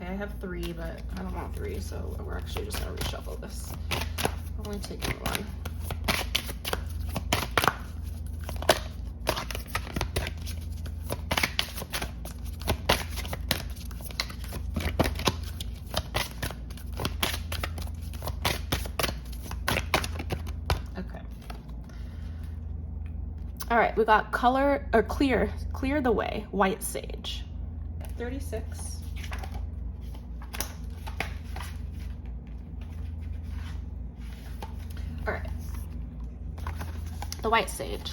I have 3, but I don't want 3, so we're actually just gonna reshuffle this. I'm only taking 1. Okay. All right, we got color, or clear the way, white sage. 36. All right, the white sage.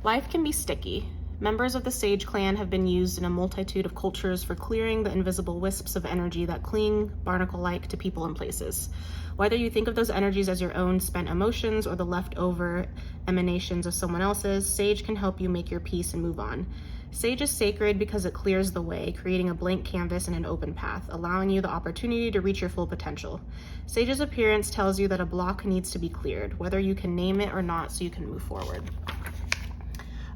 Life can be sticky. Members of the sage clan have been used in a multitude of cultures for clearing the invisible wisps of energy that cling barnacle-like to people and places. Whether you think of those energies as your own spent emotions or the leftover emanations of someone else's, sage can help you make your peace and move on. Sage is sacred because it clears the way, creating a blank canvas and an open path, allowing you the opportunity to reach your full potential. Sage's appearance tells you that a block needs to be cleared, whether you can name it or not, so you can move forward.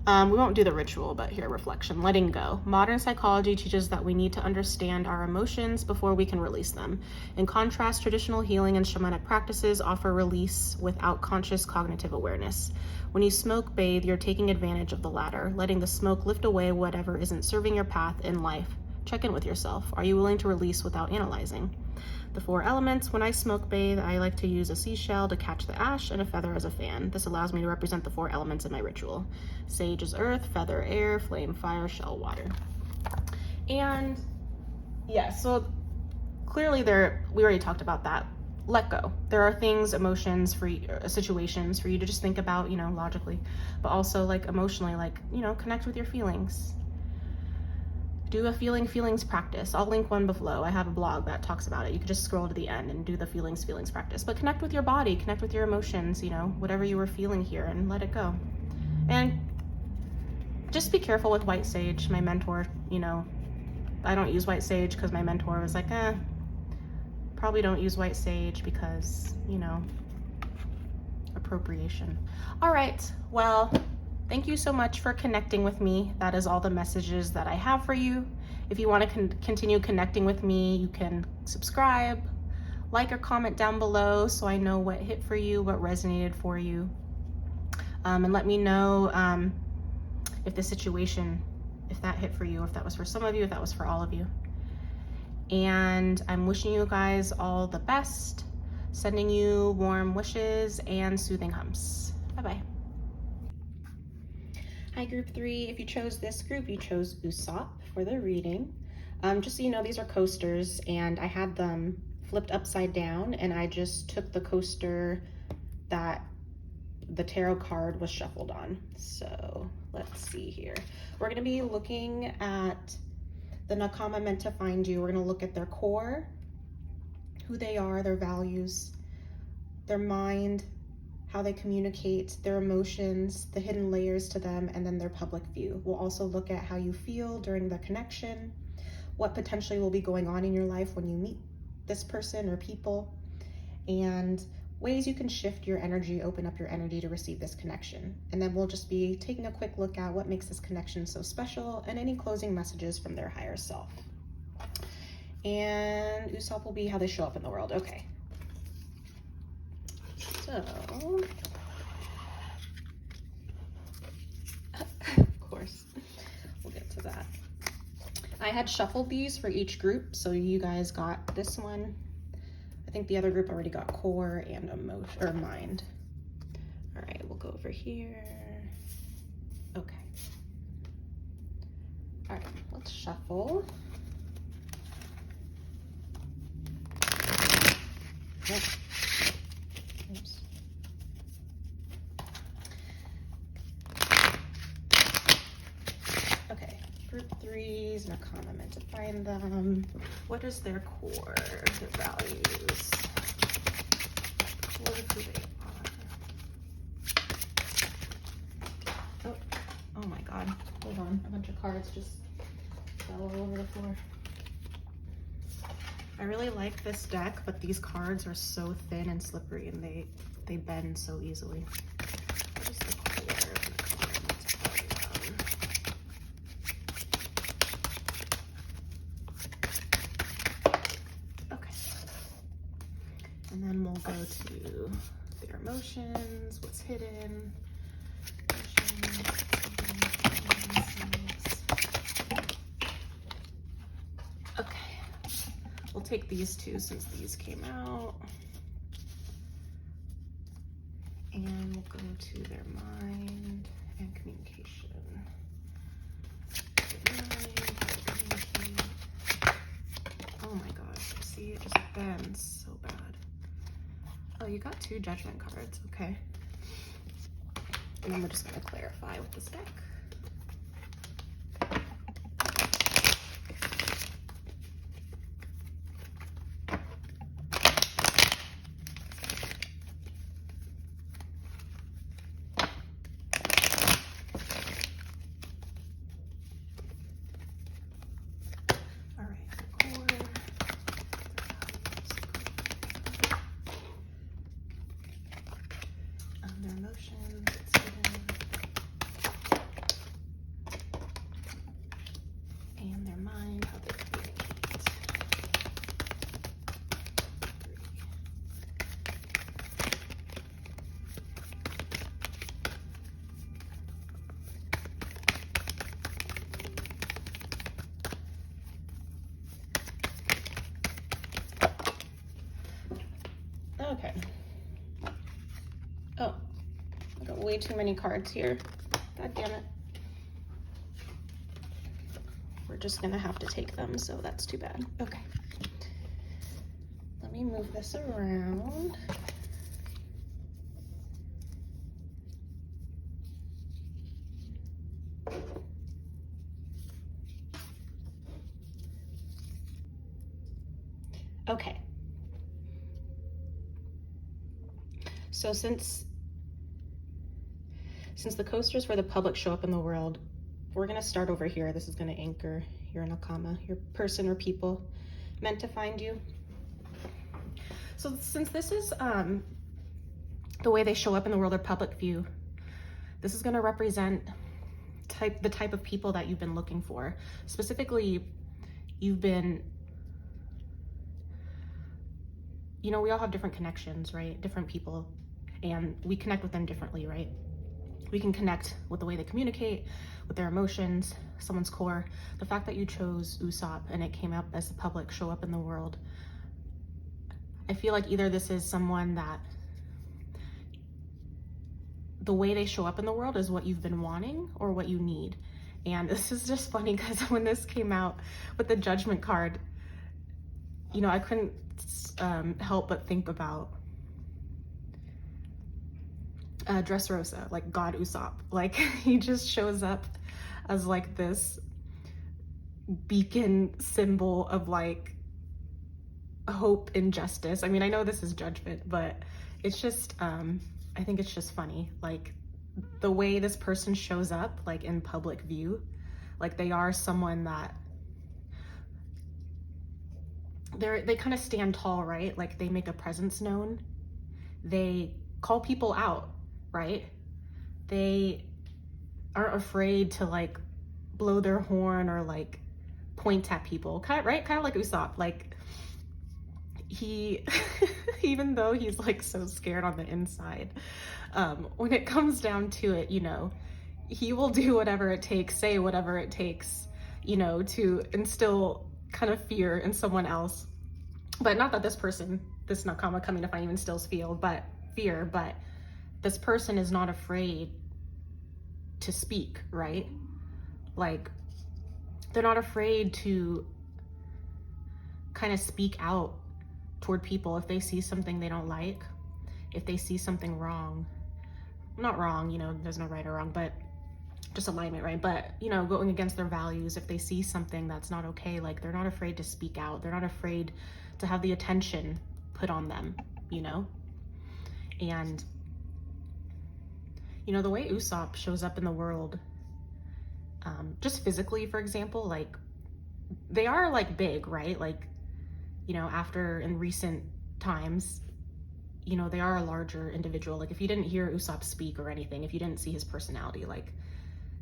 We won't do the ritual, but here, reflection, letting go. Modern psychology teaches that we need to understand our emotions before we can release them. In contrast, traditional healing and shamanic practices offer release without conscious cognitive awareness. When you smoke bathe, you're taking advantage of the latter, letting the smoke lift away whatever isn't serving your path in life. Check in with yourself. Are you willing to release without analyzing? The 4 elements. When I smoke bathe, I like to use a seashell to catch the ash and a feather as a fan. This allows me to represent the 4 elements in my ritual. Sage is earth, feather air, flame fire, shell water. And yeah, so clearly we already talked about that. Let go. There are things, emotions, for you, situations for you to just think about, logically, but also like emotionally, like, connect with your feelings. Do a feelings practice. I'll link one below. I have a blog that talks about it. You can just scroll to the end and do the feelings practice. But connect with your body, connect with your emotions, whatever you were feeling here, and let it go. And just be careful with white sage. My mentor, I don't use white sage because my mentor was like, probably don't use white sage because, appropriation. All right, well, thank you so much for connecting with me. That is all the messages that I have for you. If you want to continue connecting with me, you can subscribe, like or comment down below so I know what hit for you, what resonated for you. And let me know if the situation, if that hit for you, if that was for some of you, if that was for all of you. And I'm wishing you guys all the best, sending you warm wishes and soothing hums. Bye-bye. Hi, group 3. If you chose this group, you chose Usopp for the reading. Just so you know, these are coasters, and I had them flipped upside down, and I just took the coaster that the tarot card was shuffled on. So let's see here. We're going to be looking at the Nakama meant to find you. We're going to look at their core, who they are, their values, their mind, how they communicate, their emotions, the hidden layers to them, and then their public view. We'll also look at how you feel during the connection, what potentially will be going on in your life when you meet this person or people, and ways you can shift your energy, open up your energy to receive this connection. And then we'll just be taking a quick look at what makes this connection so special and any closing messages from their higher self. And Usopp will be how they show up in the world. Okay. So, of course, we'll get to that. I had shuffled these for each group, so you guys got this one. I think the other group already got core and emotion or mind. All right, we'll go over here. Okay. All right, let's shuffle. Yep. Oops. Okay, group threes, Nakama meant to find them. What is their core, their values? What do they are? Oh my god, hold on, a bunch of cards just fell all over the floor. I really like this deck, but these cards are so thin and slippery and they bend so easily. What is the core of the cards? Okay. And then we'll go to their emotions, what's hidden. We'll take these two since these came out. And we'll go to their mind and communication. Oh my gosh, see, it just bends so bad. Oh, you got 2 judgment cards, okay. And then we're just gonna clarify with this deck. Okay. Oh, I got way too many cards here. God damn it. We're just gonna have to take them, so that's too bad. Okay. Let me move this around. Okay. So since the coasters for the public show up in the world, we're gonna start over here. This is gonna anchor your Nakama, your person or people meant to find you. So since this is the way they show up in the world or public view, this is gonna represent the type of people that you've been looking for. Specifically, you've been, you know, we all have different connections, right? Different people, and we connect with them differently, right? We can connect with the way they communicate, with their emotions, someone's core. The fact that you chose Usopp and it came up as the public show up in the world, I feel like either this is someone that the way they show up in the world is what you've been wanting or what you need. And this is just funny because when this came out with the judgment card, you know, I couldn't help but think about Dressrosa, like God Usopp. Like, he just shows up as like this beacon symbol of like hope and justice. I mean, I know this is judgment, but it's just, I think it's just funny. Like, the way this person shows up, like in public view, like they are someone that they kind of stand tall, right? Like they make a presence known. They call people out, right? They aren't afraid to like blow their horn or like point at people, kind of, right? Kind of like Usopp. Like he, even though he's like so scared on the inside, when it comes down to it, you know, he will do whatever it takes, say whatever it takes, you know, to instill kind of fear in someone else. But not that this person, this Nakama coming to find you instills fear, but this person is not afraid to speak, right? Like, they're not afraid to kind of speak out toward people if they see something they don't like, if they see something wrong. Not wrong, you know, there's no right or wrong, but just alignment, right? But, you know, going against their values, if they see something that's not okay, like, they're not afraid to speak out. They're not afraid to have the attention put on them, you know? And, you know, the way Usopp shows up in the world, just physically, for example, like, they are, like, big, right? Like, you know, after, in recent times, you know, they are a larger individual. Like, if you didn't hear Usopp speak or anything, if you didn't see his personality, like,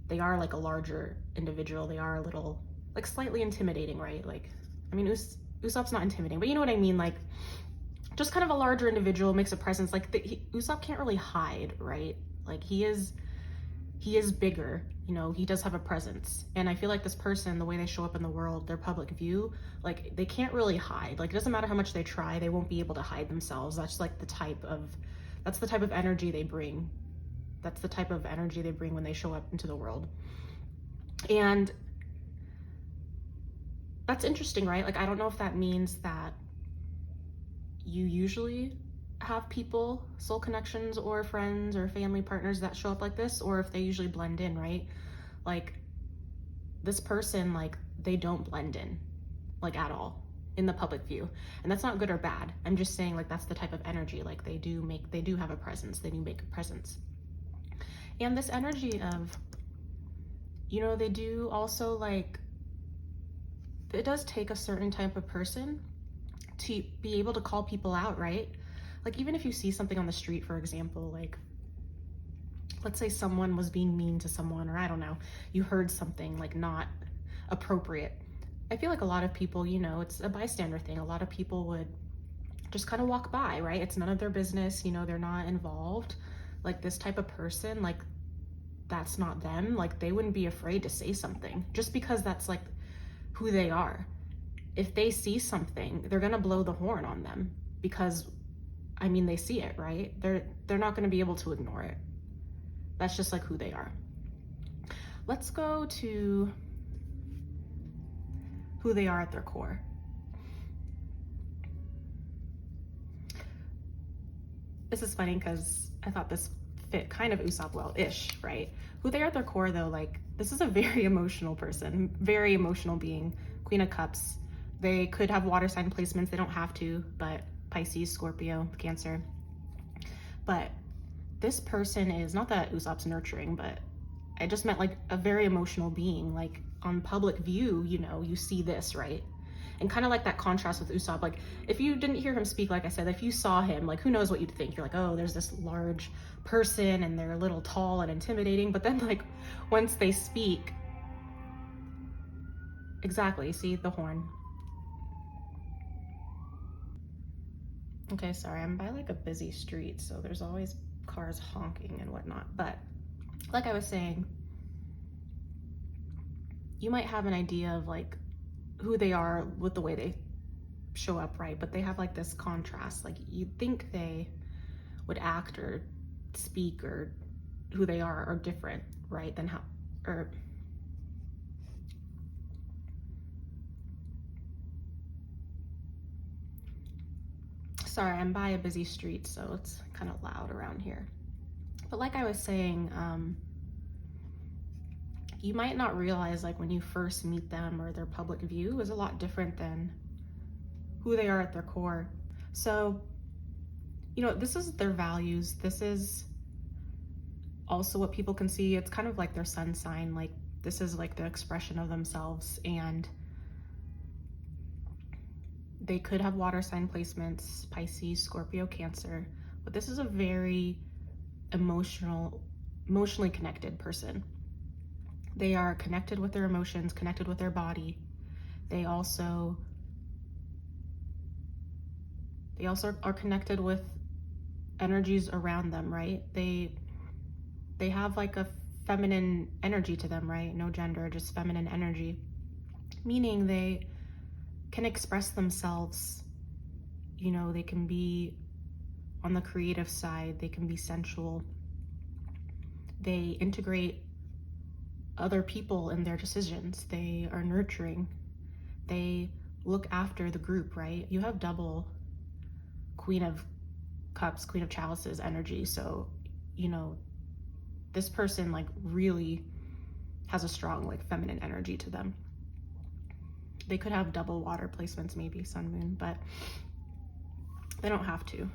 they are like a larger individual. They are a little, like, slightly intimidating, right? Like, I mean, Usopp's not intimidating, but you know what I mean? Like, just kind of a larger individual, makes a presence. Like, Usopp can't really hide, right? Like, he is bigger, you know, he does have a presence. And I feel like this person, the way they show up in the world, their public view, like, they can't really hide. Like, it doesn't matter how much they try, they won't be able to hide themselves. That's like the type of energy they bring. That's the type of energy they bring when they show up into the world. And that's interesting, right? Like, I don't know if that means that you usually have people, soul connections or friends or family partners that show up like this, or if they usually blend in, right? Like, this person, like, they don't blend in, like, at all in the public view. And that's not good or bad. I'm just saying, like, that's the type of energy. Like, they do have a presence. They do make a presence. And this energy of, you know, they do also, like, it does take a certain type of person to be able to call people out, right? Like, even if you see something on the street, for example, like, let's say someone was being mean to someone, or I don't know, you heard something, like, not appropriate. I feel like a lot of people, you know, it's a bystander thing. A lot of people would just kind of walk by, right? It's none of their business, you know, they're not involved. Like, this type of person, like, that's not them. Like, they wouldn't be afraid to say something just because that's, like, who they are. If they see something, they're gonna blow the horn on them because, I mean, they see it, right? They're not gonna be able to ignore it. That's just, like, who they are. Let's go to who they are at their core. This is funny because I thought this fit kind of Usopp well-ish, right? Who they are at their core, though, like, this is a very emotional person, very emotional being. Queen of Cups. They could have water sign placements. They don't have to, but Pisces, Scorpio, Cancer. But this person is, not that Usopp's nurturing, but I just meant, like, a very emotional being. Like, on public view, you know, you see this, right? And kind of like that contrast with Usopp. Like, if you didn't hear him speak, like I said, if you saw him, like, who knows what you'd think? You're like, oh, there's this large person and they're a little tall and intimidating. But then, like, once they speak, exactly, see the horn. Okay, sorry, I'm by, like, a busy street, so there's always cars honking and whatnot. But like I was saying, you might have an idea of, like, who they are with the way they show up, right? But they have, like, this contrast. Like, you'd think they would act or speak or who they are different, right? Than how, or sorry, I'm by a busy street, so it's kind of loud around here. But like I was saying, you might not realize, like, when you first meet them or their public view is a lot different than who they are at their core. So, you know, this is their values. This is also what people can see. It's kind of like their sun sign. Like, this is, like, the expression of themselves. And they could have water sign placements, Pisces, Scorpio, Cancer. But this is a very emotionally connected person. They are connected with their emotions, connected with their body. They also are connected with energies around them, right? They have, like, a feminine energy to them, right? No gender, just feminine energy. Meaning they can express themselves, you know, they can be on the creative side, they can be sensual. They integrate other people in their decisions. They are nurturing. They look after the group, right? You have double Queen of Cups, Queen of Chalices energy. So, you know, this person like really has a strong like feminine energy to them. They could have double water placements, maybe sun, moon, but they don't have to.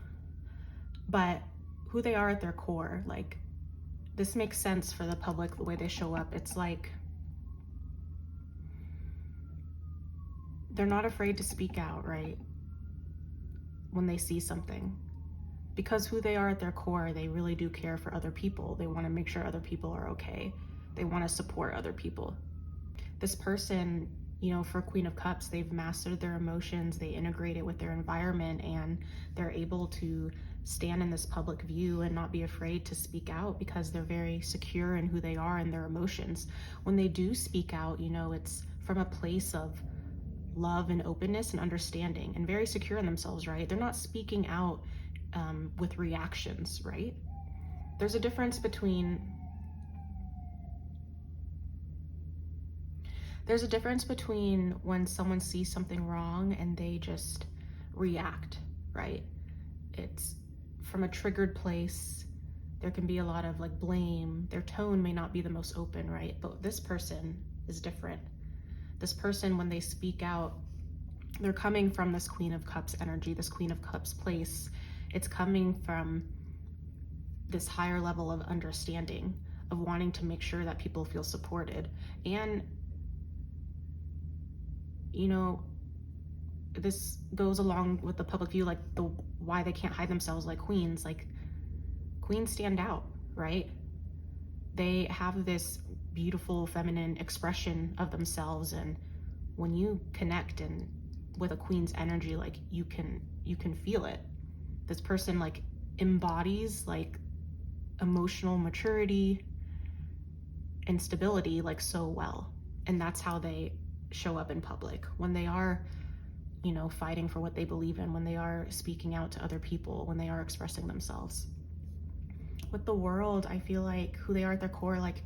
But who they are at their core, like, this makes sense for the public, the way they show up. It's like they're not afraid to speak out, right? When they see something. Because who they are at their core, they really do care for other people. They want to make sure other people are okay. They want to support other people. This person, you know, for Queen of Cups, they've mastered their emotions, they integrate it with their environment, and they're able to stand in this public view and not be afraid to speak out because they're very secure in who they are and their emotions. When they do speak out, you know, it's from a place of love and openness and understanding and very secure in themselves, right? They're not speaking out with reactions, right? There's a difference between when someone sees something wrong and they just react, right? It's from a triggered place. There can be a lot of like blame. Their tone may not be the most open, right? But this person is different. This person, when they speak out, they're coming from this Queen of Cups energy, this Queen of Cups place. It's coming from this higher level of understanding, of wanting to make sure that people feel supported. And, you know, this goes along with the public view, like why they can't hide themselves like queens. Like, queens stand out, right? They have this beautiful feminine expression of themselves, and when you connect and with a queen's energy, like you can feel it. This person like embodies like emotional maturity and stability like so well, and that's how they show up in public when they are, you know, fighting for what they believe in, when they are speaking out to other people, when they are expressing themselves. With the world, I feel like who they are at their core, like,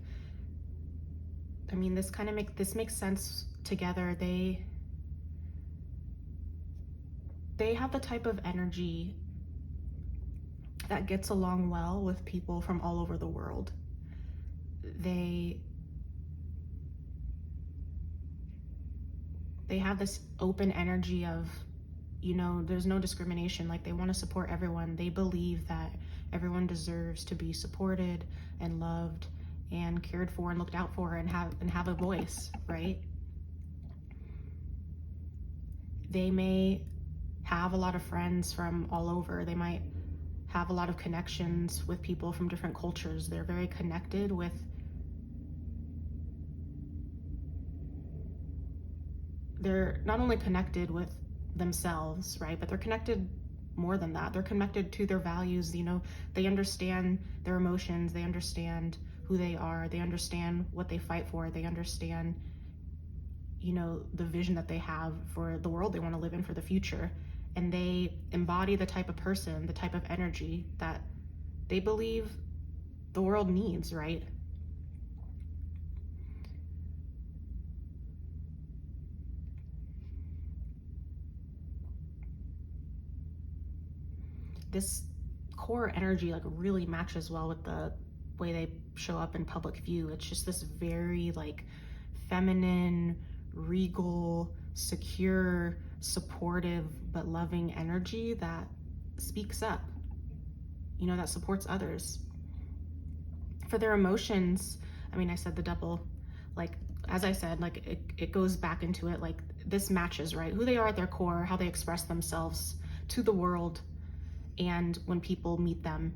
I mean, this makes sense together. They have the type of energy that gets along well with people from all over the world. They have this open energy of, you know, there's no discrimination. Like, they want to support everyone. They believe that everyone deserves to be supported and loved and cared for and looked out for and have a voice, right? They may have a lot of friends from all over. They might have a lot of connections with people from different cultures. They're very connected with they're not only connected with themselves, right? But they're connected more than that. They're connected to their values. You know, they understand their emotions. They understand who they are. They understand what they fight for. They understand, you know, the vision that they have for the world they want to live in for the future. And they embody the type of person, the type of energy that they believe the world needs, right? This core energy like really matches well with the way they show up in public view. It's just this very like feminine, regal, secure, supportive, but loving energy that speaks up, you know, that supports others. For their emotions, I mean, I said the double, like, as I said, like it goes back into it, like this matches, right? Who they are at their core, how they express themselves to the world. And when people meet them,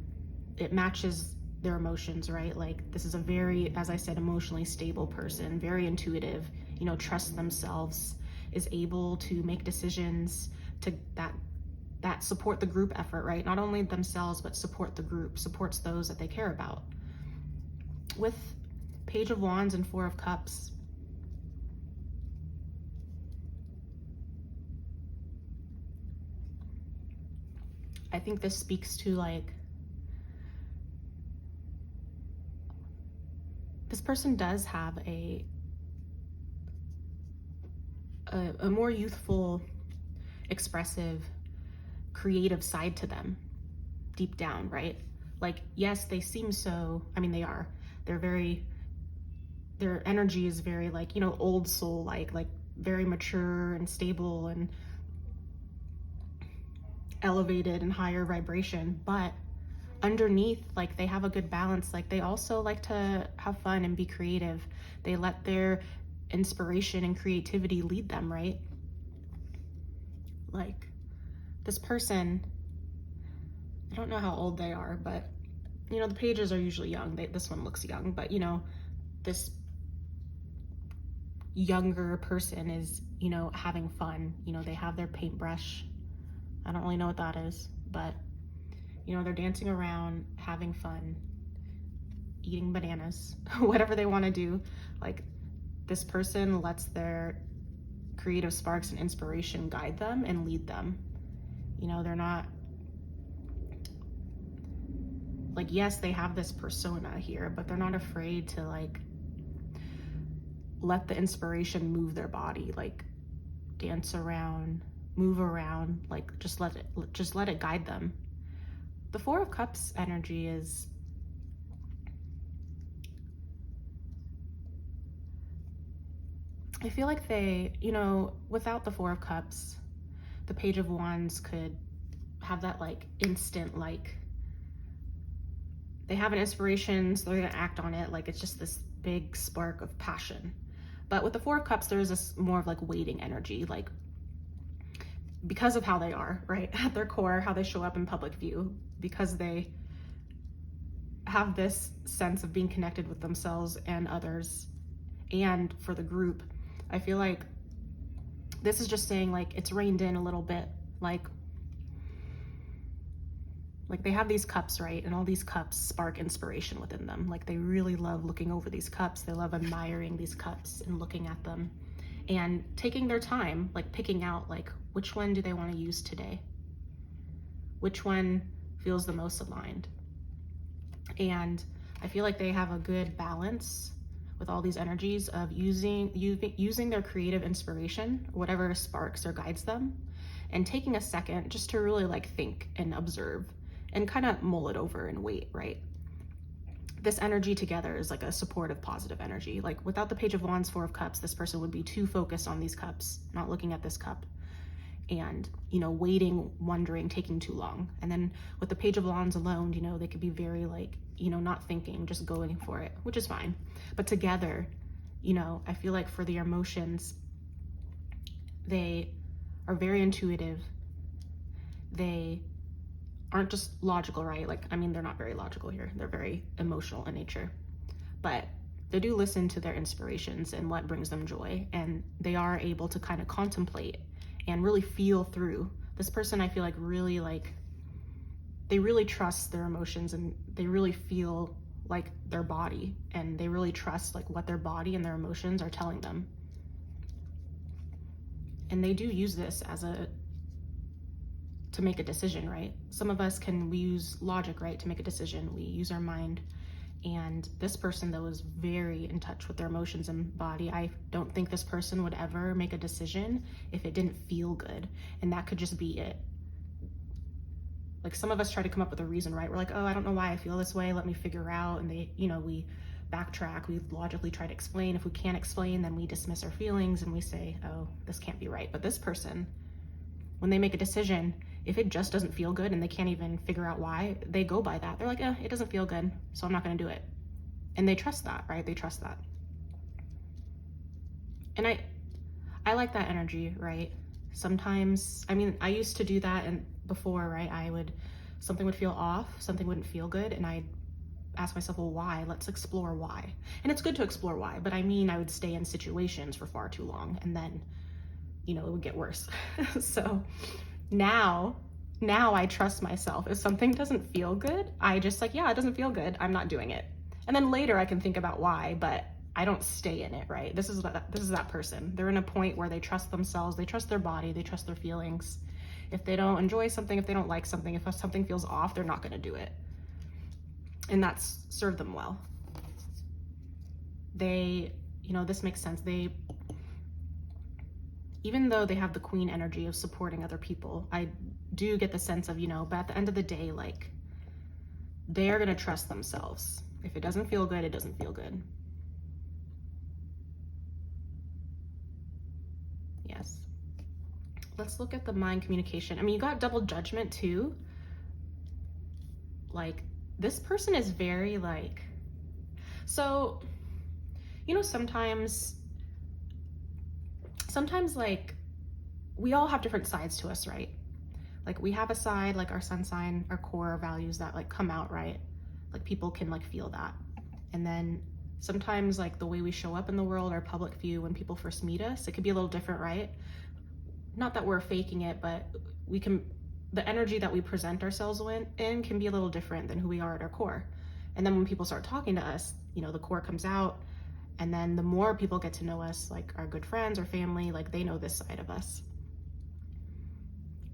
it matches their emotions, right? Like, this is a very, as I said, emotionally stable person, very intuitive, you know, trusts themselves, is able to make decisions to that support the group effort, right? Not only themselves, but support the group, supports those that they care about. With Page of Wands and Four of Cups, I think this speaks to like, this person does have a more youthful, expressive, creative side to them deep down, right? Like, yes, they seem so, I mean, they are, their energy is very like, you know, old soul, like very mature and stable and elevated and higher vibration, but underneath, like, they have a good balance. Like, they also like to have fun and be creative. They let their inspiration and creativity lead them, right? Like, this person, I don't know how old they are, but you know, the pages are usually young. This one looks young, but you know, this younger person is, you know, having fun. You know, they have their paintbrush. I don't really know what that is, but you know, they're dancing around, having fun, eating bananas, whatever they want to do. Like, this person lets their creative sparks and inspiration guide them and lead them. You know, they're not like, yes, they have this persona here, but they're not afraid to like let the inspiration move their body, like dance around, move around, like just let it guide them. The Four of Cups energy is, I feel like they, you know, without the Four of Cups, the Page of Wands could have that like instant, like they have an inspiration, so they're gonna act on it. Like, it's just this big spark of passion. But with the Four of Cups, there is this more of like waiting energy, like because of how they are, right? At their core, how they show up in public view, because they have this sense of being connected with themselves and others and for the group. I feel like this is just saying like it's reined in a little bit, like they have these cups, right? And all these cups spark inspiration within them. Like, they really love looking over these cups. They love admiring these cups and looking at them and taking their time, like picking out like which one do they want to use today? Which one feels the most aligned? And I feel like they have a good balance with all these energies of using their creative inspiration, whatever sparks or guides them, and taking a second just to really like think and observe and kind of mull it over and wait, right? This energy together is like a supportive, positive energy. Like, without the Page of Wands, Four of Cups, this person would be too focused on these cups, not looking at this cup, and, you know, waiting, wondering, taking too long. And then with the Page of Wands alone, you know, they could be very like, you know, not thinking, just going for it, which is fine. But together, you know, I feel like for their emotions, they are very intuitive. They aren't just logical, right? Like, I mean, they're not very logical here. They're very emotional in nature, but they do listen to their inspirations and what brings them joy. And they are able to kind of contemplate and really feel through. This person, I feel like, really like, they really trust their emotions and they really feel like their body, and they really trust like what their body and their emotions are telling them. And they do use this to make a decision, right? Some of us we use logic, right, to make a decision. We use our mind. And this person, though, is very in touch with their emotions and body. I don't think this person would ever make a decision if it didn't feel good. And that could just be it. Like, some of us try to come up with a reason, right? We're like, oh, I don't know why I feel this way. Let me figure out. And they, you know, we backtrack. We logically try to explain. If we can't explain, then we dismiss our feelings and we say, oh, this can't be right. But this person, when they make a decision, if it just doesn't feel good and they can't even figure out why, they go by that. They're like, it doesn't feel good, so I'm not going to do it. And they trust that, right? They trust that. And I like that energy, right? Sometimes, I mean, I used to do that, and before, right, something would feel off, something wouldn't feel good, and I'd ask myself, well, why? Let's explore why. And it's good to explore why, but I mean, I would stay in situations for far too long, and then, you know, it would get worse. So now I trust myself. If something doesn't feel good, I just like, yeah, it doesn't feel good, I'm not doing it. And then later I can think about why, but I don't stay in it, right? This is that person. They're in a point where they trust themselves, they trust their body, they trust their feelings, If they don't enjoy something, if they don't like something, if something feels off, they're not going to do it. And that's served them well. They, this makes sense. Even though they have the queen energy of supporting other people, I do get the sense of, but at the end of the day, like, they are going to trust themselves. If it doesn't feel good, it doesn't feel good. Yes. Let's look at the mind communication. I mean, you got double judgment too. Like, this person is very like, so, sometimes like, we all have different sides to us, right? Like, we have a side, like our sun sign, our core values that like come out, right? Like, people can like feel that. And then sometimes like the way we show up in the world, our public view, when people first meet us, it could be a little different, right? Not that we're faking it, but the energy that we present ourselves in can be a little different than who we are at our core. And then when people start talking to us, the core comes out. And then the more people get to know us, like our good friends or family, like they know this side of us.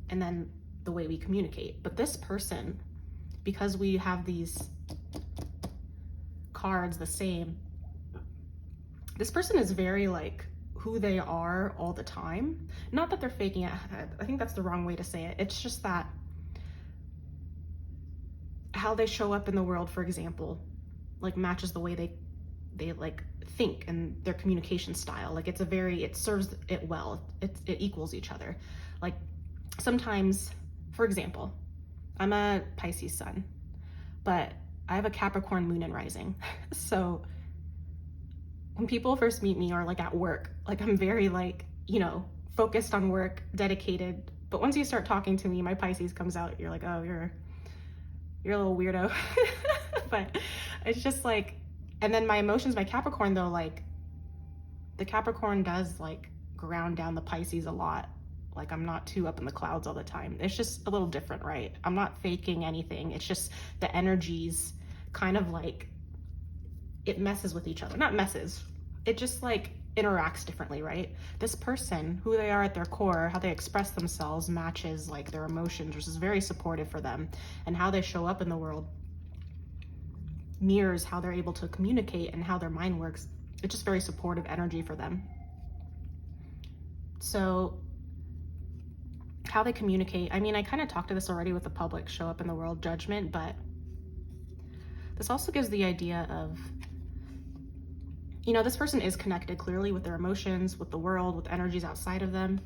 And then the way we communicate. But this person, because we have these cards the same, this person is very like who they are all the time. Not that they're faking it. I think that's the wrong way to say it. It's just that how they show up in the world, for example, like matches the way they like think and their communication style. Like, it serves it well. It equals each other. Like, sometimes, for example, I'm a Pisces sun, but I have a Capricorn moon and rising. So when people first meet me or like at work, like I'm very like, focused on work, dedicated. But once you start talking to me, my Pisces comes out. You're like, oh, you're a little weirdo. But it's just like, and then my emotions, my Capricorn though, like the Capricorn does like ground down the Pisces a lot. Like, I'm not too up in the clouds all the time. It's just a little different, right? I'm not faking anything. It's just the energies kind of like, it messes with each other. Not messes. It just like interacts differently, right? This person, who they are at their core, how they express themselves matches like their emotions, which is very supportive for them. And how they show up in the world mirrors how they're able to communicate and how their mind works. It's just very supportive energy for them. So how they communicate, I mean, I kind of talked to this already with the public show up in the world judgment, but this also gives the idea of, this person is connected clearly with their emotions, with the world, with energies outside of them.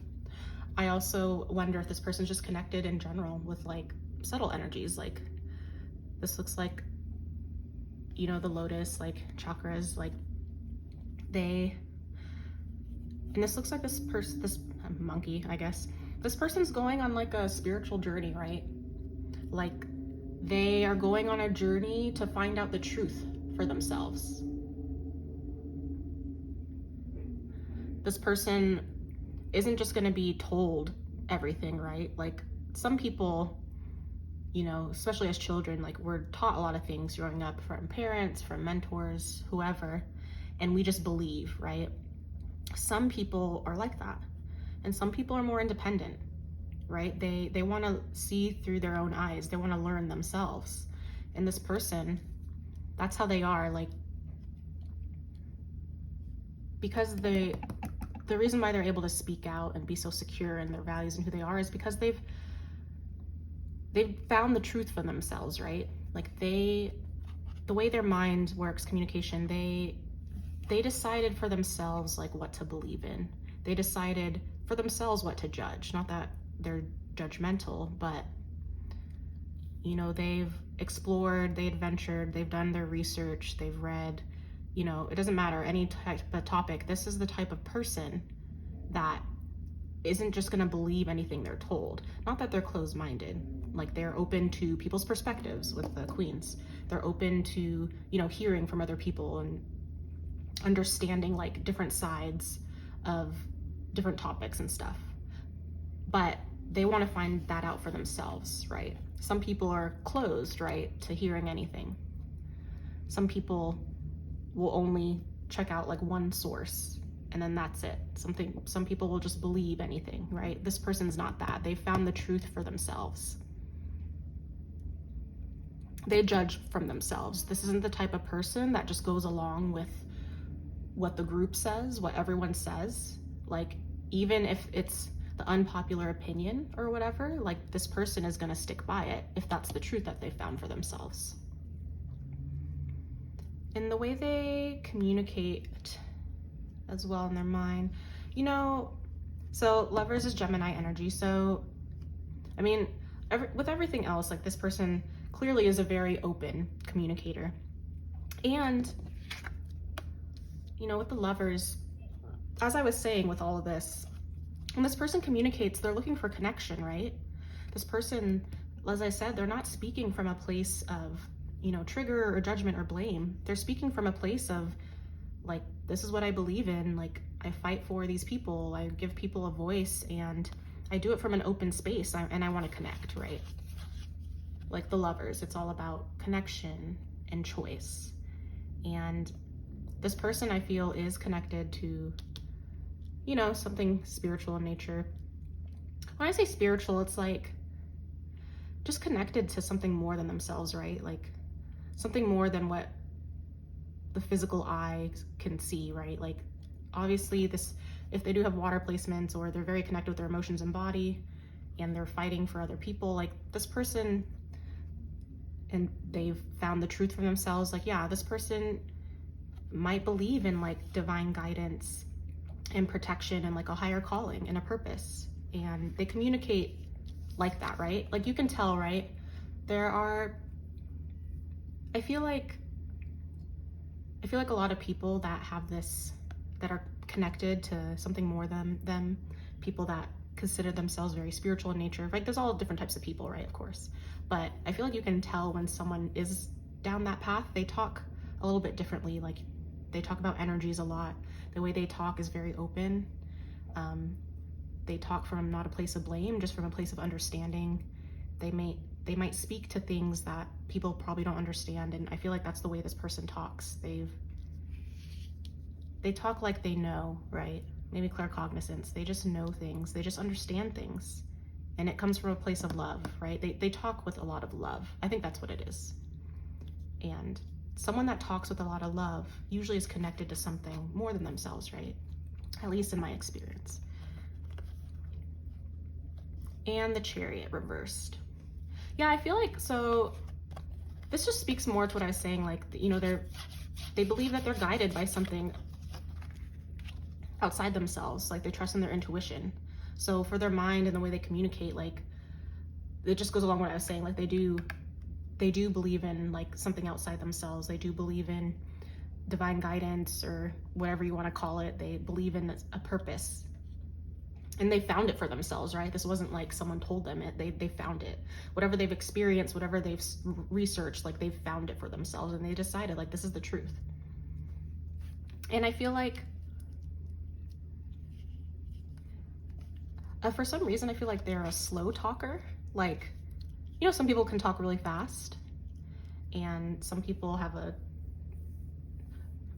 I also wonder if this person's just connected in general with like subtle energies. Like, this looks like, the lotus, like chakras, like and this looks like this monkey, I guess. This person's going on like a spiritual journey, right? Like, they are going on a journey to find out the truth for themselves. This person isn't just going to be told everything, right? Like, some people, especially as children, like, we're taught a lot of things growing up from parents, from mentors, whoever, and we just believe, right? Some people are like that, and some people are more independent, right? They want to see through their own eyes. They want to learn themselves. And this person, that's how they are. Like, because the reason why they're able to speak out and be so secure in their values and who they are is because they've found the truth for themselves, right? Like, the way their mind works, communication, they decided for themselves like what to believe in. They decided for themselves what to judge. Not that they're judgmental, but they've explored, they adventured, they've done their research, they've read, it doesn't matter, any type of topic. This is the type of person that isn't just going to believe anything they're told. Not that they're closed-minded. Like, they're open to people's perspectives with the queens. They're open to, hearing from other people and understanding like different sides of different topics and stuff. But they want to find that out for themselves, right? Some people are closed, right, to hearing anything. Some people will only check out like one source and then that's it. Some people will just believe anything, right? This person's not that. They found the truth for themselves. They judge from themselves. This isn't the type of person that just goes along with what the group says, what everyone says. Like, even if it's the unpopular opinion or whatever, like, this person is going to stick by it if that's the truth that they found for themselves. And the way they communicate as well in their mind, so Lovers is Gemini energy. So, I mean, with everything else, like, this person clearly is a very open communicator. And, with the Lovers, as I was saying with all of this, when this person communicates, they're looking for connection, right? This person, as I said, they're not speaking from a place of, trigger or judgment or blame. They're speaking from a place of, like, this is what I believe in. Like, I fight for these people. I give people a voice, and I do it from an open space, and I want to connect, right? Like the Lovers, it's all about connection and choice. And this person, I feel, is connected to, something spiritual in nature. When I say spiritual, it's like just connected to something more than themselves, right? Like something more than what the physical eye can see, right? Like, obviously, if they do have water placements, or they're very connected with their emotions and body, and they're fighting for other people, like, this person, and they've found the truth for themselves, like, yeah, this person might believe in, like, divine guidance and protection and, like, a higher calling and a purpose, and they communicate like that, right? Like, you can tell, right? I feel like a lot of people that have this, that are connected to something more than them, people that consider themselves very spiritual in nature, like, there's all different types of people, right? Of course. But I feel like you can tell when someone is down that path. They talk a little bit differently. Like, they talk about energies a lot. The way they talk is very open. They talk from not a place of blame, just from a place of understanding. They might speak to things that people probably don't understand, and I feel like that's the way this person talks. They talk like they know, right? Maybe claircognizance. They just know things. They just understand things. And it comes from a place of love, right? They talk with a lot of love. I think that's what it is. And someone that talks with a lot of love usually is connected to something more than themselves, right? At least in my experience. And the Chariot reversed. Yeah, I feel like, so this just speaks more to what I was saying, like, they believe that they're guided by something outside themselves, like, they trust in their intuition. So for their mind and the way they communicate, like, it just goes along with what I was saying, like, they do believe in, like, something outside themselves. They do believe in divine guidance, or whatever you want to call it. They believe in a purpose, and they found it for themselves, right? This wasn't like someone told them it. They found it. Whatever they've experienced, whatever they've researched, like, they've found it for themselves, and they decided, like, this is the truth. And I feel like for some reason, I feel like they're a slow talker. Like, some people can talk really fast, and some people have I'm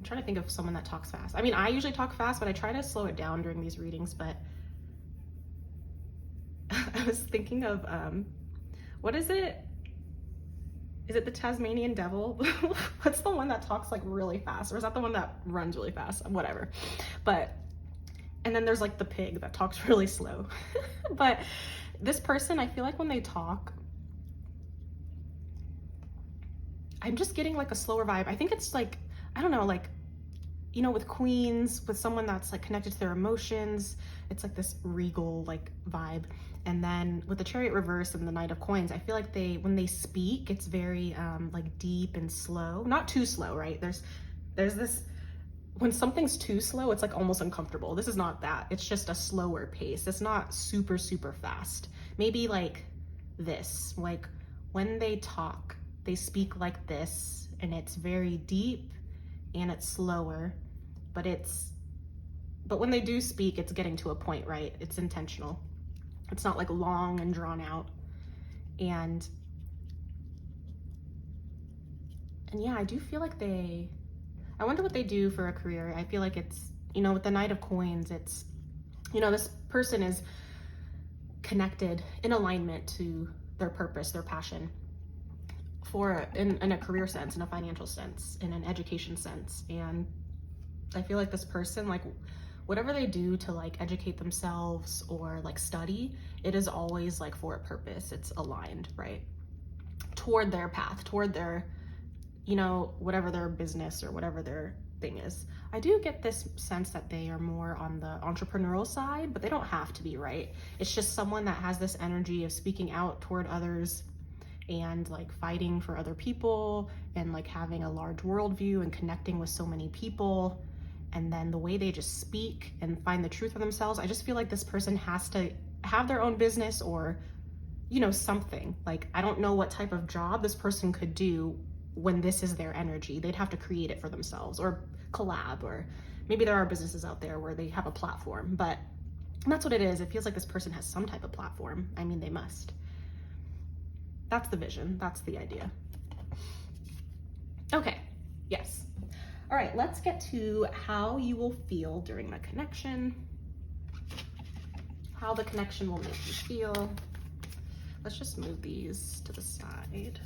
trying to think of someone that talks fast. I mean, I usually talk fast, but I try to slow it down during these readings. But I was thinking of, what is it? Is it the Tasmanian devil? What's the one that talks, like, really fast? Or is that the one that runs really fast? Whatever. And then there's, like, the pig that talks really slow. But this person, I feel like when they talk, I'm just getting, like, a slower vibe. I think it's, like, I don't know, like, with queens, with someone that's, like, connected to their emotions, it's like this regal, like, vibe. And then with the Chariot reverse and the Knight of Coins, I feel like when they speak, it's very like, deep and slow. Not too slow, right? There's this, when something's too slow, it's, like, almost uncomfortable. This is not that. It's just a slower pace. It's not super, super fast. Maybe like this, like, when they talk, they speak like this, and it's very deep and it's slower, but when they do speak, it's getting to a point, right? It's intentional. It's not, like, long and drawn out. And yeah, I do feel like I wonder what they do for a career. I feel like it's with the Knight of Coins, it's, this person is connected in alignment to their purpose, their passion, in a career sense, in a financial sense, in an education sense. And I feel like this person, like, whatever they do to like educate themselves or like study, it is always like for a purpose. It's aligned, right? Toward their path, toward their, whatever their business or whatever their thing is. I do get this sense that they are more on the entrepreneurial side, but they don't have to be, right? It's just someone that has this energy of speaking out toward others and like fighting for other people and like having a large worldview and connecting with so many people. And then the way they just speak and find the truth for themselves, I just feel like this person has to have their own business or, something. Like, I don't know what type of job this person could do when this is their energy. They'd have to create it for themselves or collab, or maybe there are businesses out there where they have a platform, but that's what it is. It feels like this person has some type of platform. I mean, they must. That's the vision. That's the idea. Okay. Yes. All right, let's get to how you will feel during the connection, how the connection will make you feel. Let's just move these to the side.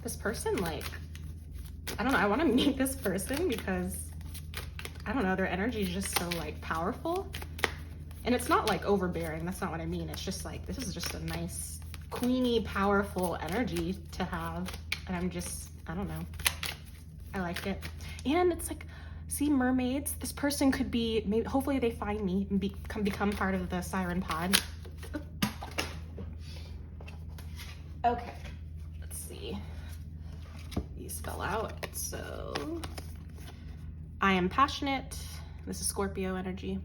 This person, like, I don't know, I want to meet this person because, I don't know, their energy is just so like powerful. And it's not like overbearing, that's not what I mean. It's just like, this is just a nice, queeny, powerful energy to have. And I don't know, I like it. And it's like, see, mermaids, this person could be, maybe, hopefully they find me and become part of the Siren Pod. Okay, let's see. These fell out. So, I am passionate. This is Scorpio energy.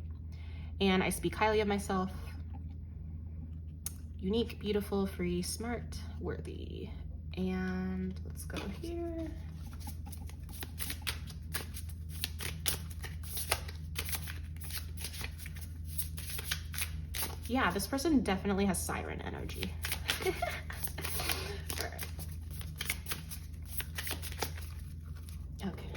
And I speak highly of myself. Unique, beautiful, free, smart, worthy. And let's go here. Yeah, this person definitely has siren energy. All right. Okay.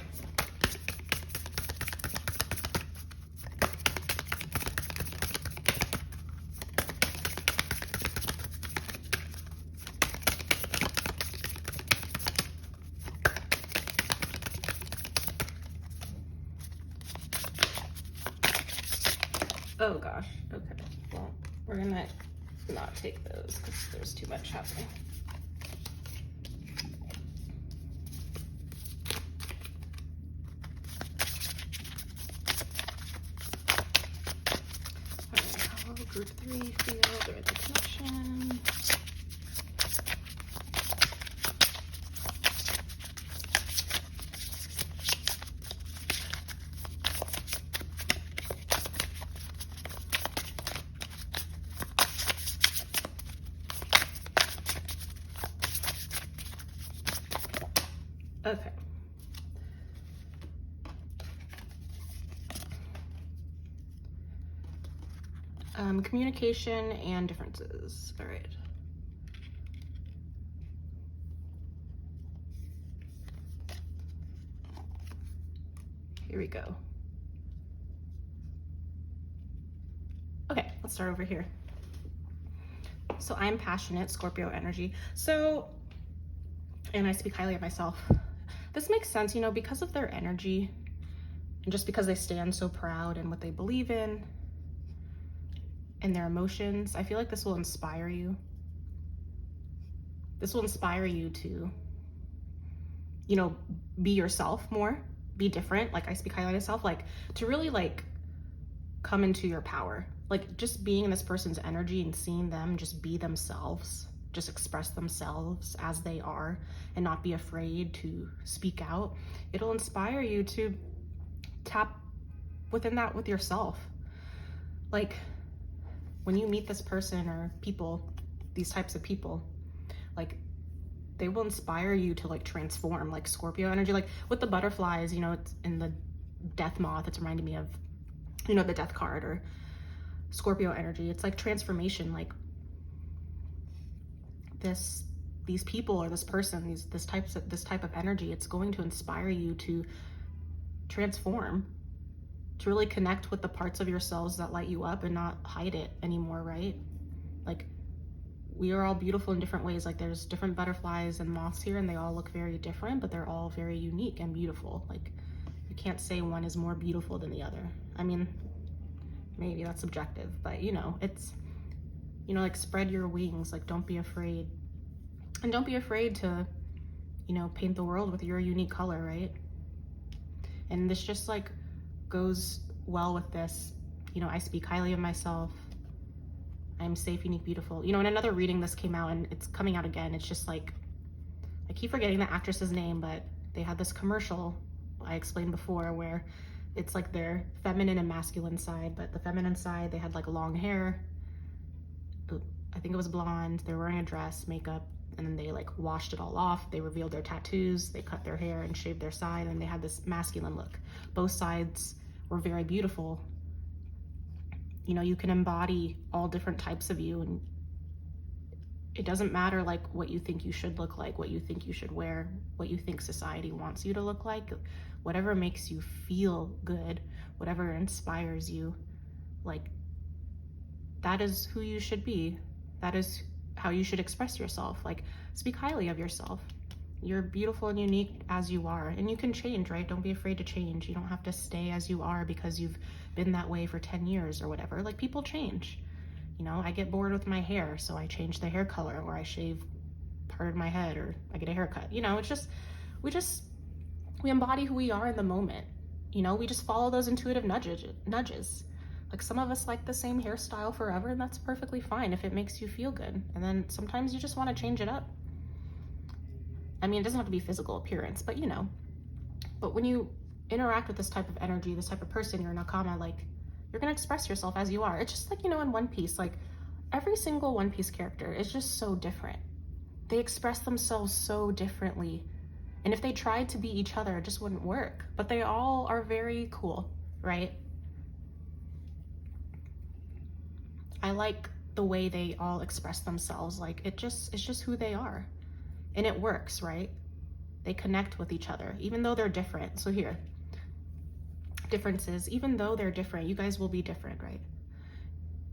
Oh gosh, okay. Well, we're gonna not take those because there's too much happening. All right, how will group 3 feel during the connection? Okay. Communication and differences. All right. Here we go. Okay, let's start over here. So I'm passionate, Scorpio energy. So, and I speak highly of myself. This makes sense, because of their energy and just because they stand so proud in what they believe in and their emotions. I feel like this will inspire you. This will inspire you to, be yourself more, be different. Like I speak highly of myself, like to really like come into your power. Like just being in this person's energy and seeing them just be themselves. Just express themselves as they are and not be afraid to speak out. It'll inspire you to tap within that with yourself. Like when you meet this person or people, these types of people, like they will inspire you to like transform, like Scorpio energy, like with the butterflies, it's in the death moth, it's reminding me of, the death card, or Scorpio energy. It's like transformation, like these people or this person, this type of energy, it's going to inspire you to transform, to really connect with the parts of yourselves that light you up and not hide it anymore, right? Like, we are all beautiful in different ways. Like, there's different butterflies and moths here, and they all look very different, but they're all very unique and beautiful. Like, you can't say one is more beautiful than the other. I mean, maybe that's subjective, but it's, like, spread your wings. Like, don't be afraid. And don't be afraid to, paint the world with your unique color, right? And this just like goes well with this. I speak highly of myself. I'm safe, unique, beautiful. In another reading, this came out, and it's coming out again. It's just like, I keep forgetting the actress's name, but they had this commercial I explained before where it's like their feminine and masculine side, but the feminine side, they had like long hair. I think it was blonde. They were wearing a dress, makeup, and then they like washed it all off. They revealed their tattoos, they cut their hair and shaved their side, and they had this masculine look. Both sides were very beautiful. You can embody all different types of you, and it doesn't matter like what you think you should look like, what you think you should wear, what you think society wants you to look like. Whatever makes you feel good, whatever inspires you, like, that is who you should be. That is how you should express yourself. Like, speak highly of yourself. You're beautiful and unique as you are, and you can change, right? Don't be afraid to change. You don't have to stay as you are because you've been that way for 10 years or whatever. Like, people change. I get bored with my hair, so I change the hair color, or I shave part of my head, or I get a haircut. It's just, we embody who we are in the moment. We just follow those intuitive nudges. Like, some of us like the same hairstyle forever, and that's perfectly fine if it makes you feel good. And then sometimes you just want to change it up. I mean, it doesn't have to be physical appearance, but but when you interact with this type of energy, this type of person, you're a Nakama, like, you're going to express yourself as you are. It's just like, in One Piece, like, every single One Piece character is just so different. They express themselves so differently. And if they tried to be each other, it just wouldn't work. But they all are very cool, right? I like the way they all express themselves. Like, it's just who they are. And it works, right? They connect with each other, even though they're different. So here, differences, even though they're different, you guys will be different, right?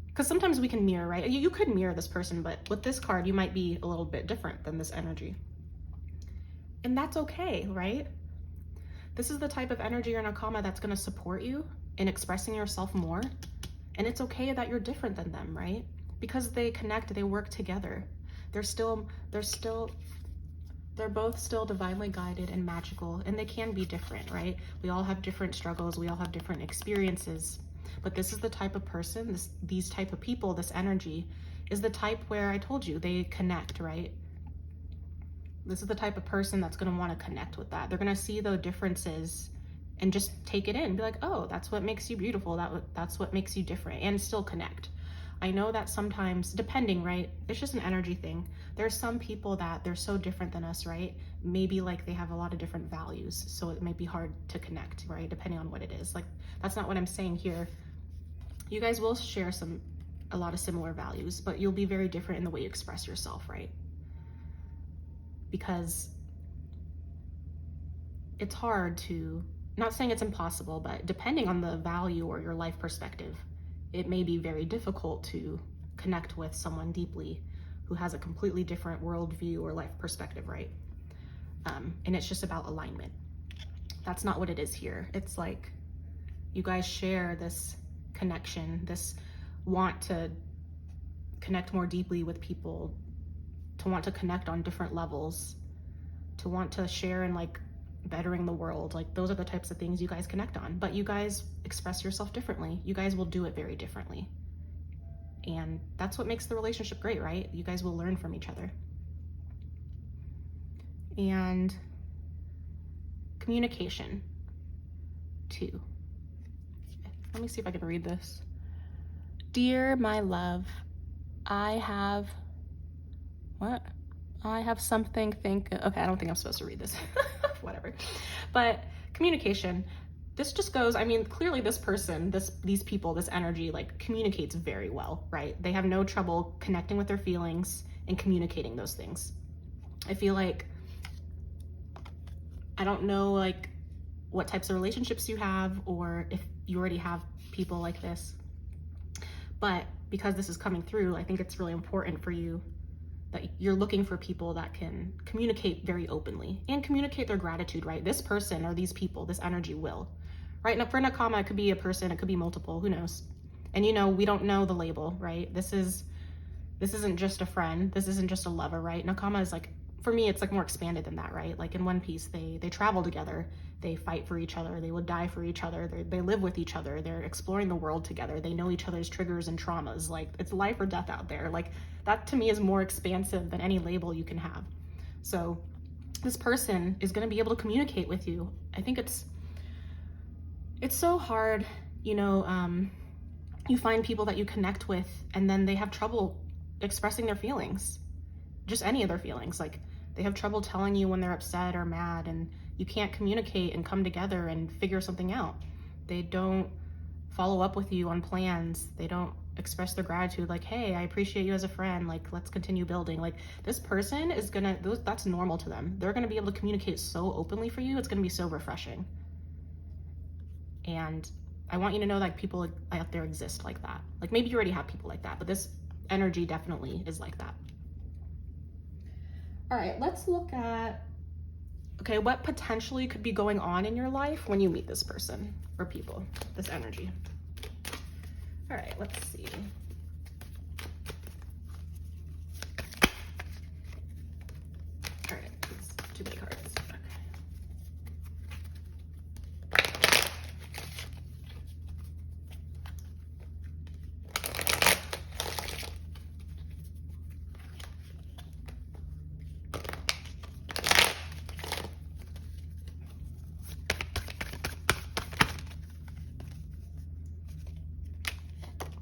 Because sometimes we can mirror, right? You could mirror this person, but with this card, you might be a little bit different than this energy. And that's okay, right? This is the type of energy or Nakama that's going to support you in expressing yourself more. And it's okay that you're different than them, right? Because they connect, they work together. They're both still divinely guided and magical, and they can be different, right? We all have different struggles, we all have different experiences, but this is the type of person, these type of people, this energy is the type where I told you, they connect, right? This is the type of person that's going to want to connect with that. They're going to see the differences and just take it in, be like, oh, that's what makes you beautiful, that's what makes you different, and still connect. I know that sometimes, depending, right, it's just an energy thing. There's some people that they're so different than us, right? Maybe like they have a lot of different values, so it might be hard to connect, right? Depending on what it is. Like, that's not what I'm saying here. You guys will share a lot of similar values, but you'll be very different in the way you express yourself, right? Because it's hard to, not saying it's impossible, but depending on the value or your life perspective, it may be very difficult to connect with someone deeply who has a completely different worldview or life perspective, right? And it's just about alignment. That's not what it is here. It's like you guys share this connection, this want to connect more deeply with people, to want to connect on different levels, to want to share in like bettering the world. Like, those are the types of things you guys connect on, but you guys express yourself differently. You guys will do it very differently. And that's what makes the relationship great, right? You guys will learn from each other. And communication, too. Let me see if I can read this. Dear my love, I have something okay, I don't think I'm supposed to read this. Whatever. But communication, this just goes, I mean, clearly this person, these people, this energy, like, communicates very well, right? They have no trouble connecting with their feelings and communicating those things. I feel like, I don't know like what types of relationships you have, or if you already have people like this, but because this is coming through, I think it's really important for you that you're looking for people that can communicate very openly and communicate their gratitude, right? This person or these people, this energy will, right? Now for Nakama, it could be a person, it could be multiple, who knows? And you know, we don't know the label, right? This isn't just a friend, this isn't just a lover, right? Nakama is like, for me, it's like more expanded than that, right? Like in One Piece, they travel together, they fight for each other, they would die for each other, they live with each other, they're exploring the world together, they know each other's triggers and traumas. Like, it's life or death out there. Like, that to me is more expansive than any label you can have. So this person is going to be able to communicate with you. I think it's so hard, you know, you find people that you connect with and then they have trouble expressing their feelings, just any of their feelings. Like, they have trouble telling you when they're upset or mad, and you can't communicate and come together and figure something out. They don't follow up with you on plans. They don't express their gratitude, like, hey, I appreciate you as a friend, like, let's continue building. Like, this person is gonna, that's normal to them. They're gonna be able to communicate so openly for you. It's gonna be so refreshing. And I want you to know, like, people out there exist like that. Like, maybe you already have people like that, but this energy definitely is like that. All right, let's look at, okay, what potentially could be going on in your life when you meet this person or people, this energy. All right, let's see. All right, it's too many cards.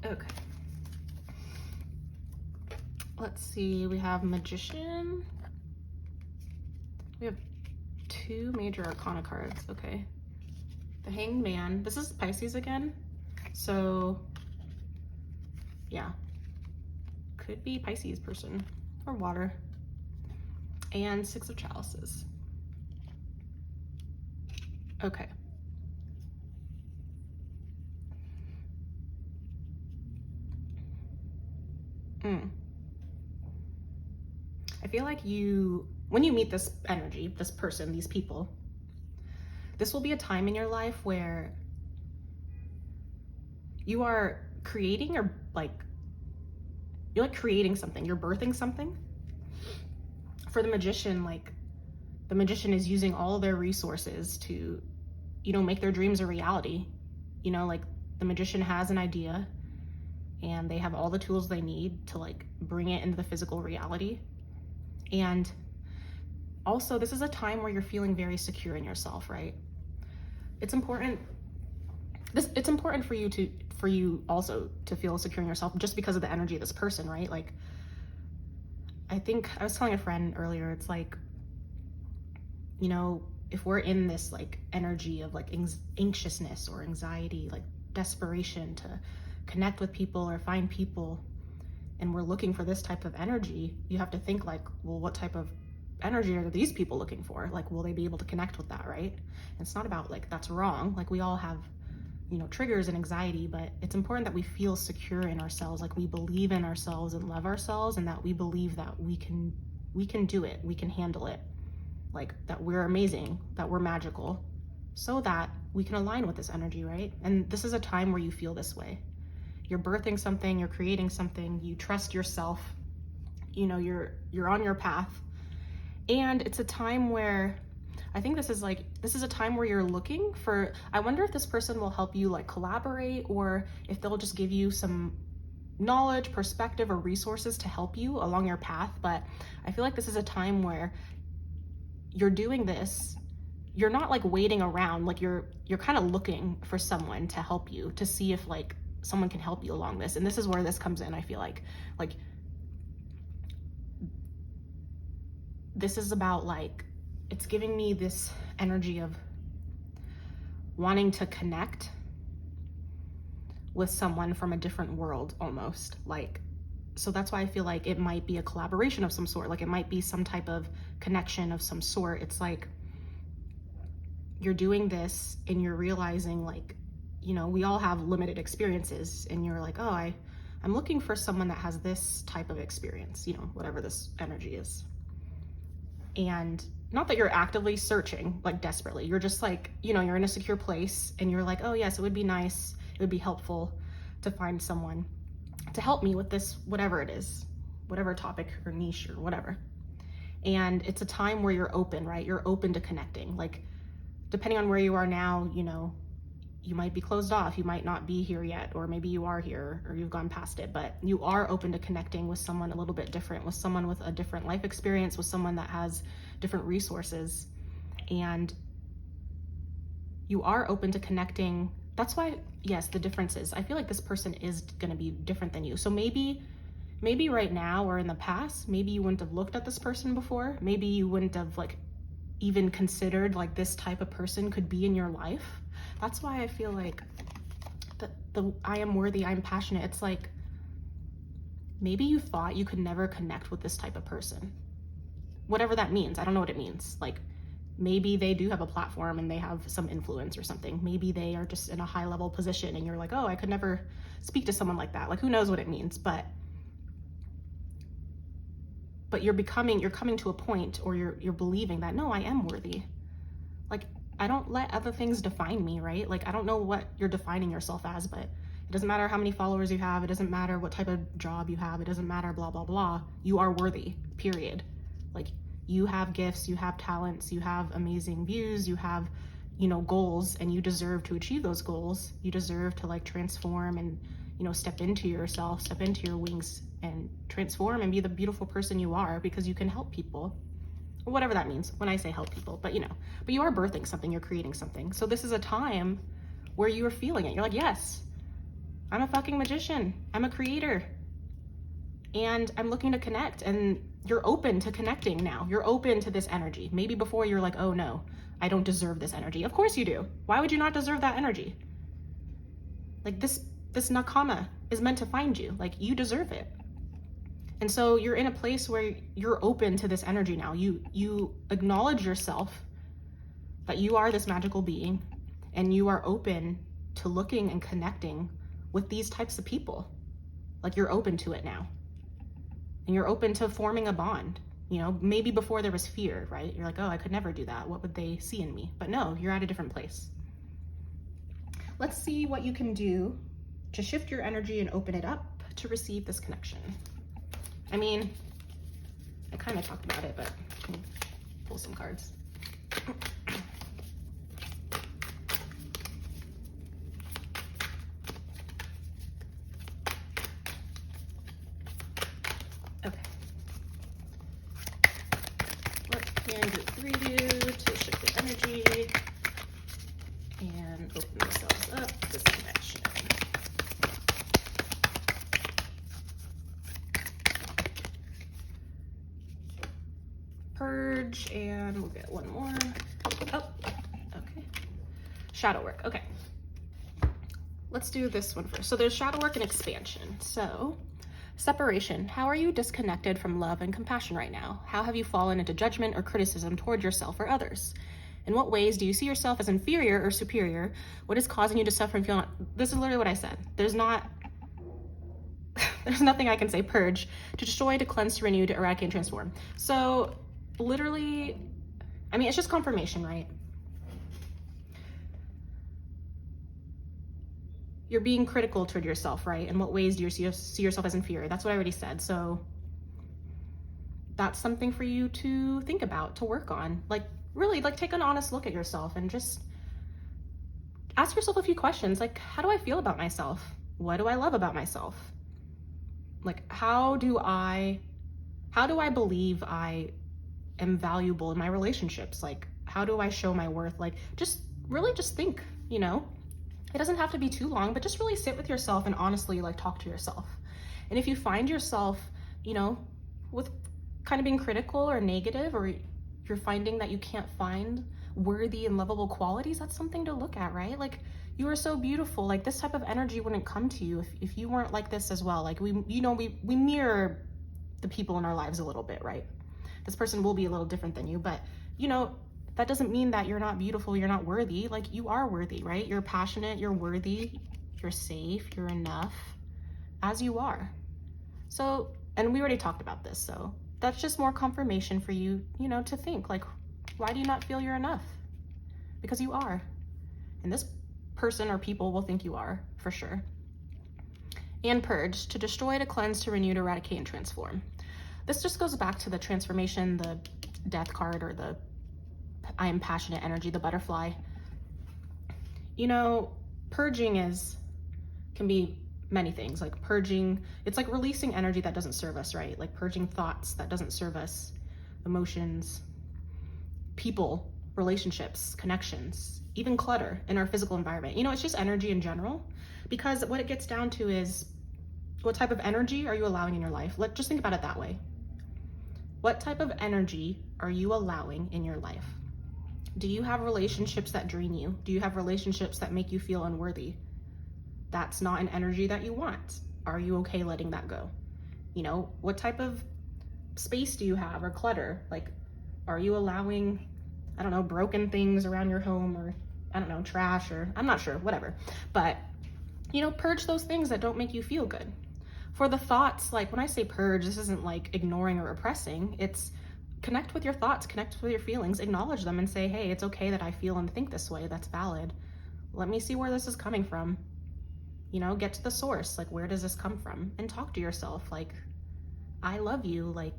Okay. Let's see, we have Magician. We have 2 major arcana cards, okay. The Hanged Man, this is Pisces again. So, yeah. Could be Pisces person or water. And 6 of Chalices. Okay. I feel like when you meet this energy, this person, these people, this will be a time in your life where you are creating, or you're like creating something, you're birthing something. For the Magician, like, the Magician is using all of their resources to, you know, make their dreams a reality. You know, like, the Magician has an idea and they have all the tools they need to, like, bring it into the physical reality. And also, this is a time where you're feeling very secure in yourself, right? It's important. It's important for you also to feel secure in yourself, just because of the energy of this person, right? Like, I think I was telling a friend earlier, it's like, you know, if we're in this like energy of like anxiousness or anxiety, like desperation to connect with people or find people, and we're looking for this type of energy, you have to think like, well, what type of energy are these people looking for? Like, will they be able to connect with that, right? And it's not about like, that's wrong. Like, we all have, you know, triggers and anxiety, but it's important that we feel secure in ourselves. Like, we believe in ourselves and love ourselves, and that we believe that we can do it. We can handle it. Like, that we're amazing, that we're magical, so that we can align with this energy, right? And this is a time where you feel this way. You're birthing something, you're creating something, you trust yourself, you know, you're on your path. And it's a time where, I think this is a time where you're looking for, I wonder if this person will help you like collaborate, or if they'll just give you some knowledge, perspective, or resources to help you along your path. But I feel like this is a time where you're doing this, you're not like waiting around, like you're kind of looking for someone to help you, to see if like someone can help you along this. And this is where this comes in. I feel like this is about like, it's giving me this energy of wanting to connect with someone from a different world almost. Like, so that's why I feel like it might be a collaboration of some sort. Like it might be some type of connection of some sort. It's like you're doing this and you're realizing, like, you know, we all have limited experiences, and you're like, oh, I'm looking for someone that has this type of experience, you know, whatever this energy is. And not that you're actively searching, like desperately, you're just like, you know, you're in a secure place and you're like, oh yes, it would be nice, it would be helpful to find someone to help me with this, whatever it is, whatever topic or niche or whatever. And it's a time where you're open, right? You're open to connecting. Like, depending on where you are now, you know, you might be closed off, you might not be here yet, or maybe you are here or you've gone past it, but you are open to connecting with someone a little bit different, with someone with a different life experience, with someone that has different resources. And you are open to connecting. That's why, yes, the difference is, I feel like this person is going to be different than you. So maybe right now or in the past, maybe you wouldn't have looked at this person before. Maybe you wouldn't have like even considered like this type of person could be in your life. That's why I feel like the I am worthy, I'm passionate. It's like, maybe you thought you could never connect with this type of person. Whatever that means. I don't know what it means. Like, maybe they do have a platform and they have some influence or something. Coming to a just in a high level position and you're like, oh, I could never speak to someone like that. Like, who knows what it means, but you're coming to a point, or you're believing that, no, I am worthy. Like, I don't let other things define me, right? Like, I don't know what you're defining yourself as, but it doesn't matter how many followers you have. It doesn't matter what type of job you have. It doesn't matter, blah, blah, blah. You are worthy, period. Like, you have gifts, you have talents, you have amazing views, you have, you know, goals, and you deserve to achieve those goals. You deserve to like transform and, you know, step into yourself, step into your wings and transform and be the beautiful person you are, because you can help people, whatever that means when I say help people, but you know, but you are birthing something, you're creating something. So this is a time where you are feeling it. You're like, yes, I'm a fucking magician. I'm a creator and I'm looking to connect, and you're open to connecting now. You're open to this energy. Maybe before you're like, oh no, I don't deserve this energy. Of course you do. Why would you not deserve that energy? Like, this Nakama is meant to find you. Like, you deserve it. And so you're in a place where you're open to this energy now. You acknowledge yourself that you are this magical being, and you are open to looking and connecting with these types of people. Like, you're open to it now. And you're open to forming a bond. You know, maybe before there was fear, right? You're like, oh, I could never do that. What would they see in me? But no, you're at a different place. Let's see what you can do to shift your energy and open it up to receive this connection. I mean, I kind of talked about it, but I can pull some cards. Okay. What can group 3 do to shift the energy and open themselves up to this connection? Purge, and we'll get one more. Oh, okay. Shadow work. Okay. Let's do this one first. So there's shadow work and expansion. So, separation. How are you disconnected from love and compassion right now? How have you fallen into judgment or criticism toward yourself or others? In what ways do you see yourself as inferior or superior? What is causing you to suffer and feel? This is literally what I said. There's nothing I can say. Purge. To destroy, to cleanse, to renew, to eradicate, and transform. So, literally, I mean, it's just confirmation, right? You're being critical toward yourself, right? In what ways do you see yourself as inferior? That's what I already said. So that's something for you to think about, to work on. Like, really, like, take an honest look at yourself and just ask yourself a few questions. Like, how do I feel about myself? What do I love about myself? Like, how do I believe I am valuable in my relationships? Like, how do I show my worth? Like, just really just think, you know, it doesn't have to be too long, but just really sit with yourself and honestly, like, talk to yourself. And if you find yourself, you know, with kind of being critical or negative, or you're finding that you can't find worthy and lovable qualities, that's something to look at, right? Like, You are so beautiful. Like, this type of energy wouldn't come to you if you weren't like this as well. Like, we mirror the people in our lives a little bit, right? This person will be a little different than you, but that doesn't mean that you're not beautiful, you're not worthy. Like, you are worthy, right? You're passionate, you're worthy, you're safe, you're enough as you are. So, and we already talked about this, so that's just more confirmation for you, to think, like, why do you not feel you're enough? Because you are. And this person or people will think you are, for sure. And purge, to destroy, to cleanse, to renew, to eradicate, and transform. This just goes back to the transformation, the death card, or the I am passionate energy, the butterfly. Purging can be many things. Like, purging, it's like releasing energy that doesn't serve us, right? Like purging thoughts that doesn't serve us, emotions, people, relationships, connections, even clutter in our physical environment. It's just energy in general, because what it gets down to is, what type of energy are you allowing in your life? Just think about it that way. What type of energy are you allowing in your life? Do you have relationships that drain you? Do you have relationships that make you feel unworthy? That's not an energy that you want. Are you okay letting that go? What type of space do you have, or clutter? Like, are you allowing, I don't know, broken things around your home, or I don't know, trash, or I'm not sure, whatever. But, purge those things that don't make you feel good. For the thoughts, like, when I say purge, this isn't like ignoring or repressing. It's connect with your thoughts, connect with your feelings, acknowledge them, and say, hey, it's okay that I feel and think this way. That's valid. Let me see where this is coming from. Get to the source. Like, where does this come from? And talk to yourself. Like, I love you. Like,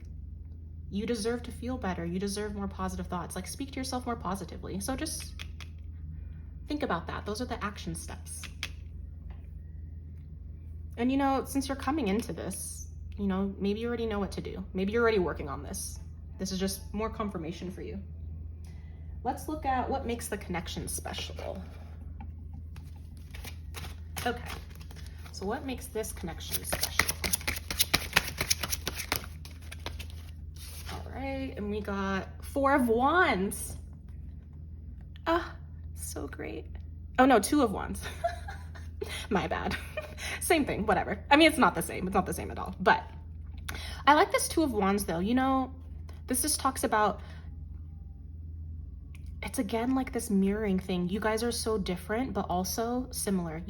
you deserve to feel better. You deserve more positive thoughts. Like, speak to yourself more positively. So just think about that. Those are the action steps. And, since you're coming into this, maybe you already know what to do. Maybe you're already working on this. This is just more confirmation for you. Let's look at what makes the connection special. Okay, so what makes this connection special? All right, and we got 4 of Wands. Ah, so great. Oh no, 2 of Wands. My bad. Same thing, whatever. I mean, it's not the same. It's not the same at all. But I like this 2 of Wands though. This just talks about, it's again like this mirroring thing. You guys are so different, but also similar.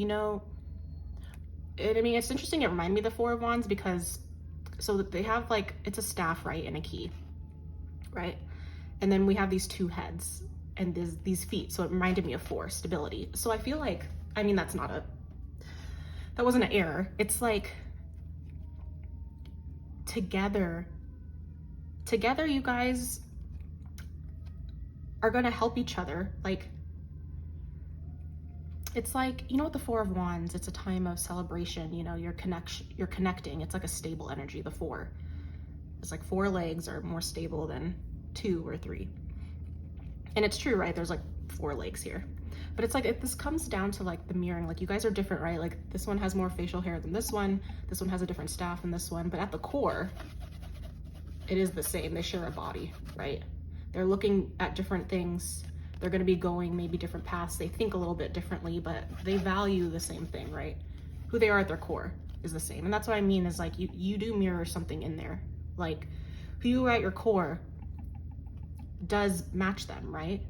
It's interesting. It reminded me of the 4 of Wands because, so they have like, it's a staff, right? And a key, right? And then we have these 2 heads and these feet. So it reminded me of 4, stability. So I feel like, that wasn't an error. It's like together you guys are going to help each other. Like, it's like, with the 4 of Wands, it's a time of celebration. You're connecting. It's like a stable energy. The 4, it's like 4 legs are more stable than 2 or 3. And it's true, right? There's like 4 legs here. But it's like, this comes down to like the mirroring. Like, you guys are different, right? Like, this one has more facial hair than this one. This one has a different staff than this one. But at the core, it is the same. They share a body, right? They're looking at different things. They're going to be going maybe different paths. They think a little bit differently, but they value the same thing, right? Who they are at their core is the same. And that's what I mean is like, you do mirror something in there. Like, who you are at your core does match them, right?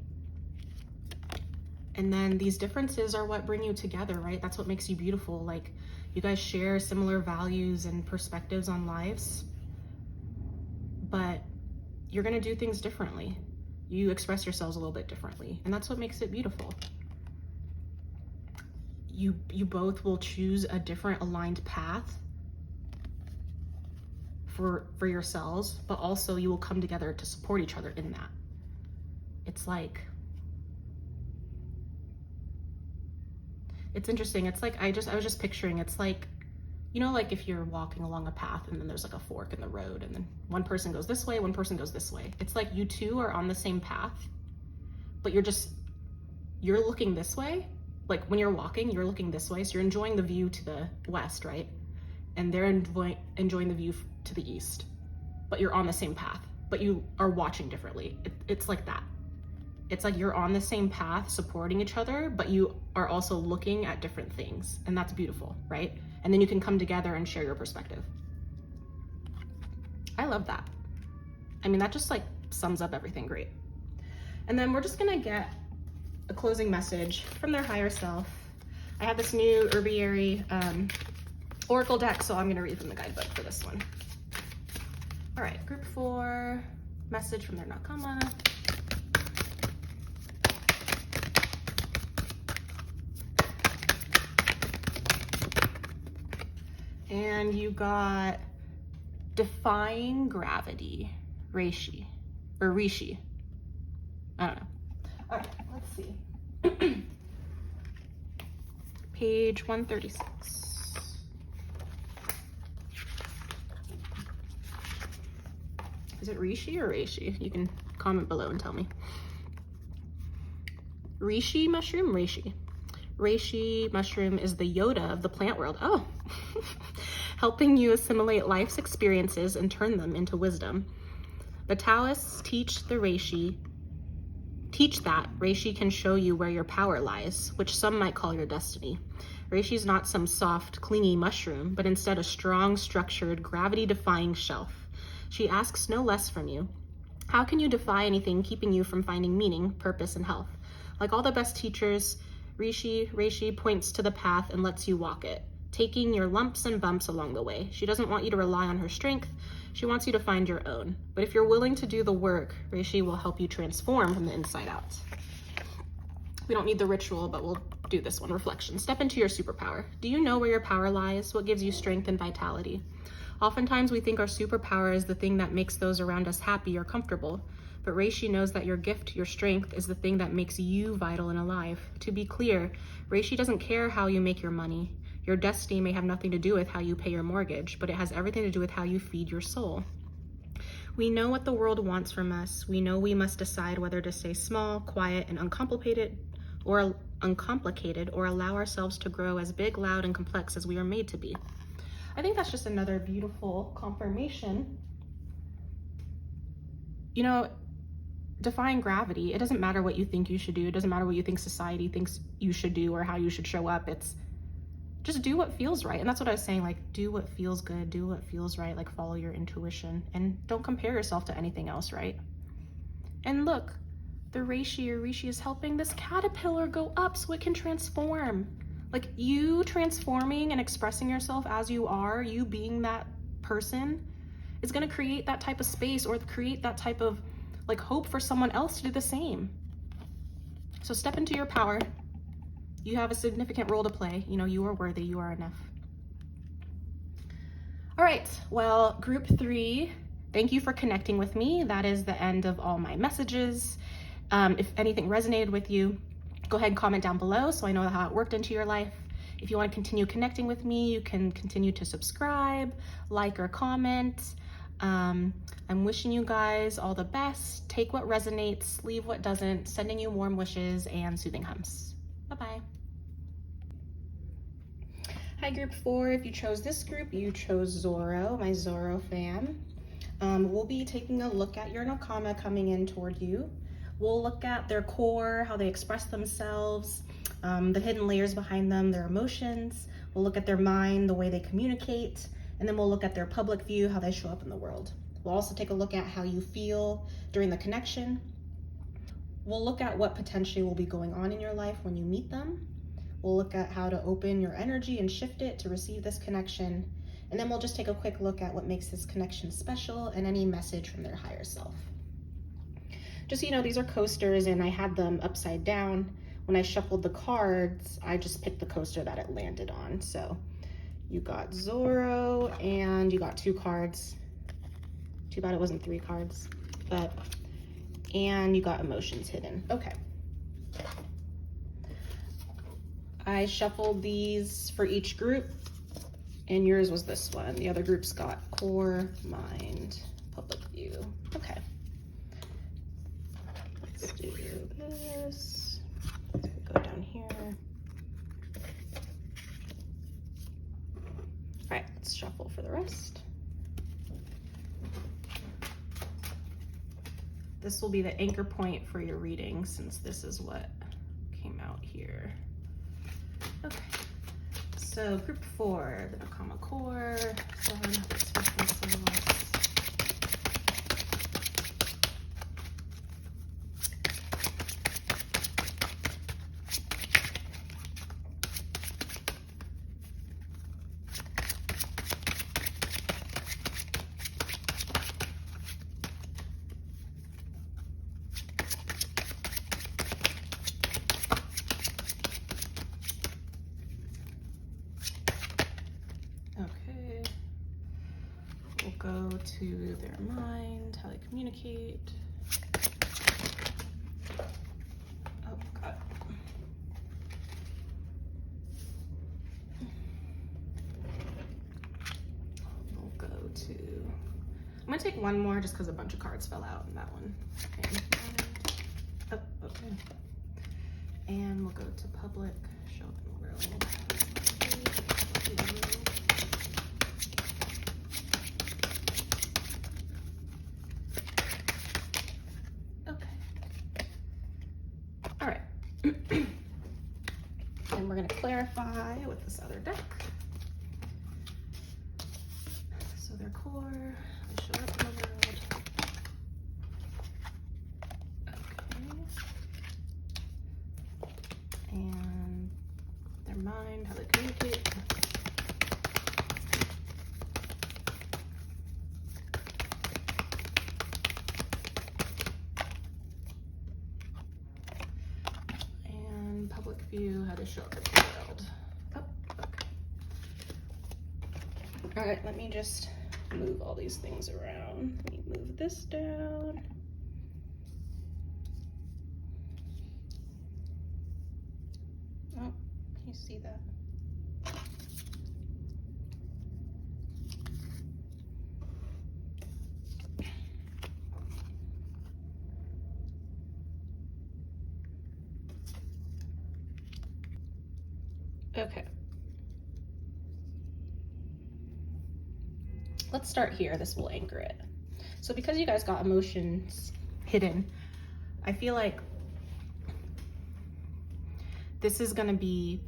And then these differences are what bring you together, right? That's what makes you beautiful. Like, you guys share similar values and perspectives on lives, but you're gonna do things differently. You express yourselves a little bit differently, and that's what makes it beautiful. You both will choose a different aligned path for yourselves, but also you will come together to support each other in that. It's like, it's interesting. It's like, I was just picturing, it's like, like if you're walking along a path and then there's like a fork in the road and then one person goes this way, one person goes this way. It's like you two are on the same path, but you're looking this way. Like, when you're walking, you're looking this way. So you're enjoying the view to the west, right? And they're enjoying the view to the east, but you're on the same path, but you are watching differently. It's like that. It's like you're on the same path supporting each other, but you are also looking at different things, and that's beautiful, right? And then you can come together and share your perspective. I love that. I mean, that just like sums up everything great. And then we're just gonna get a closing message from their higher self. I have this new herbiary oracle deck, so I'm gonna read from the guidebook for this one. All right, group 4, message from their Nakama. And you got defying gravity, Rishi. I don't know. All right, let's see. Page 136. Is it Rishi or Reishi? You can comment below and tell me. Rishi mushroom, Reishi. Reishi mushroom is the Yoda of the plant world. Oh, helping you assimilate life's experiences and turn them into wisdom. The Taoists teach that Reishi can show you where your power lies, which some might call your destiny. Reishi is not some soft, clingy mushroom, but instead a strong, structured, gravity-defying shelf. She asks no less from you. How can you defy anything keeping you from finding meaning, purpose, and health? Like all the best teachers, Reishi points to the path and lets you walk it, taking your lumps and bumps along the way. She doesn't want you to rely on her strength. She wants you to find your own. But if you're willing to do the work, Reishi will help you transform from the inside out. We don't need the ritual, but we'll do this one. Reflection. Step into your superpower. Do you know where your power lies? What gives you strength and vitality? Oftentimes we think our superpower is the thing that makes those around us happy or comfortable. But Reishi knows that your gift, your strength, is the thing that makes you vital and alive. To be clear, Reishi doesn't care how you make your money. Your destiny may have nothing to do with how you pay your mortgage, but it has everything to do with how you feed your soul. We know what the world wants from us. We know we must decide whether to stay small, quiet, and uncomplicated, or allow ourselves to grow as big, loud, and complex as we are made to be. I think that's just another beautiful confirmation. You know, defying gravity, it doesn't matter what you think you should do. It doesn't matter what you think society thinks you should do or how you should show up. It's just do what feels right. And that's what I was saying, like, do what feels good, do what feels right, like follow your intuition and don't compare yourself to anything else, right? And look, the Reishi is helping this caterpillar go up so it can transform. Like, you transforming and expressing yourself as you are, you being that person, is gonna create that type of space or create that type of like hope for someone else to do the same. So step into your power. You have a significant role to play. You know, you are worthy, you are enough. All right, well, group 3, thank you for connecting with me. That is the end of all my messages. If anything resonated with you, go ahead and comment down below so I know how it worked into your life. If you want to continue connecting with me, you can continue to subscribe, like, or comment. I'm wishing you guys all the best. Take what resonates, leave what doesn't. Sending you warm wishes and soothing hums. Bye-bye. Hi, group 4. If you chose this group, you chose Zoro, my Zoro fam. We'll be taking a look at your Nakama coming in toward you. We'll look at their core, how they express themselves, the hidden layers behind them, their emotions. We'll look at their mind, the way they communicate, and then we'll look at their public view, how they show up in the world. We'll also take a look at how you feel during the connection. We'll look at what potentially will be going on in your life when you meet them. We'll look at how to open your energy and shift it to receive this connection. And then we'll just take a quick look at what makes this connection special and any message from their higher self. Just so you know, these are coasters and I had them upside down. When I shuffled the cards, I just picked the coaster that it landed on. So you got Zoro and you got 2 cards. Too bad it wasn't 3 cards, and you got emotions hidden. Okay. I shuffled these for each group and yours was this one. The other groups got core, mind, public view. Okay. Let's do this. Go down here. All right, let's shuffle for the rest. this will be the anchor point for your reading, since this is what came out here. Okay, so group 4, the Nakama core. Okay, we'll go to their mind, how they communicate. Oh, God. We'll go to, I'm gonna take one more just because a bunch of cards fell out in that one. Okay. Oh, okay. And we'll go to public, show up in the world. All right, and we're going to clarify with this other deck. So their core, they show up in the world. Okay. And their mind, how they communicate. Public view, how to show up in the world. Oh, okay. All right, let me just move all these things around. Let me move this down. Oh, can you see that? Okay. Let's start here. This will anchor it. So because you guys got emotions hidden, I feel like this is going to be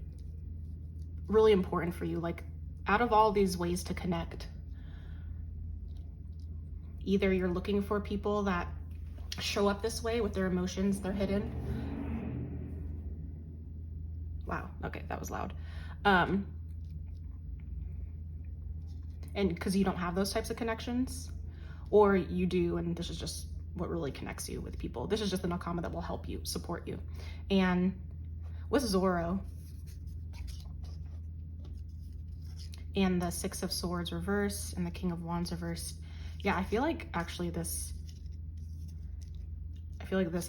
really important for you. Like, out of all these ways to connect, either you're looking for people that show up this way with their emotions, they're hidden. Wow, okay, that was loud. And because you don't have those types of connections, or you do, and this is just what really connects you with people. This is just the Nakama that will help you, support you. And with Zoro and the 6 of Swords reverse and the King of Wands reverse, yeah, I feel like actually this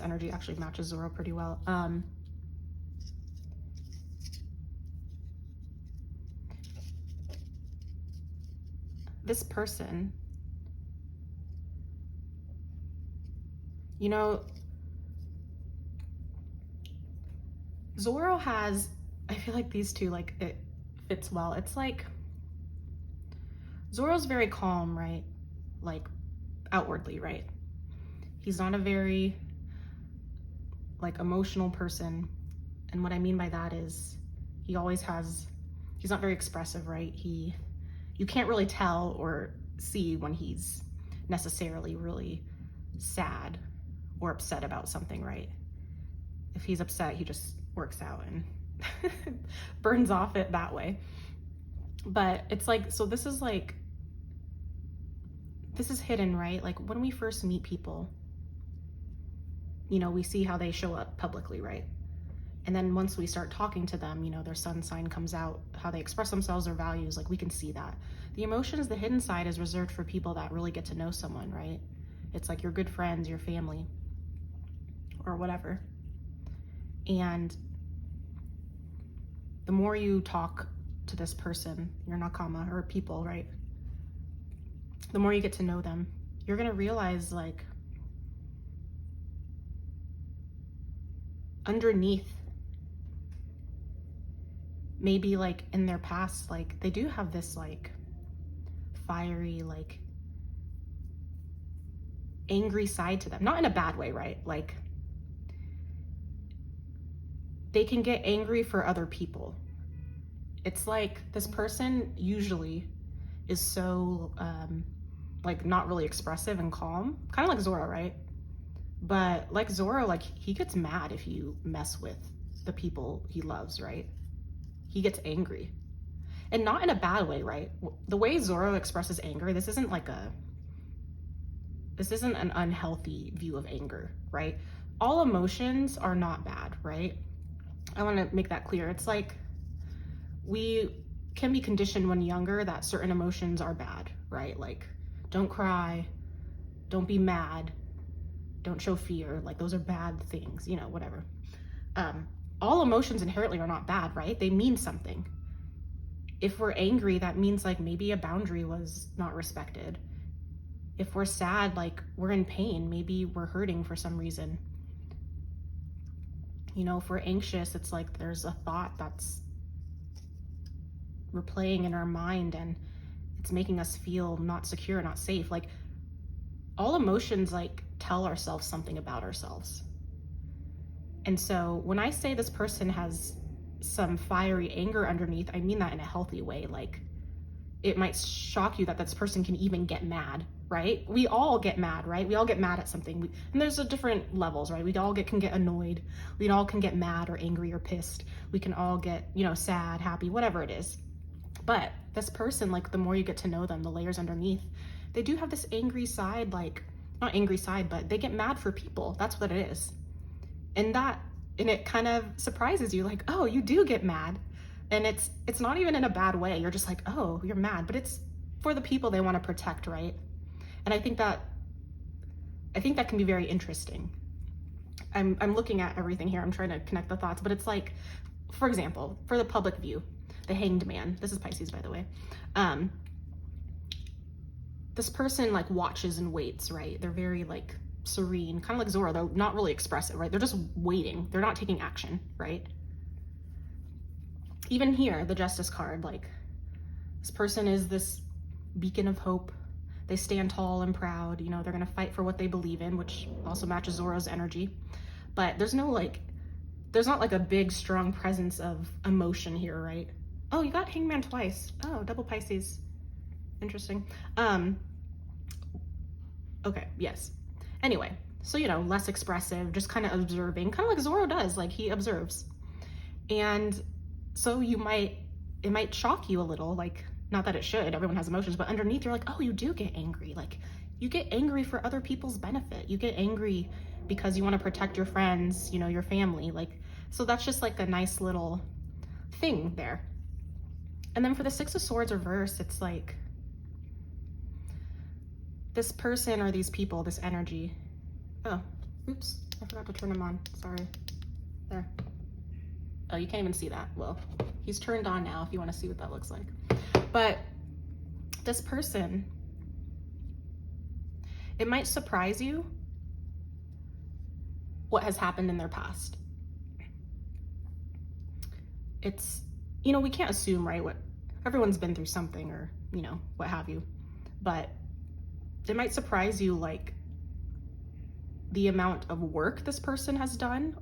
energy actually matches Zoro pretty well. This person, you know, Zoro has, I feel like these two, like, it fits well. It's like, Zoro's very calm, right? Like, outwardly, right? He's not a very, like, emotional person. And what I mean by that is he's not very expressive, right? You can't really tell or see when he's necessarily really sad or upset about something, right? If he's upset, he just works out and burns off it that way. But it's like, so this is hidden, right? Like, when we first meet people, you know, we see how they show up publicly, right? And then once we start talking to them, you know, their sun sign comes out, how they express themselves, their values, like, we can see that. The emotions, the hidden side, is reserved for people that really get to know someone, right? It's like your good friends, your family, or whatever. And the more you talk to this person, your Nakama, or people, right? The more you get to know them, you're gonna realize, like, underneath, maybe, like, in their past, like, they do have this, like, fiery, like, angry side to them. Not in a bad way, right? Like, they can get angry for other people. It's like this person usually is so like not really expressive and calm, kind of like Zoro, right? But like Zoro, like he gets mad if you mess with the people he loves, right? He gets angry, and not in a bad way, right? The way Zoro expresses anger, this isn't an unhealthy view of anger, right? All emotions are not bad, right? I want to make that clear. It's like we can be conditioned when younger that certain emotions are bad, right? Like, don't cry, don't be mad, don't show fear. Like, those are bad things, you know, whatever. All emotions inherently are not bad, right? They mean something. If we're angry, that means like maybe a boundary was not respected. If we're sad, like we're in pain, maybe we're hurting for some reason. You know, if we're anxious, it's like there's a thought that's replaying in our mind and it's making us feel not secure, not safe. Like, all emotions like tell ourselves something about ourselves. And so when I say this person has some fiery anger underneath, I mean that in a healthy way. Like, it might shock you that this person can even get mad, right? We all get mad, right? We all get mad at something. And there's different levels, right? We all can get annoyed. We all can get mad or angry or pissed. We can all get, you know, sad, happy, whatever it is. But this person, like, the more you get to know them, the layers underneath, they do have this angry side, like, not angry side, but they get mad for people. That's what it is. And it kind of surprises you, like, oh, you do get mad. And it's not even in a bad way. You're just like, oh, you're mad, but it's for the people they want to protect, right? And I think that can be very interesting. I'm looking at everything here. I'm trying to connect the thoughts, but it's like, for example, for the public view, the hanged man. This is Pisces, by the way. This person like watches and waits, right? They're very like serene, kind of like Zoro. They're not really expressive, right? They're just waiting. They're not taking action, right? Even here, the Justice card, like, this person is this beacon of hope. They stand tall and proud, you know, they're gonna fight for what they believe in, which also matches Zoro's energy. But there's not like a big, strong presence of emotion here, right? Oh, you got Hangman twice. Oh, double Pisces. Interesting. Okay, yes. Anyway, so, you know, less expressive, just kind of observing, kind of like Zoro does, like, he observes. And so it might shock you a little, like, not that it should, everyone has emotions, but underneath you're like, oh, you do get angry. Like, you get angry for other people's benefit. You get angry because you want to protect your friends, you know, your family. Like, so that's just like a nice little thing there. And then for the Six of Swords reverse, it's like this person or these people, this energy. Oh, oops, I forgot to turn them on. Sorry. There. Oh, you can't even see that. Well, he's turned on now if you want to see what that looks like. But this person, it might surprise you what has happened in their past. It's, you know, we can't assume, right, what everyone's been through something or, you know, what have you. But it might surprise you, like, the amount of work this person has done,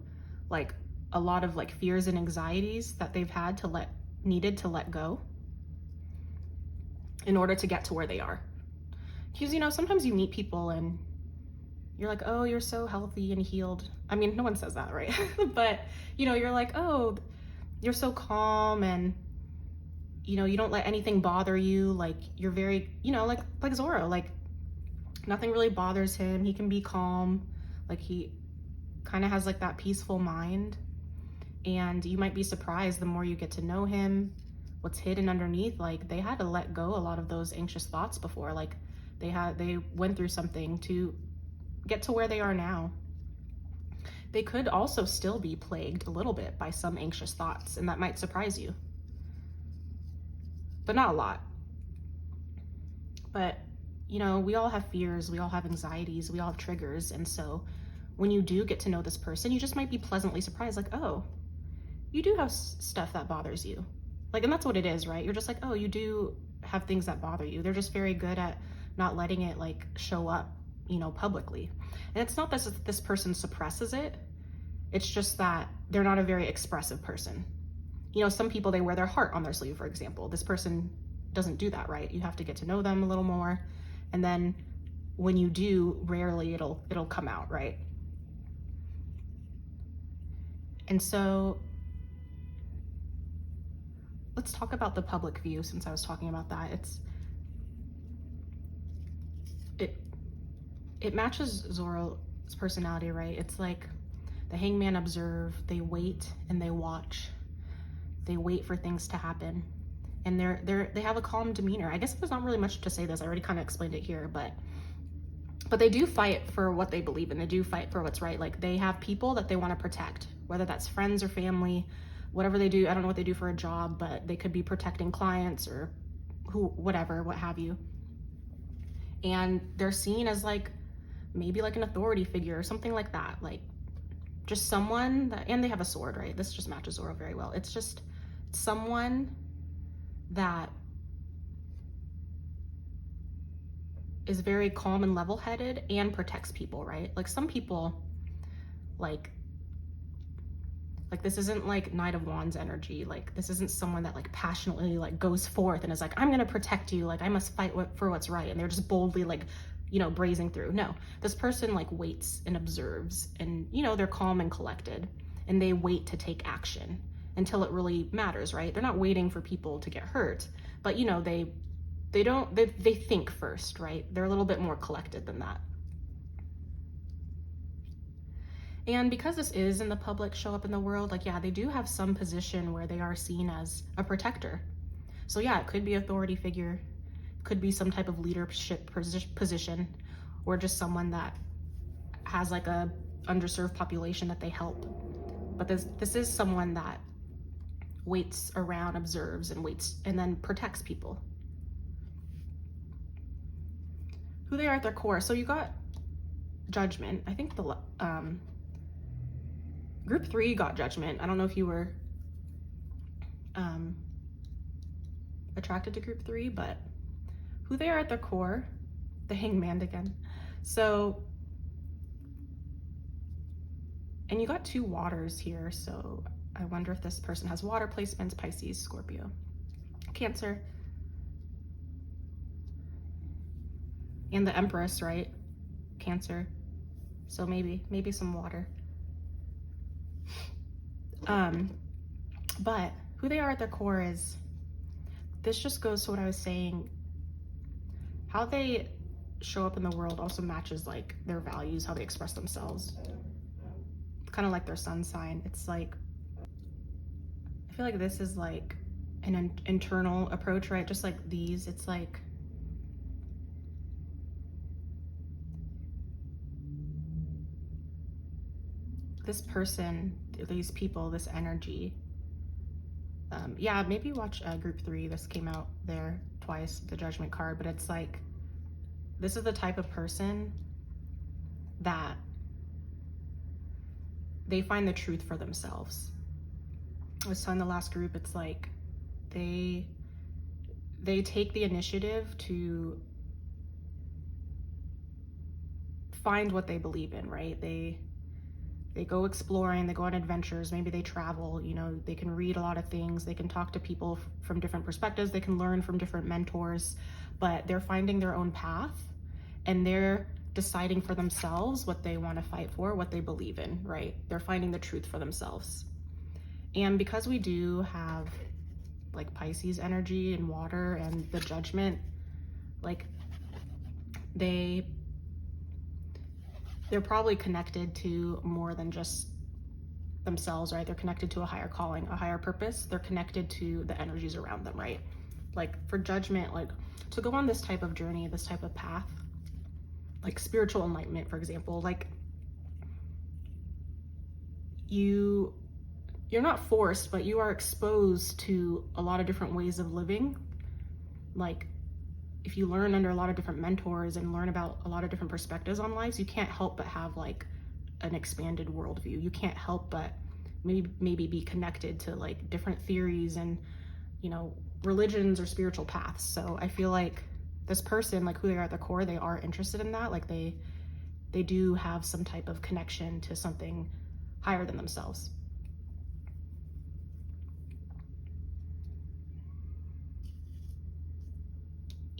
like a lot of like fears and anxieties that they've had needed to let go in order to get to where they are. Because, you know, sometimes you meet people and you're like, oh, you're so healthy and healed. I mean, no one says that, right? But, you know, you're like, oh, you're so calm and, you know, you don't let anything bother you. Like, you're very, you know, like Zoro, like nothing really bothers him. He can be calm. Like, he kind of has like that peaceful mind. And you might be surprised the more you get to know him, what's hidden underneath. Like, they had to let go a lot of those anxious thoughts before. Like, they went through something to get to where they are now. They could also still be plagued a little bit by some anxious thoughts, and that might surprise you. But not a lot. But, you know, we all have fears, we all have anxieties, we all have triggers, and so when you do get to know this person, you just might be pleasantly surprised, like, oh, you do have stuff that bothers you. Like, and that's what it is, right? You're just like, oh, you do have things that bother you. They're just very good at not letting it, like, show up publicly. And it's not that this person suppresses it. It's just that they're not a very expressive person. Some people, they wear their heart on their sleeve, for example. This person doesn't do that, right? You have to get to know them a little more. And then when you do, rarely it'll come out, right? And so let's talk about the public view, since I was talking about that. It matches Zoro's personality, right? It's like the hangman observe, they wait and they watch. They wait for things to happen. And they have a calm demeanor. I guess there's not really much to say this. I already kind of explained it here, but they do fight for what they believe in. They do fight for what's right. Like, they have people that they want to protect, whether that's friends or family, whatever they do. I don't know what they do for a job, but they could be protecting clients or whatever, what have you. And they're seen as like, maybe like an authority figure or something like that. Like, just someone that, and they have a sword, right? This just matches Zoro very well. It's just someone that is very calm and level-headed and protects people, right? Like, some people, like this isn't like Knight of Wands energy. Like, this isn't someone that like passionately like goes forth and is like, I'm gonna protect you, like I must fight for what's right, and they're just boldly like brazing through. No, this person like waits and observes, and they're calm and collected, and they wait to take action until it really matters, right? They're not waiting for people to get hurt, but they think first, right? They're a little bit more collected than that. And because this is in the public, show up in the world, like, yeah, they do have some position where they are seen as a protector. So yeah, it could be authority figure, could be some type of leadership position, or just someone that has like a underserved population that they help. But this is someone that waits around, observes, and waits, and then protects people. Who they are at their core. So you got judgment. I think the group 3 got judgment. I don't know if you were attracted to group 3, but who they are at their core, the hangman again. So, and you got 2 waters here, so I wonder if this person has water placements: Pisces, Scorpio, Cancer, and the Empress, right? Cancer. So maybe some water. But who they are at their core is, this just goes to what I was saying, how they show up in the world also matches like their values, how they express themselves. Kind of like their sun sign. It's like, I feel like this is like an internal approach, right? Just like these, it's like, this person, these people, this energy. Yeah, maybe watch group 3. This came out there twice, the judgment card, but it's like, this is the type of person that they find the truth for themselves. I was telling the last group, it's like they take the initiative to find what they believe in, right? They go exploring, they go on adventures, maybe they travel, they can read a lot of things, they can talk to people from different perspectives, they can learn from different mentors, but they're finding their own path, and they're deciding for themselves what they want to fight for, what they believe in, right? They're finding the truth for themselves. And because we do have like Pisces energy and water and the judgment, like they're probably connected to more than just themselves, right? They're connected to a higher calling, a higher purpose. They're connected to the energies around them, right? Like for judgment, like to go on this type of journey, this type of path, like spiritual enlightenment, for example, like you're not forced, but you are exposed to a lot of different ways of living. Like if you learn under a lot of different mentors and learn about a lot of different perspectives on life, you can't help but have like an expanded worldview. You can't help but maybe be connected to like different theories and, religions or spiritual paths. So I feel like this person, like who they are at their core, they are interested in that. Like they do have some type of connection to something higher than themselves.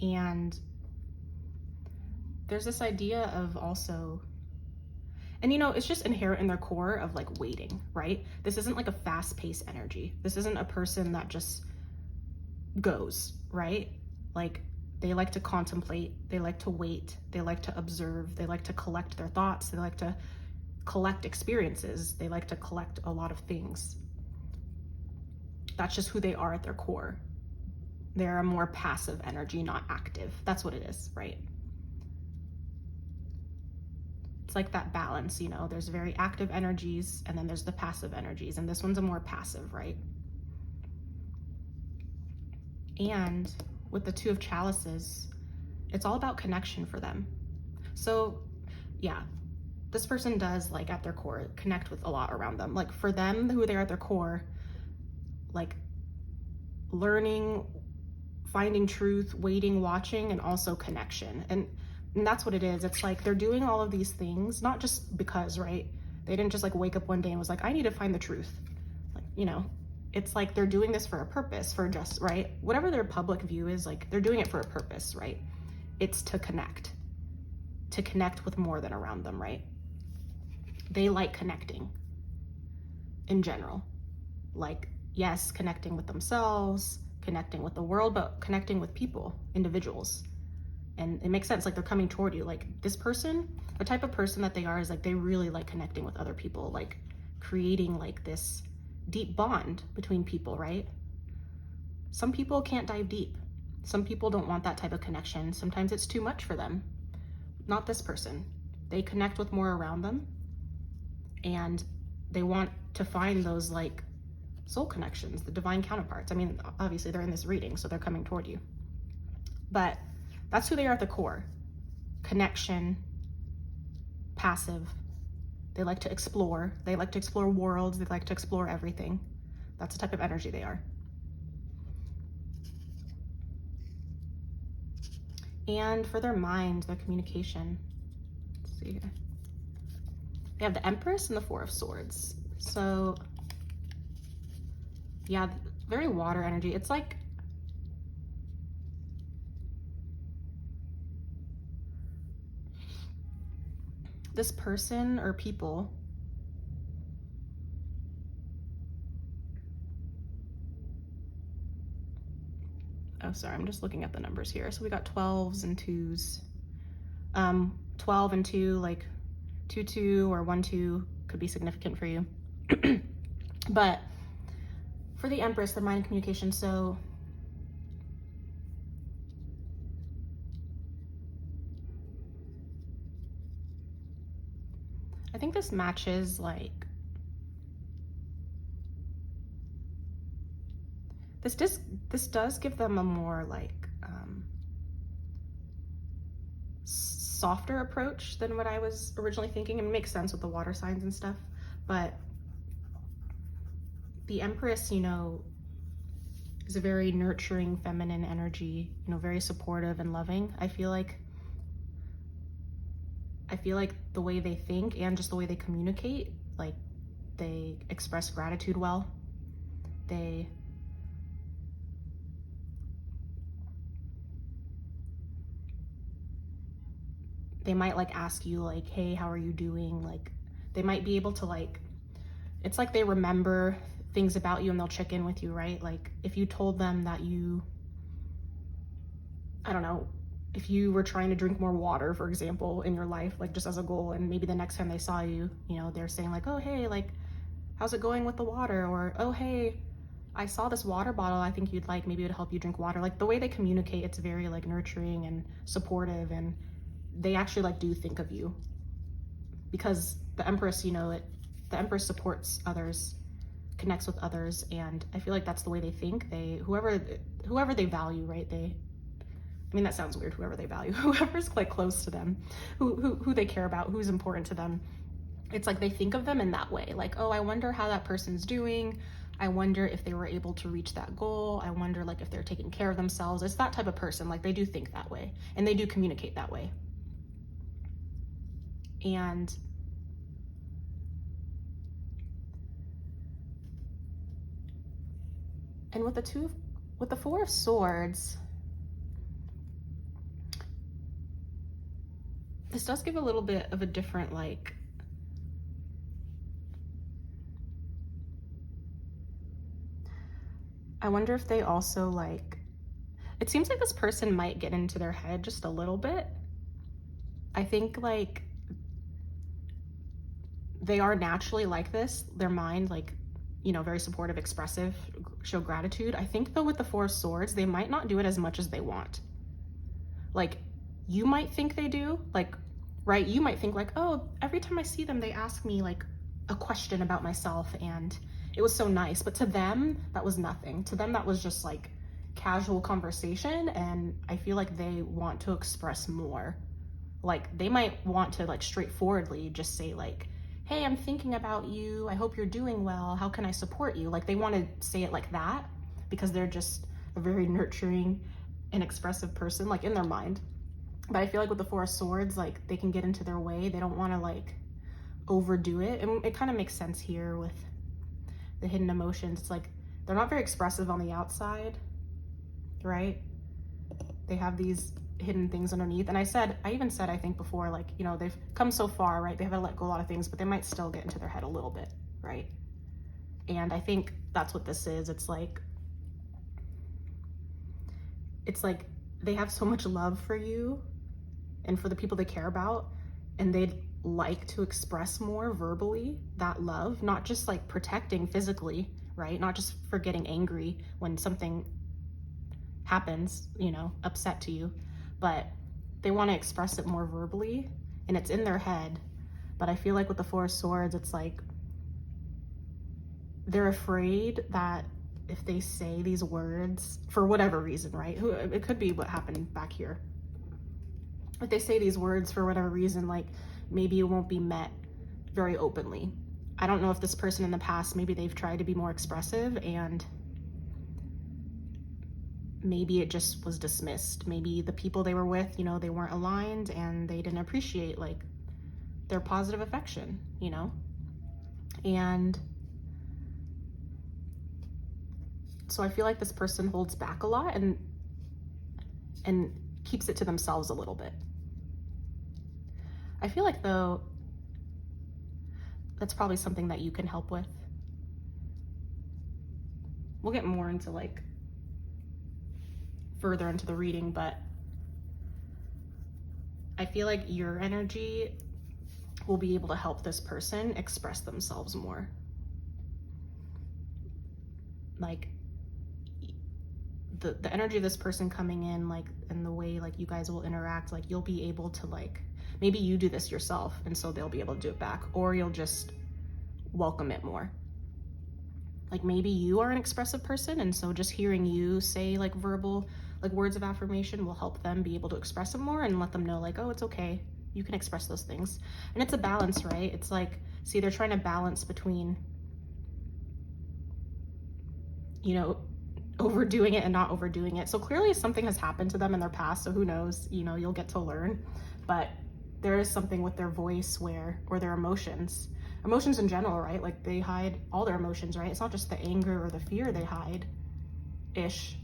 And there's this idea of also, and you know, it's just inherent in their core of like waiting, right? This isn't like a fast-paced energy. This isn't a person that just goes, right? Like they like to contemplate, they like to wait, they like to observe, they like to collect their thoughts, they like to collect experiences, they like to collect a lot of things. That's just who they are at their core. They're a more passive energy, not active. That's what it is, right? It's like that balance, you know, there's very active energies and then there's the passive energies, and this one's a more passive, right? And with the Two of Chalices, it's all about connection for them. So yeah, this person does, like at their core, connect with a lot around them. Like for them, who they are at their core, like learning, finding truth, waiting, watching, and also connection. And that's what it is. It's like they're doing all of these things, not just because, right? They didn't just like wake up one day and was like, I need to find the truth. Like, you know, it's like they're doing this for a purpose, for just, right? Whatever their public view is, like they're doing it for a purpose, right? It's to connect with more than around them, right? They like connecting in general. Like, yes, connecting with themselves, connecting with the world, but connecting with people, individuals. And it makes sense, like they're coming toward you. Like this person, the type of person that they are is like they really like connecting with other people, like creating like this deep bond between people, right? Some people can't dive deep. Some people don't want that type of connection. Sometimes it's too much for them. Not this person. They connect with more around them, and they want to find those like soul connections, the divine counterparts. I mean, obviously they're in this reading, so they're coming toward you. But that's who they are at the core. Connection, passive. They like to explore. They like to explore worlds. They like to explore everything. That's the type of energy they are. And for their mind, their communication, let's see here. They have the Empress and the Four of Swords. So yeah, very water energy. It's like, this person or people sorry, I'm just looking at the numbers here. So we got 12s and 2s. 12 and 2, like 2-2 or 1-2 could be significant for you. But for the Empress, the mind and communication, so I think this matches like this does give them a more like softer approach than what I was originally thinking, and it makes sense with the water signs and stuff. But the Empress, you know, is a very nurturing feminine energy, you know, very supportive and loving. I feel like the way they think and just the way they communicate, like they express gratitude well. They might like ask you like, hey, how are you doing? Like they might be able to like, it's like they remember things about you and they'll check in with you, right? Like if you told them that you, I don't know, if you were trying to drink more water, for example, in your life, like just as a goal, and maybe the next time they saw you, you know, they're saying like, oh, hey, like, how's it going with the water? Or, oh, hey, I saw this water bottle, I think you'd like, maybe it would help you drink water. Like the way they communicate, it's very like nurturing and supportive, and they actually like do think of you, because the Empress, you know, the Empress supports others, connects with others, and I feel like that's the way they think. They, whoever they value, right? I mean, that sounds weird, whoever they value, whoever's like close to them, who they care about, who's important to them. It's like they think of them in that way. Like, oh, I wonder how that person's doing. I wonder if they were able to reach that goal. I wonder like if they're taking care of themselves. It's that type of person. Like they do think that way and they do communicate that way. And with the Four of Swords, this does give a little bit of a different, like, I wonder if they also, like, it seems like this person might get into their head just a little bit. I think, like, they are naturally like this. Their mind, like, you know, very supportive, expressive, show gratitude. I think though with the Four of Swords, they might not do it as much as they want. Like, you might think they do, like, right? You might think like, oh, every time I see them, they ask me like a question about myself and it was so nice. But to them, that was nothing. To them, that was just like casual conversation. And I feel like they want to express more. Like they might want to like straightforwardly just say like, hey, I'm thinking about you. I hope you're doing well. How can I support you? Like they want to say it like that because they're just a very nurturing and expressive person, like in their mind. But I feel like with the Four of Swords, like they can get into their way. They don't want to like overdo it. And it kind of makes sense here with the hidden emotions. It's like they're not very expressive on the outside, right? They have these hidden things underneath. And I even said, I think before, like, you know, they've come so far, right? They haven't let go a lot of things, but they might still get into their head a little bit, right? And I think that's what this is. It's like they have so much love for you and for the people they care about, and they'd like to express more verbally that love, not just like protecting physically, right? Not just for getting angry when something happens, you know, upset to you, but they want to express it more verbally, and it's in their head. But I feel like with the Four of Swords, it's like they're afraid that if they say these words for whatever reason, right? It could be what happened back here. If they say these words for whatever reason, like maybe it won't be met very openly. I don't know if this person in the past, maybe they've tried to be more expressive and maybe it just was dismissed. Maybe the people they were with, you know, they weren't aligned and they didn't appreciate like their positive affection, you know? And so I feel like this person holds back a lot and keeps it to themselves a little bit. I feel like though, that's probably something that you can help with. We'll get more into like further into the reading, but I feel like your energy will be able to help this person express themselves more. Like the energy of this person coming in, like, and the way like you guys will interact, like you'll be able to like, maybe you do this yourself and so they'll be able to do it back, or you'll just welcome it more. Like maybe you are an expressive person and so just hearing you say like verbal, like words of affirmation will help them be able to express them more and let them know like, oh, it's okay, you can express those things. And it's a balance, right? It's like, see, they're trying to balance between, you know, overdoing it and not overdoing it. So clearly something has happened to them in their past, so who knows, you know, you'll get to learn. But there is something with their voice or their emotions in general, right? Like they hide all their emotions, right? It's not just the anger or the fear they hide ish,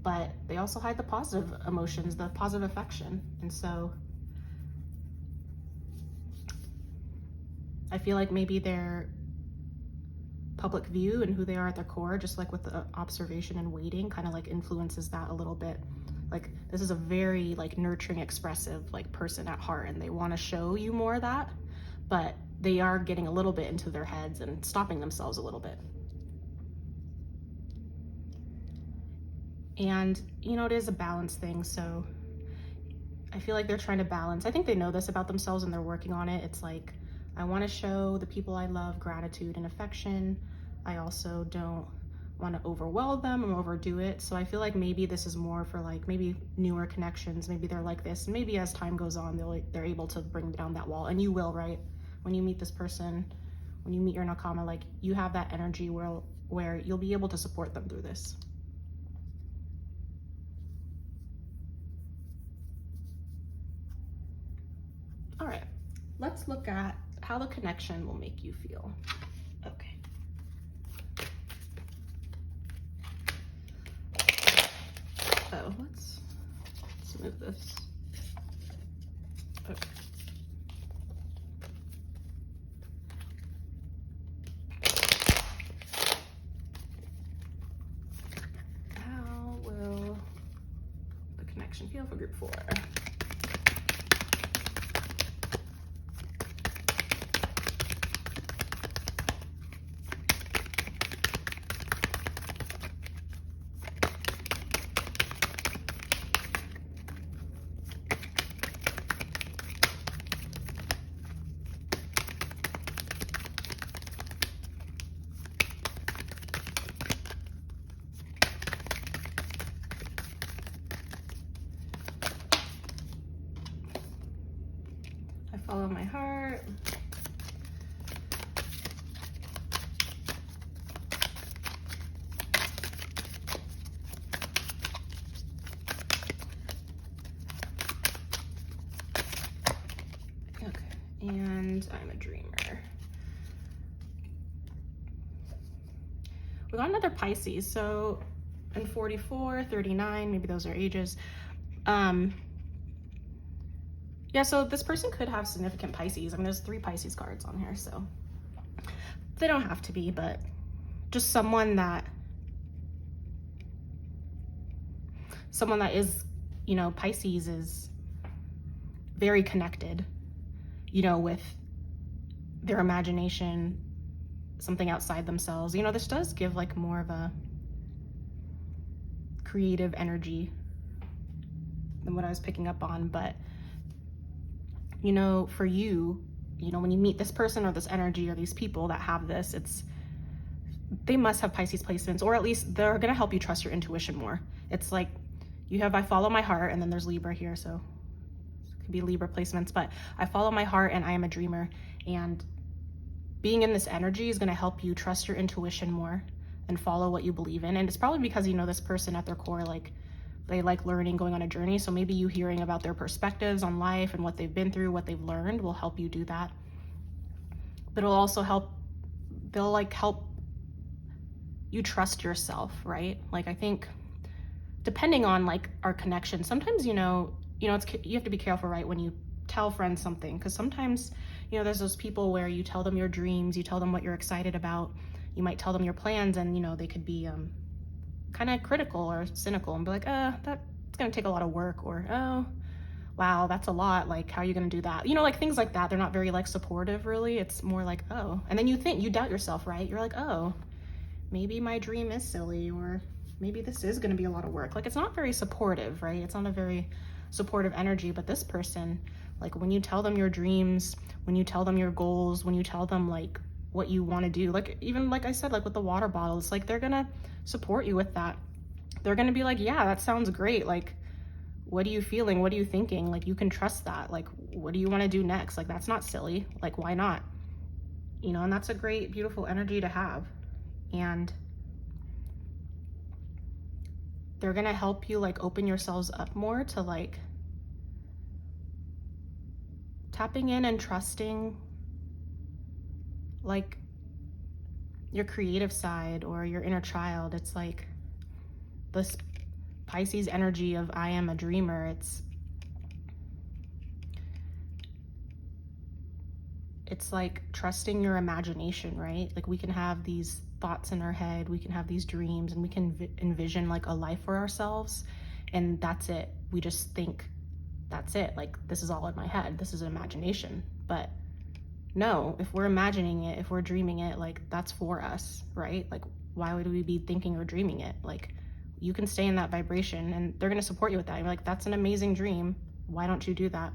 but they also hide the positive emotions, the positive affection. And so I feel like maybe their public view and who they are at their core, just like with the observation and waiting, kind of like influences that a little bit. Like this is a very like nurturing, expressive like person at heart, and they want to show you more of that, but they are getting a little bit into their heads and stopping themselves a little bit. And you know, it is a balance thing, so I feel like they're trying to balance. I think they know this about themselves and they're working on it. It's like, I want to show the people I love gratitude and affection. I also don't want to overwhelm them or overdo it. So I feel like maybe this is more for like maybe newer connections. Maybe they're like this, and maybe as time goes on, they're able to bring down that wall. And you will, right? When you meet this person, when you meet your Nakama, like you have that energy where where you'll be able to support them through this. All right, let's look at how the connection will make you feel. Okay. Oh, let's move this. Okay. How will the connection feel for group 4? Follow my heart. Okay, and I'm a dreamer. We got another Pisces, so in 44, 39, maybe those are ages. Yeah, so this person could have significant Pisces. I mean, there's 3 Pisces cards on here, so they don't have to be, but just someone that is, you know, Pisces is very connected, you know, with their imagination, something outside themselves. You know, this does give like more of a creative energy than what I was picking up on, but you know, for you, you know, when you meet this person or this energy or these people that have this, they must have Pisces placements, or at least they're going to help you trust your intuition more. It's like you have, I follow my heart, and then there's Libra here. So it could be Libra placements, but I follow my heart and I am a dreamer, and being in this energy is going to help you trust your intuition more and follow what you believe in. And it's probably because, you know, this person at their core, like, they like learning, going on a journey. So maybe you hearing about their perspectives on life and what they've been through, what they've learned will help you do that. But it'll also help, they'll like help you trust yourself, right? Like, I think depending on like our connection, sometimes, you know, you have to be careful, right? When you tell friends something, because sometimes, you know, there's those people where you tell them your dreams, you tell them what you're excited about, you might tell them your plans, and, you know, they could be, kind of critical or cynical and be like, that's gonna take a lot of work, or oh wow, that's a lot, like how are you gonna do that, you know, like things like that. They're not very like supportive, really. It's more like, oh, and then you doubt yourself, right? You're like, oh, maybe my dream is silly, or maybe this is gonna be a lot of work. Like, it's not very supportive, right? It's not a very supportive energy. But this person, like, when you tell them your dreams, when you tell them your goals, when you tell them like what you want to do, like even like I said, like with the water bottle, it's like they're gonna support you with that. They're gonna be like, yeah, that sounds great, like what are you feeling, what are you thinking, like you can trust that, like what do you want to do next, like that's not silly, like why not, you know? And that's a great, beautiful energy to have. And they're gonna help you like open yourselves up more to like tapping in and trusting like your creative side or your inner child. It's like this Pisces energy of I am a dreamer. It's like trusting your imagination, right? Like we can have these thoughts in our head, we can have these dreams, and we can envision like a life for ourselves, and that's it. We just think that's it, like this is all in my head, this is an imagination. But no, if we're imagining it, if we're dreaming it, like that's for us, right? Like why would we be thinking or dreaming it? Like you can stay in that vibration, and they're going to support you with that. You're like, that's an amazing dream, why don't you do that?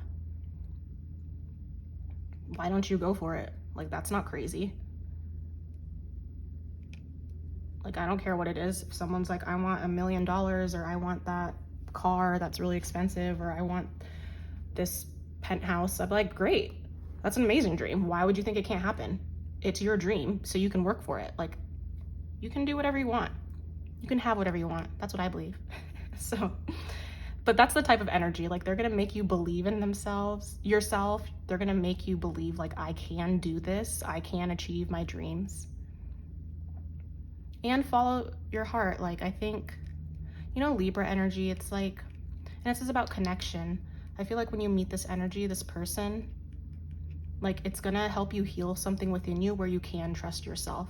Why don't you go for it? Like that's not crazy. Like I don't care what it is. If someone's like, I want $1 million, or I want that car that's really expensive, or I want this penthouse, I'd be like, great, that's an amazing dream. Why would you think it can't happen? It's your dream, so you can work for it. Like you can do whatever you want. You can have whatever you want. That's what I believe. So, but that's the type of energy. Like, they're going to make you believe in yourself. They're going to make you believe, like, I can do this. I can achieve my dreams. And follow your heart. Like, I think, Libra energy, it's like, and this is about connection. I feel like when you meet this energy, this person, like, it's going to help you heal something within you where you can trust yourself.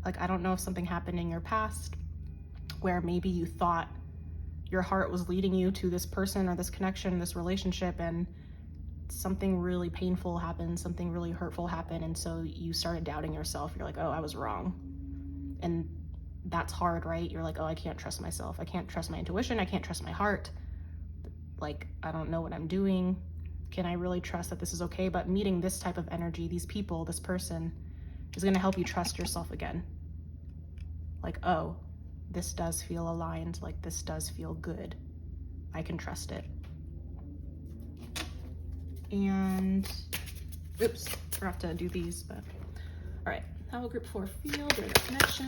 Like, I don't know if something happened in your past where maybe you thought your heart was leading you to this person or this connection, this relationship, and something really painful happened, something really hurtful happened, and so you started doubting yourself. You're like, oh, I was wrong. And that's hard, right? You're like, oh, I can't trust myself. I can't trust my intuition. I can't trust my heart. Like, I don't know what I'm doing. Can I really trust that this is okay? But meeting this type of energy, these people, this person, is going to help you trust yourself again. Like, oh, this does feel aligned. Like, this does feel good. I can trust it. And, oops, forgot to do these, but, all right. How will group 4 feel during the connection?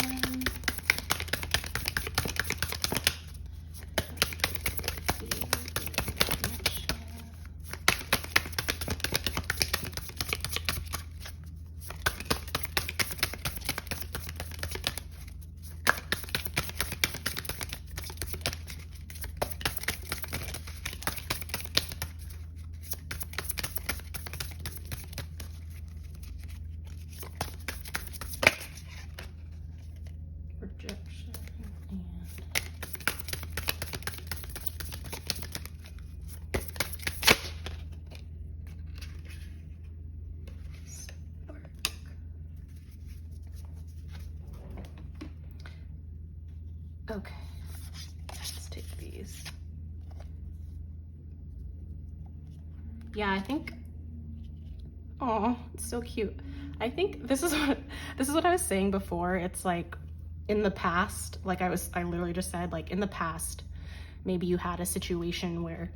Rejection and spark. Okay, let's take these. Yeah, I think, oh, it's so cute. I think this is what I was saying before. It's like, in the past, like I literally just said, like, in the past, maybe you had a situation where,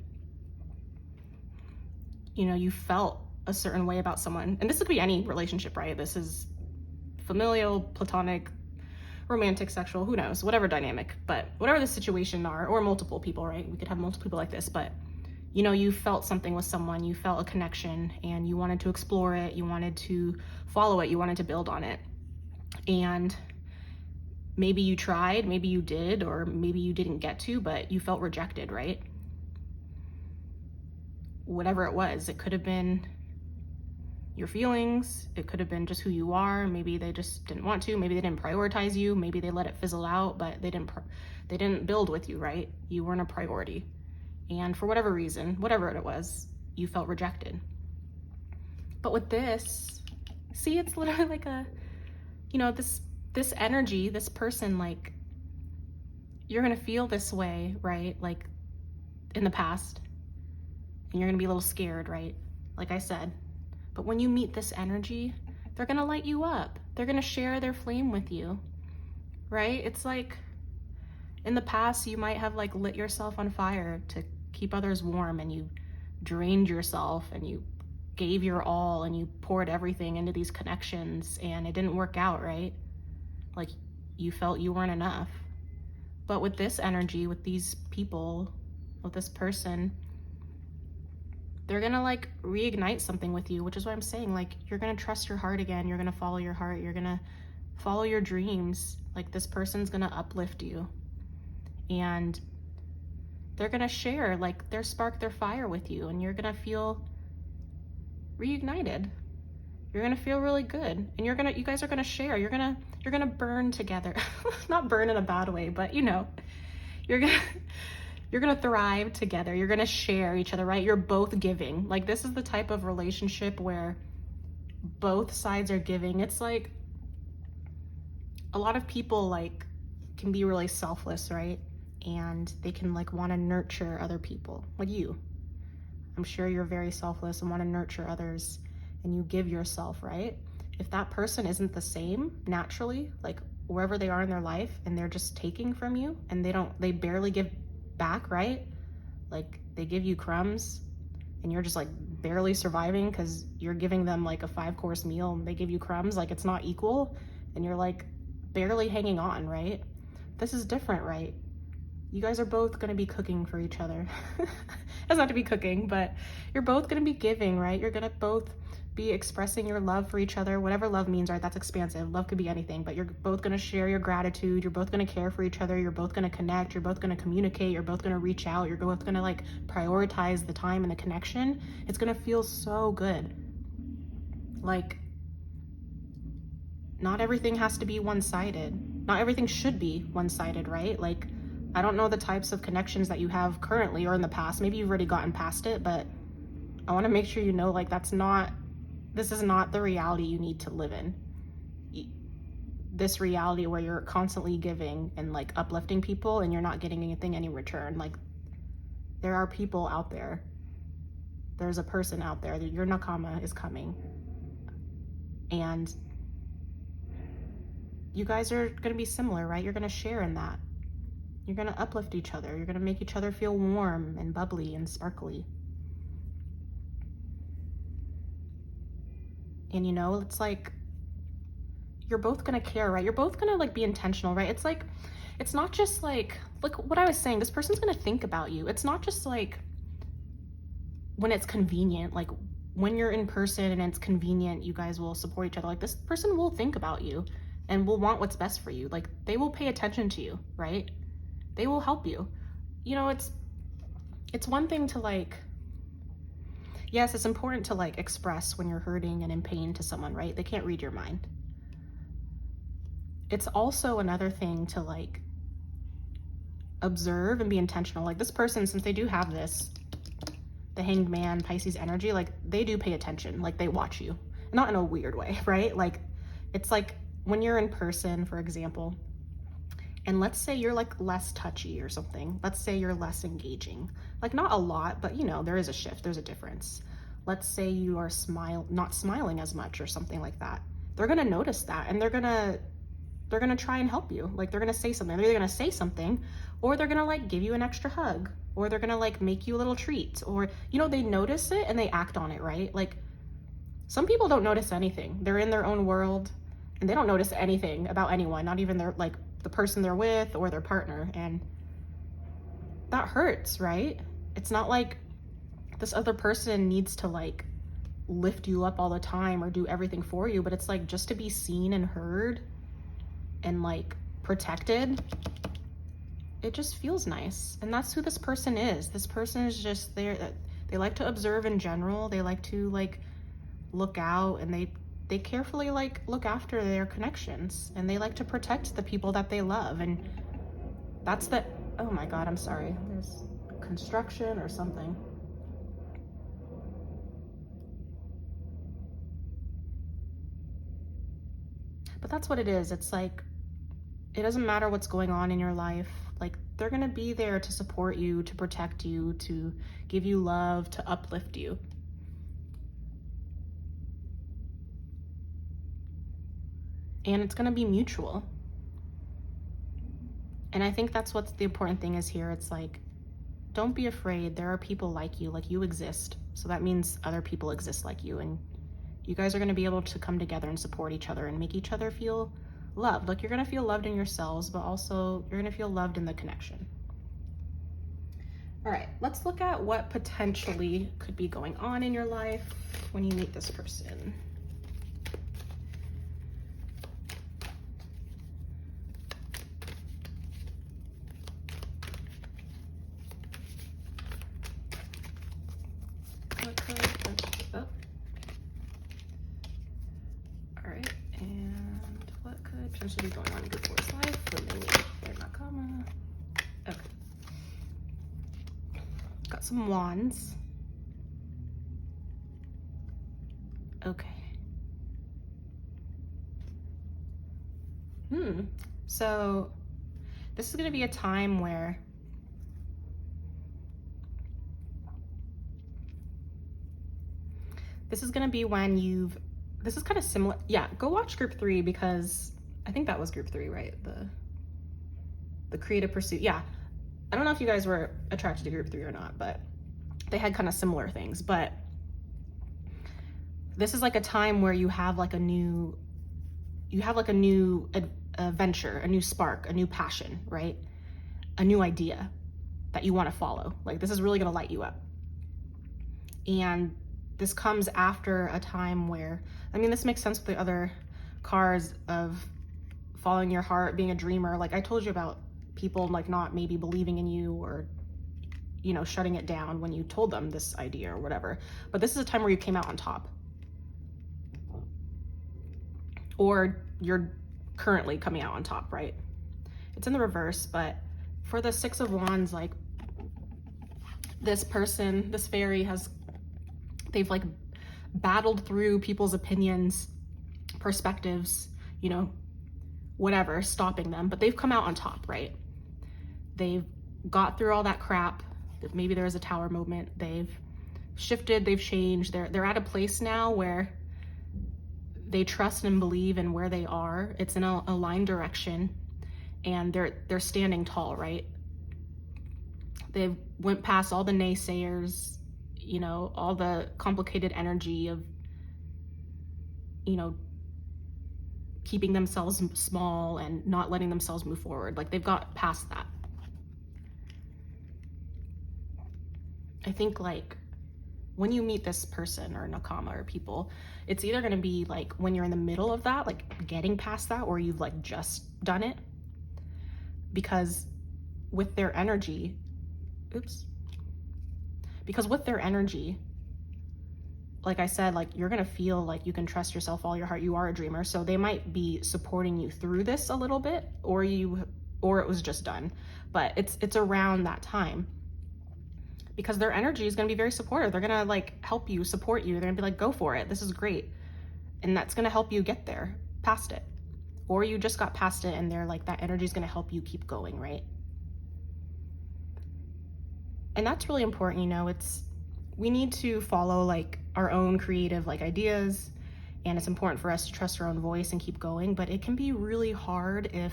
you felt a certain way about someone. And this could be any relationship, right? This is familial, platonic, romantic, sexual, who knows, whatever dynamic. But whatever the situation are, or multiple people, right? We could have multiple people like this, but you felt something with someone, you felt a connection, and you wanted to explore it, you wanted to follow it, you wanted to build on it. And maybe you tried, maybe you did, or maybe you didn't get to, but you felt rejected, right? Whatever it was, it could have been your feelings, it could have been just who you are. Maybe they just didn't want to, maybe they didn't prioritize you, maybe they let it fizzle out, but they didn't build with you, right? You weren't a priority. And for whatever reason, whatever it was, you felt rejected. But with this, see, it's literally like a, this energy, this person, like, you're going to feel this way, right? Like, in the past, and you're going to be a little scared, right? Like I said, but when you meet this energy, they're going to light you up. They're going to share their flame with you, right? It's like, in the past, you might have, like, lit yourself on fire to keep others warm, and you drained yourself, and you gave your all, and you poured everything into these connections, and it didn't work out, right? Like, you felt you weren't enough. But with this energy, with these people, with this person, they're gonna, like, reignite something with you, which is what I'm saying. Like, you're gonna trust your heart again. You're gonna follow your heart. You're gonna follow your dreams. Like, this person's gonna uplift you. And they're gonna share, like, their spark, their fire with you. And you're gonna feel reignited. You're gonna feel really good, and you guys are gonna share. You're gonna burn together. Not burn in a bad way, but you're gonna thrive together. You're gonna share each other, right? You're both giving. Like, this is the type of relationship where both sides are giving. It's like, a lot of people, like, can be really selfless, right? And they can, like, want to nurture other people, like you. I'm sure you're very selfless and want to nurture others, and you give yourself, right? If that person isn't the same naturally, like, wherever they are in their life, and they're just taking from you, and they barely give back, right? Like, they give you crumbs, and you're just, like, barely surviving because you're giving them, like, a 5-course meal, and they give you crumbs, like, it's not equal, and you're like, barely hanging on, right? This is different, right? You guys are both going to be cooking for each other. It doesn't have to be cooking, but you're both going to be giving, right? You're going to both be expressing your love for each other, whatever love means, right? That's expansive. Love could be anything, but you're both going to share your gratitude. You're both going to care for each other. You're both going to connect. You're both going to communicate. You're both going to reach out. You're both going to like prioritize the time and the connection. It's going to feel so good. Like, not everything has to be one-sided. Not everything should be one-sided, right? Like, I don't know the types of connections that you have currently or in the past. Maybe you've already gotten past it, but I want to make sure you know, like, this is not the reality you need to live in. This reality where you're constantly giving and like uplifting people and you're not getting anything in return. Like, there are people out there. There's a person out there that your Nakama is coming. And you guys are going to be similar, right? You're going to share in that. You're going to uplift each other. You're going to make each other feel warm and bubbly and sparkly. And you know, it's like, you're both going to care, right? You're both going to like be intentional, right? It's like, it's not just like what I was saying, this person's going to think about you. It's not just like when it's convenient, like when you're in person and it's convenient, you guys will support each other. Like, this person will think about you and will want what's best for you. Like, they will pay attention to you, right? They will help you. You know, it's one thing to like, yes, it's important to like express when you're hurting and in pain to someone, right? They can't read your mind. It's also another thing to like observe and be intentional. Like, this person, since they do have this, the Hanged Man, Pisces energy, like they do pay attention, like they watch you, not in a weird way, right? Like, it's like when you're in person, for example, and let's say you're like less touchy or something. Let's say you're less engaging, like not a lot, but you know, there is a shift, there's a difference. Let's say you are not smiling as much or something like that. They're gonna notice that and they're gonna try and help you. Like, they're gonna say something. They're either gonna say something or they're gonna like give you an extra hug or they're gonna like make you a little treat, or, you know, they notice it and they act on it, right? Like, some people don't notice anything. They're in their own world and they don't notice anything about anyone, not even their like the person they're with or their partner, and that hurts, right? It's not like this other person needs to like lift you up all the time or do everything for you, but it's like just to be seen and heard and like protected, it just feels nice. And that's who this person is. This person is just there. They like to observe in general. They like to like look out, and they carefully like look after their connections, and they like to protect the people that they love. And that's the, oh my God, I'm sorry. There's construction or something. But that's what it is. It's like, it doesn't matter what's going on in your life. Like, they're going to be there to support you, to protect you, to give you love, to uplift you. And it's going to be mutual. And I think that's what's the important thing is here. It's like, don't be afraid. There are people like you exist. So that means other people exist like you. And you guys are going to be able to come together and support each other and make each other feel loved. Like, you're going to feel loved in yourselves, but also you're going to feel loved in the connection. All right, let's look at what potentially could be going on in your life when you meet this person. Potentially going on in Goodboy's life when they meet their Nakama. Okay. Got some wands. Okay. So this is going to be a time where this is going to be when this is kind of similar. Yeah, go watch group 3 because I think that was group 3, right? The creative pursuit. Yeah. I don't know if you guys were attracted to group 3 or not, but they had kind of similar things. But this is like a time where you have like a new a venture, a new spark, a new passion, right? A new idea that you want to follow. Like, this is really going to light you up. And this comes after a time where, I mean, this makes sense with the other cards of following your heart, being a dreamer. Like I told you about people like not maybe believing in you, or, you know, shutting it down when you told them this idea or whatever. But this is a time where you came out on top. Or you're currently coming out on top, right? It's in the reverse, but for the Six of Wands, like this person, this fairy they've like battled through people's opinions, perspectives, you know, whatever, stopping them, but they've come out on top, right? They've got through all that crap. Maybe there was a tower moment. They've shifted, they've changed. They're at a place now where they trust and believe in where they are. It's in a aligned direction, and they're standing tall, right? They went past all the naysayers, you know, all the complicated energy of, you know, keeping themselves small and not letting themselves move forward. Like they've got past that. I think like when you meet this person or Nakama or people, it's either going to be like when you're in the middle of that, like getting past that, or you've like just done it. Because with their energy, like I said, like you're going to feel like you can trust yourself all your heart. You are a dreamer. So they might be supporting you through this a little bit, or it was just done. But it's around that time. Because their energy is going to be very supportive. They're going to like help you, support you. They're going to be like, go for it. This is great. And that's going to help you get there, past it. Or you just got past it and they're like, that energy is going to help you keep going, right? And that's really important, you know. We need to follow like our own creative like ideas, and it's important for us to trust our own voice and keep going. But it can be really hard if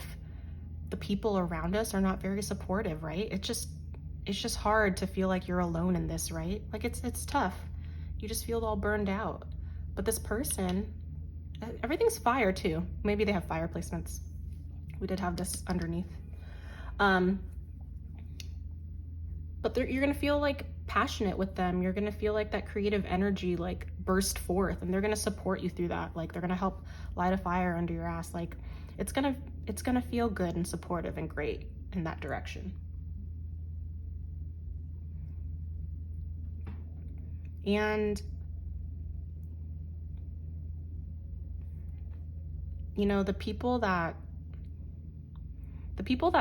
the people around us are not very supportive, right? It's just hard to feel like you're alone in this, right? Like it's tough. You just feel all burned out. But this person, everything's fire too. Maybe they have fire placements. We did have this underneath. But you're gonna feel like passionate with them. You're gonna feel like that creative energy like burst forth, and they're gonna support you through that. Like they're gonna help light a fire under your ass. Like it's gonna feel good and supportive and great in that direction. And, you know, the people that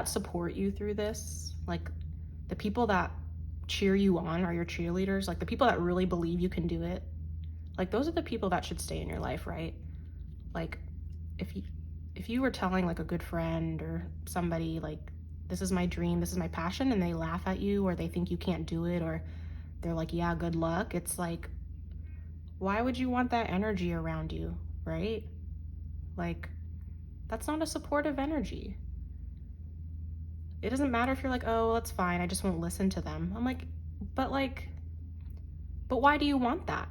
support you through this, like the people that cheer you on are your cheerleaders, like the people that really believe you can do it. Like those are the people that should stay in your life, right? Like if you were telling like a good friend or somebody like, this is my dream, this is my passion, and they laugh at you, or they think you can't do it, or they're like, yeah, good luck. It's like, why would you want that energy around you, right? Like, that's not a supportive energy. It doesn't matter if you're like, oh, that's fine, I just won't listen to them. I'm like, but why do you want that?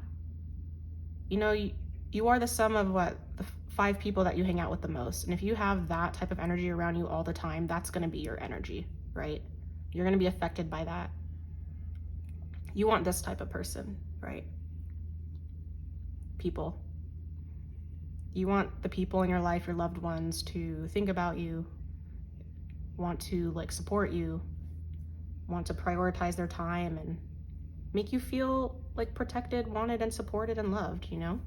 You know, you are the sum of the 5 people that you hang out with the most. And if you have that type of energy around you all the time, that's going to be your energy, right? You're going to be affected by that. You want this type of person, right? People. You want the people in your life, your loved ones, to think about you, want to like support you, want to prioritize their time and make you feel like protected, wanted, and supported and loved, you know?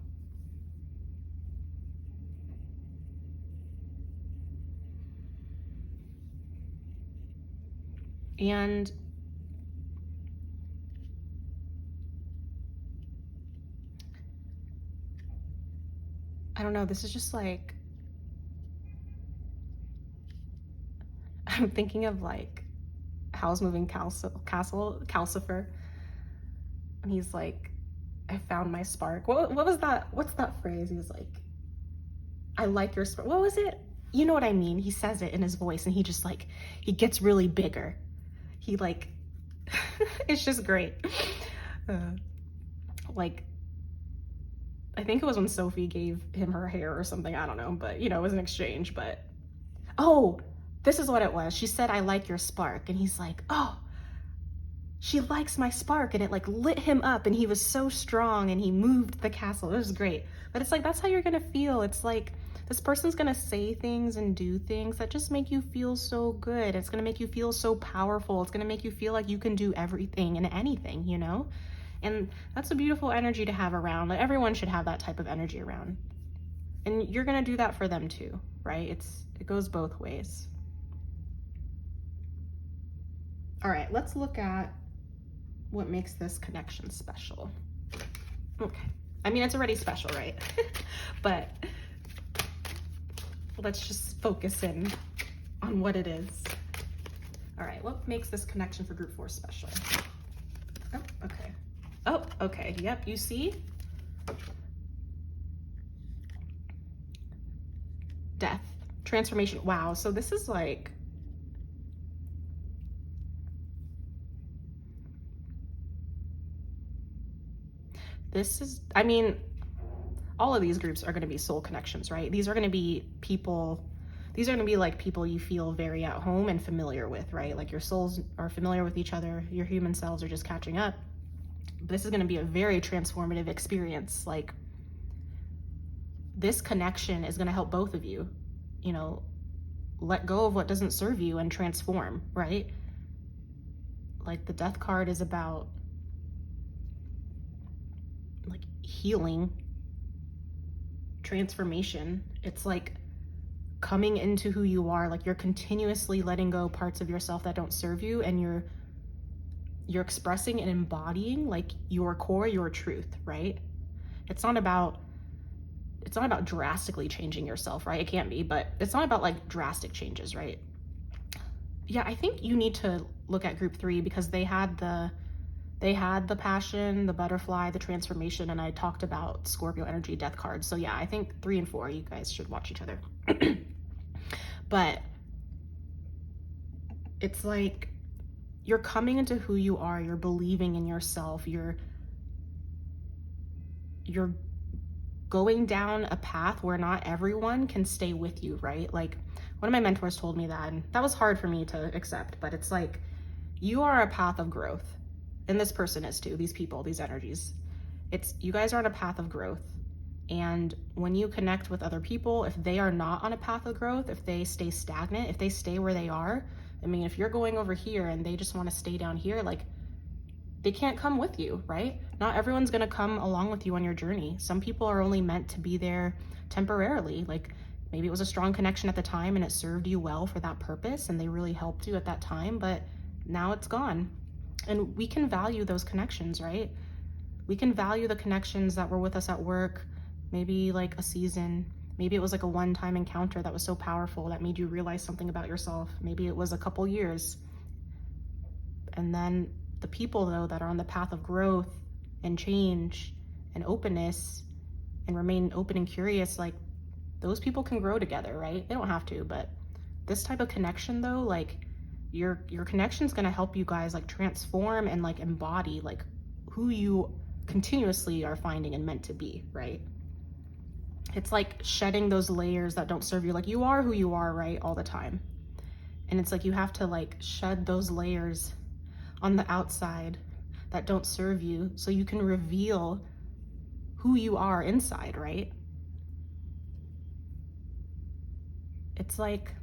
And I don't know, this is just like, I'm thinking of like Howl's Moving Castle, Calcifer. And he's like, I found my spark. What was that? What's that phrase? He's like, I like your spark. What was it? You know what I mean? He says it in his voice, and he just like, he gets really bigger. He like, it's just great. Like, I think it was when Sophie gave him her hair or something. I don't know, but you know, it was an exchange. But oh, this is what it was. She said, I like your spark. And he's like, oh, she likes my spark. And it like lit him up and he was so strong and he moved the castle. It was great. But it's like, that's how you're going to feel. It's like, this person's going to say things and do things that just make you feel so good. It's going to make you feel so powerful. It's going to make you feel like you can do everything and anything, you know? And that's a beautiful energy to have around. Like, everyone should have that type of energy around. And you're going to do that for them too, right? It goes both ways. All right, let's look at what makes this connection special. Okay. I mean, it's already special, right? But let's just focus in on what it is. All right, what makes this connection for group 4 special? Oh, okay. Oh, okay. Yep, you see? Death, transformation. Wow, so this is like, I mean, all of these groups are going to be soul connections, right? These are going to be people, these are going to be like people you feel very at home and familiar with, right? Like your souls are familiar with each other, your human selves are just catching up. This is going to be a very transformative experience. Like, this connection is going to help both of you, you know, let go of what doesn't serve you and transform, right? Like, the death card is about like healing, transformation. It's like coming into who you are. Like, you're continuously letting go parts of yourself that don't serve you, and you're expressing and embodying like your core, your truth, right? It's not about drastically changing yourself, right? It can't be, but it's not about like drastic changes, right? Yeah, I think you need to look at group 3 because they had the passion, the butterfly, the transformation, and I talked about Scorpio energy death cards. So yeah, I think 3 and 4, you guys should watch each other. But it's like, you're coming into who you are, you're believing in yourself, you're going down a path where not everyone can stay with you, right? Like, one of my mentors told me that, and that was hard for me to accept, but it's like, you are a path of growth. And this person is too, these people, these energies. You guys are on a path of growth. And when you connect with other people, if they are not on a path of growth, if they stay stagnant, if they stay where they are, I mean, if you're going over here and they just want to stay down here, like, they can't come with you, right? Not everyone's going to come along with you on your journey. Some people are only meant to be there temporarily. Like, maybe it was a strong connection at the time and it served you well for that purpose and they really helped you at that time, but now it's gone. And we can value those connections, right? We can value the connections that were with us at work, maybe like a season. Maybe it was like a one-time encounter that was so powerful that made you realize something about yourself. Maybe it was a couple years. And then the people, though, that are on the path of growth and change and openness and remain open and curious, like, those people can grow together, right? They don't have to, but this type of connection, though, like, your connection's gonna help you guys like transform and like embody like who you continuously are finding and meant to be, right? It's like shedding those layers that don't serve you. Like, you are who you are, right, all the time. And it's like you have to like shed those layers on the outside that don't serve you so you can reveal who you are inside, right? It's like,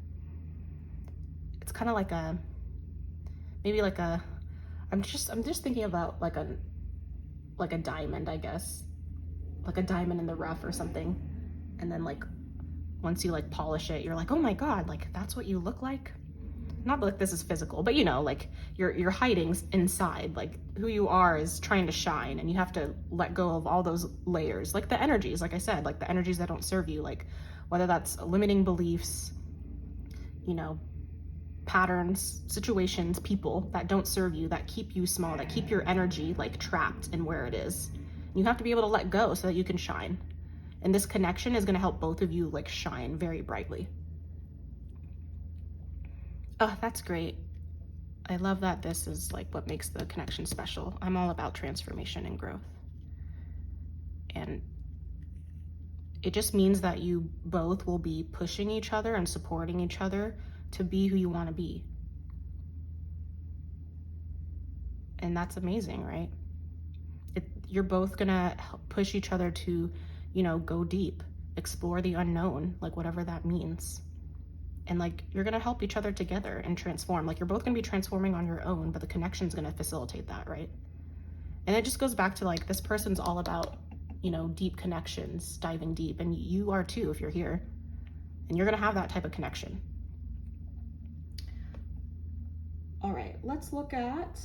it's kind of like I'm just thinking about like a diamond, I guess, like a diamond in the rough or something. And then like, once you like polish it, you're like, oh my God, like that's what you look like. Not like this is physical, but you know, like you're hiding inside, like who you are is trying to shine, and you have to let go of all those layers, like the energies, like I said, like the energies that don't serve you, like whether that's limiting beliefs, you know, patterns, situations, people that don't serve you, that keep you small, that keep your energy like trapped in where it is. You have to be able to let go so that you can shine. And this connection is going to help both of you like shine very brightly. Oh, that's great. I love that this is like what makes the connection special. I'm all about transformation and growth. And it just means that you both will be pushing each other and supporting each other to be who you want to be. And that's amazing, right? You're both gonna push each other to, go deep, explore the unknown, like whatever that means. And like, you're gonna help each other together and transform. Like, you're both gonna be transforming on your own, but the connection's gonna facilitate that, right? And it just goes back to like, this person's all about, deep connections, diving deep. And you are too, if you're here. And you're gonna have that type of connection. All right, let's look at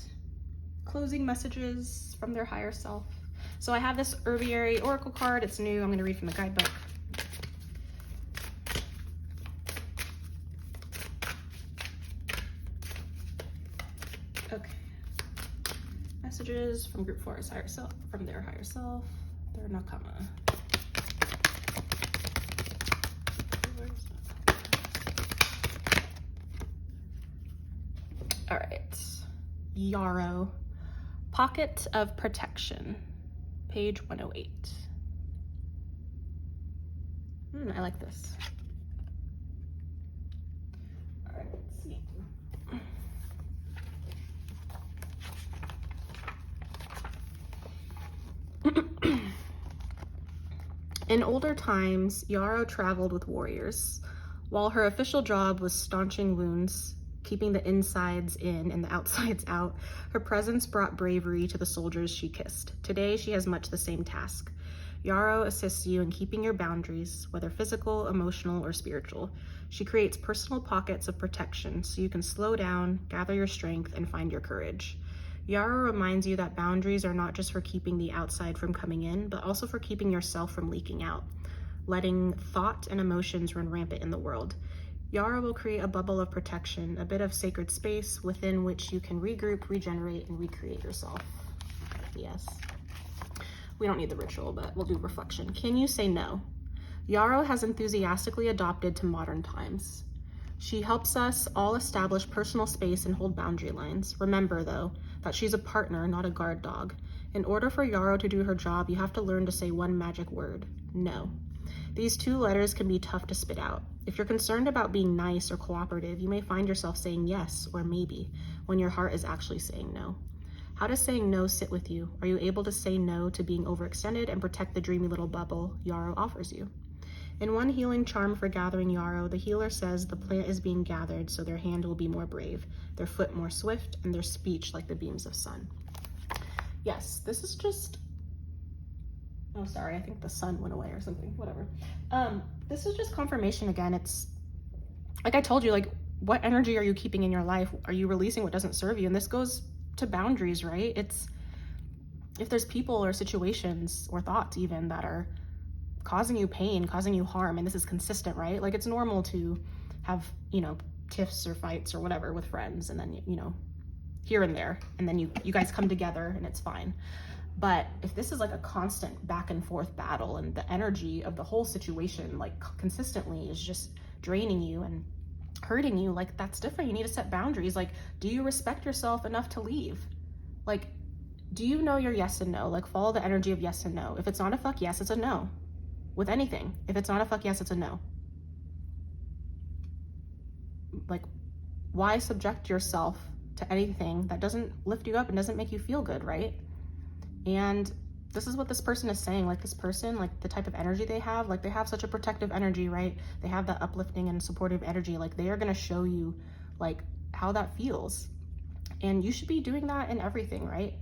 closing messages from their higher self. So I have this Herbiary Oracle card. It's new. I'm going to read from the guidebook. Okay. Messages from Group 4's higher self, from their higher self, their Nakama. All right. Yarrow. Pocket of Protection, page 108. I like this. All right, let's see. In older times, Yarrow traveled with warriors. While her official job was staunching wounds, keeping the insides in and the outsides out, her presence brought bravery to the soldiers she kissed. Today, she has much the same task. Yarrow assists you in keeping your boundaries, whether physical, emotional, or spiritual. She creates personal pockets of protection so you can slow down, gather your strength, and find your courage. Yarrow reminds you that boundaries are not just for keeping the outside from coming in, but also for keeping yourself from leaking out, letting thought and emotions run rampant in the world. Yarrow will create a bubble of protection, a bit of sacred space within which you can regroup, regenerate, and recreate yourself. Yes. We don't need the ritual, but we'll do reflection. Can you say no? Yarrow has enthusiastically adopted to modern times. She helps us all establish personal space and hold boundary lines. Remember, though, that she's a partner, not a guard dog. In order for Yarrow to do her job, you have to learn to say one magic word: no. These 2 letters can be tough to spit out. If you're concerned about being nice or cooperative, you may find yourself saying yes or maybe when your heart is actually saying no. How does saying no sit with you? Are you able to say no to being overextended and protect the dreamy little bubble Yarrow offers you? In one healing charm for gathering Yarrow, the healer says the plant is being gathered so their hand will be more brave, their foot more swift, and their speech like the beams of sun. Yes, this is just... Oh, sorry, I think the sun went away or something, whatever. This is just confirmation again. It's like I told you, like, what energy are you keeping in your life? Are you releasing what doesn't serve you? And this goes to boundaries, right? It's if there's people or situations or thoughts even that are causing you pain, causing you harm, and this is consistent, right? Like, it's normal to have, tiffs or fights or whatever with friends, and then, here and there, and then you guys come together and it's fine. But if this is like a constant back and forth battle and the energy of the whole situation, like, consistently is just draining you and hurting you, like, that's different. You need to set boundaries. Like, do you respect yourself enough to leave? Like, do you know your yes and no? Like, follow the energy of yes and no. If it's not a fuck yes, it's a no. With anything. If it's not a fuck yes, it's a no. Like, why subject yourself to anything that doesn't lift you up and doesn't make you feel good, right? And this is what this person is saying. Like, this person, like, the type of energy they have, like, they have such a protective energy, right? They have that uplifting and supportive energy. Like, they are going to show you, like, how that feels. And you should be doing that in everything, right?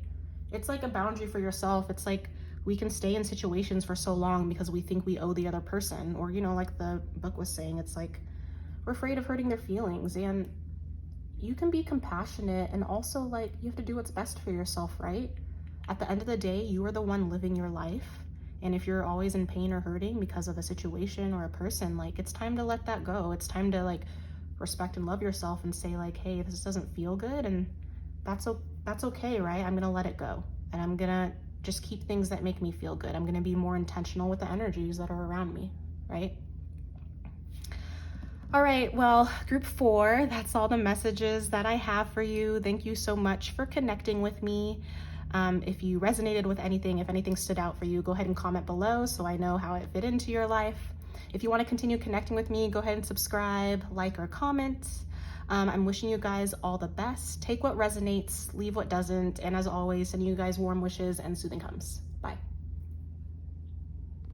It's like a boundary for yourself. It's like, we can stay in situations for so long because we think we owe the other person, or, like the book was saying, it's like, we're afraid of hurting their feelings. And you can be compassionate, and also, like, you have to do what's best for yourself, right? At the end of the day, you are the one living your life. And if you're always in pain or hurting because of a situation or a person, like, it's time to let that go. It's time to, like, respect and love yourself and say, like, hey, this doesn't feel good, and that's okay, right? I'm gonna let it go, and I'm gonna just keep things that make me feel good. I'm gonna be more intentional with the energies that are around me, right? All right, well, group 4, that's all the messages that I have for you. Thank you so much for connecting with me. If you resonated with anything, if anything stood out for you, go ahead and comment below so I know how it fit into your life. If you want to continue connecting with me, go ahead and subscribe, like, or comment. I'm wishing you guys all the best. Take what resonates, leave what doesn't, and as always, sending you guys warm wishes and soothing hugs. Bye.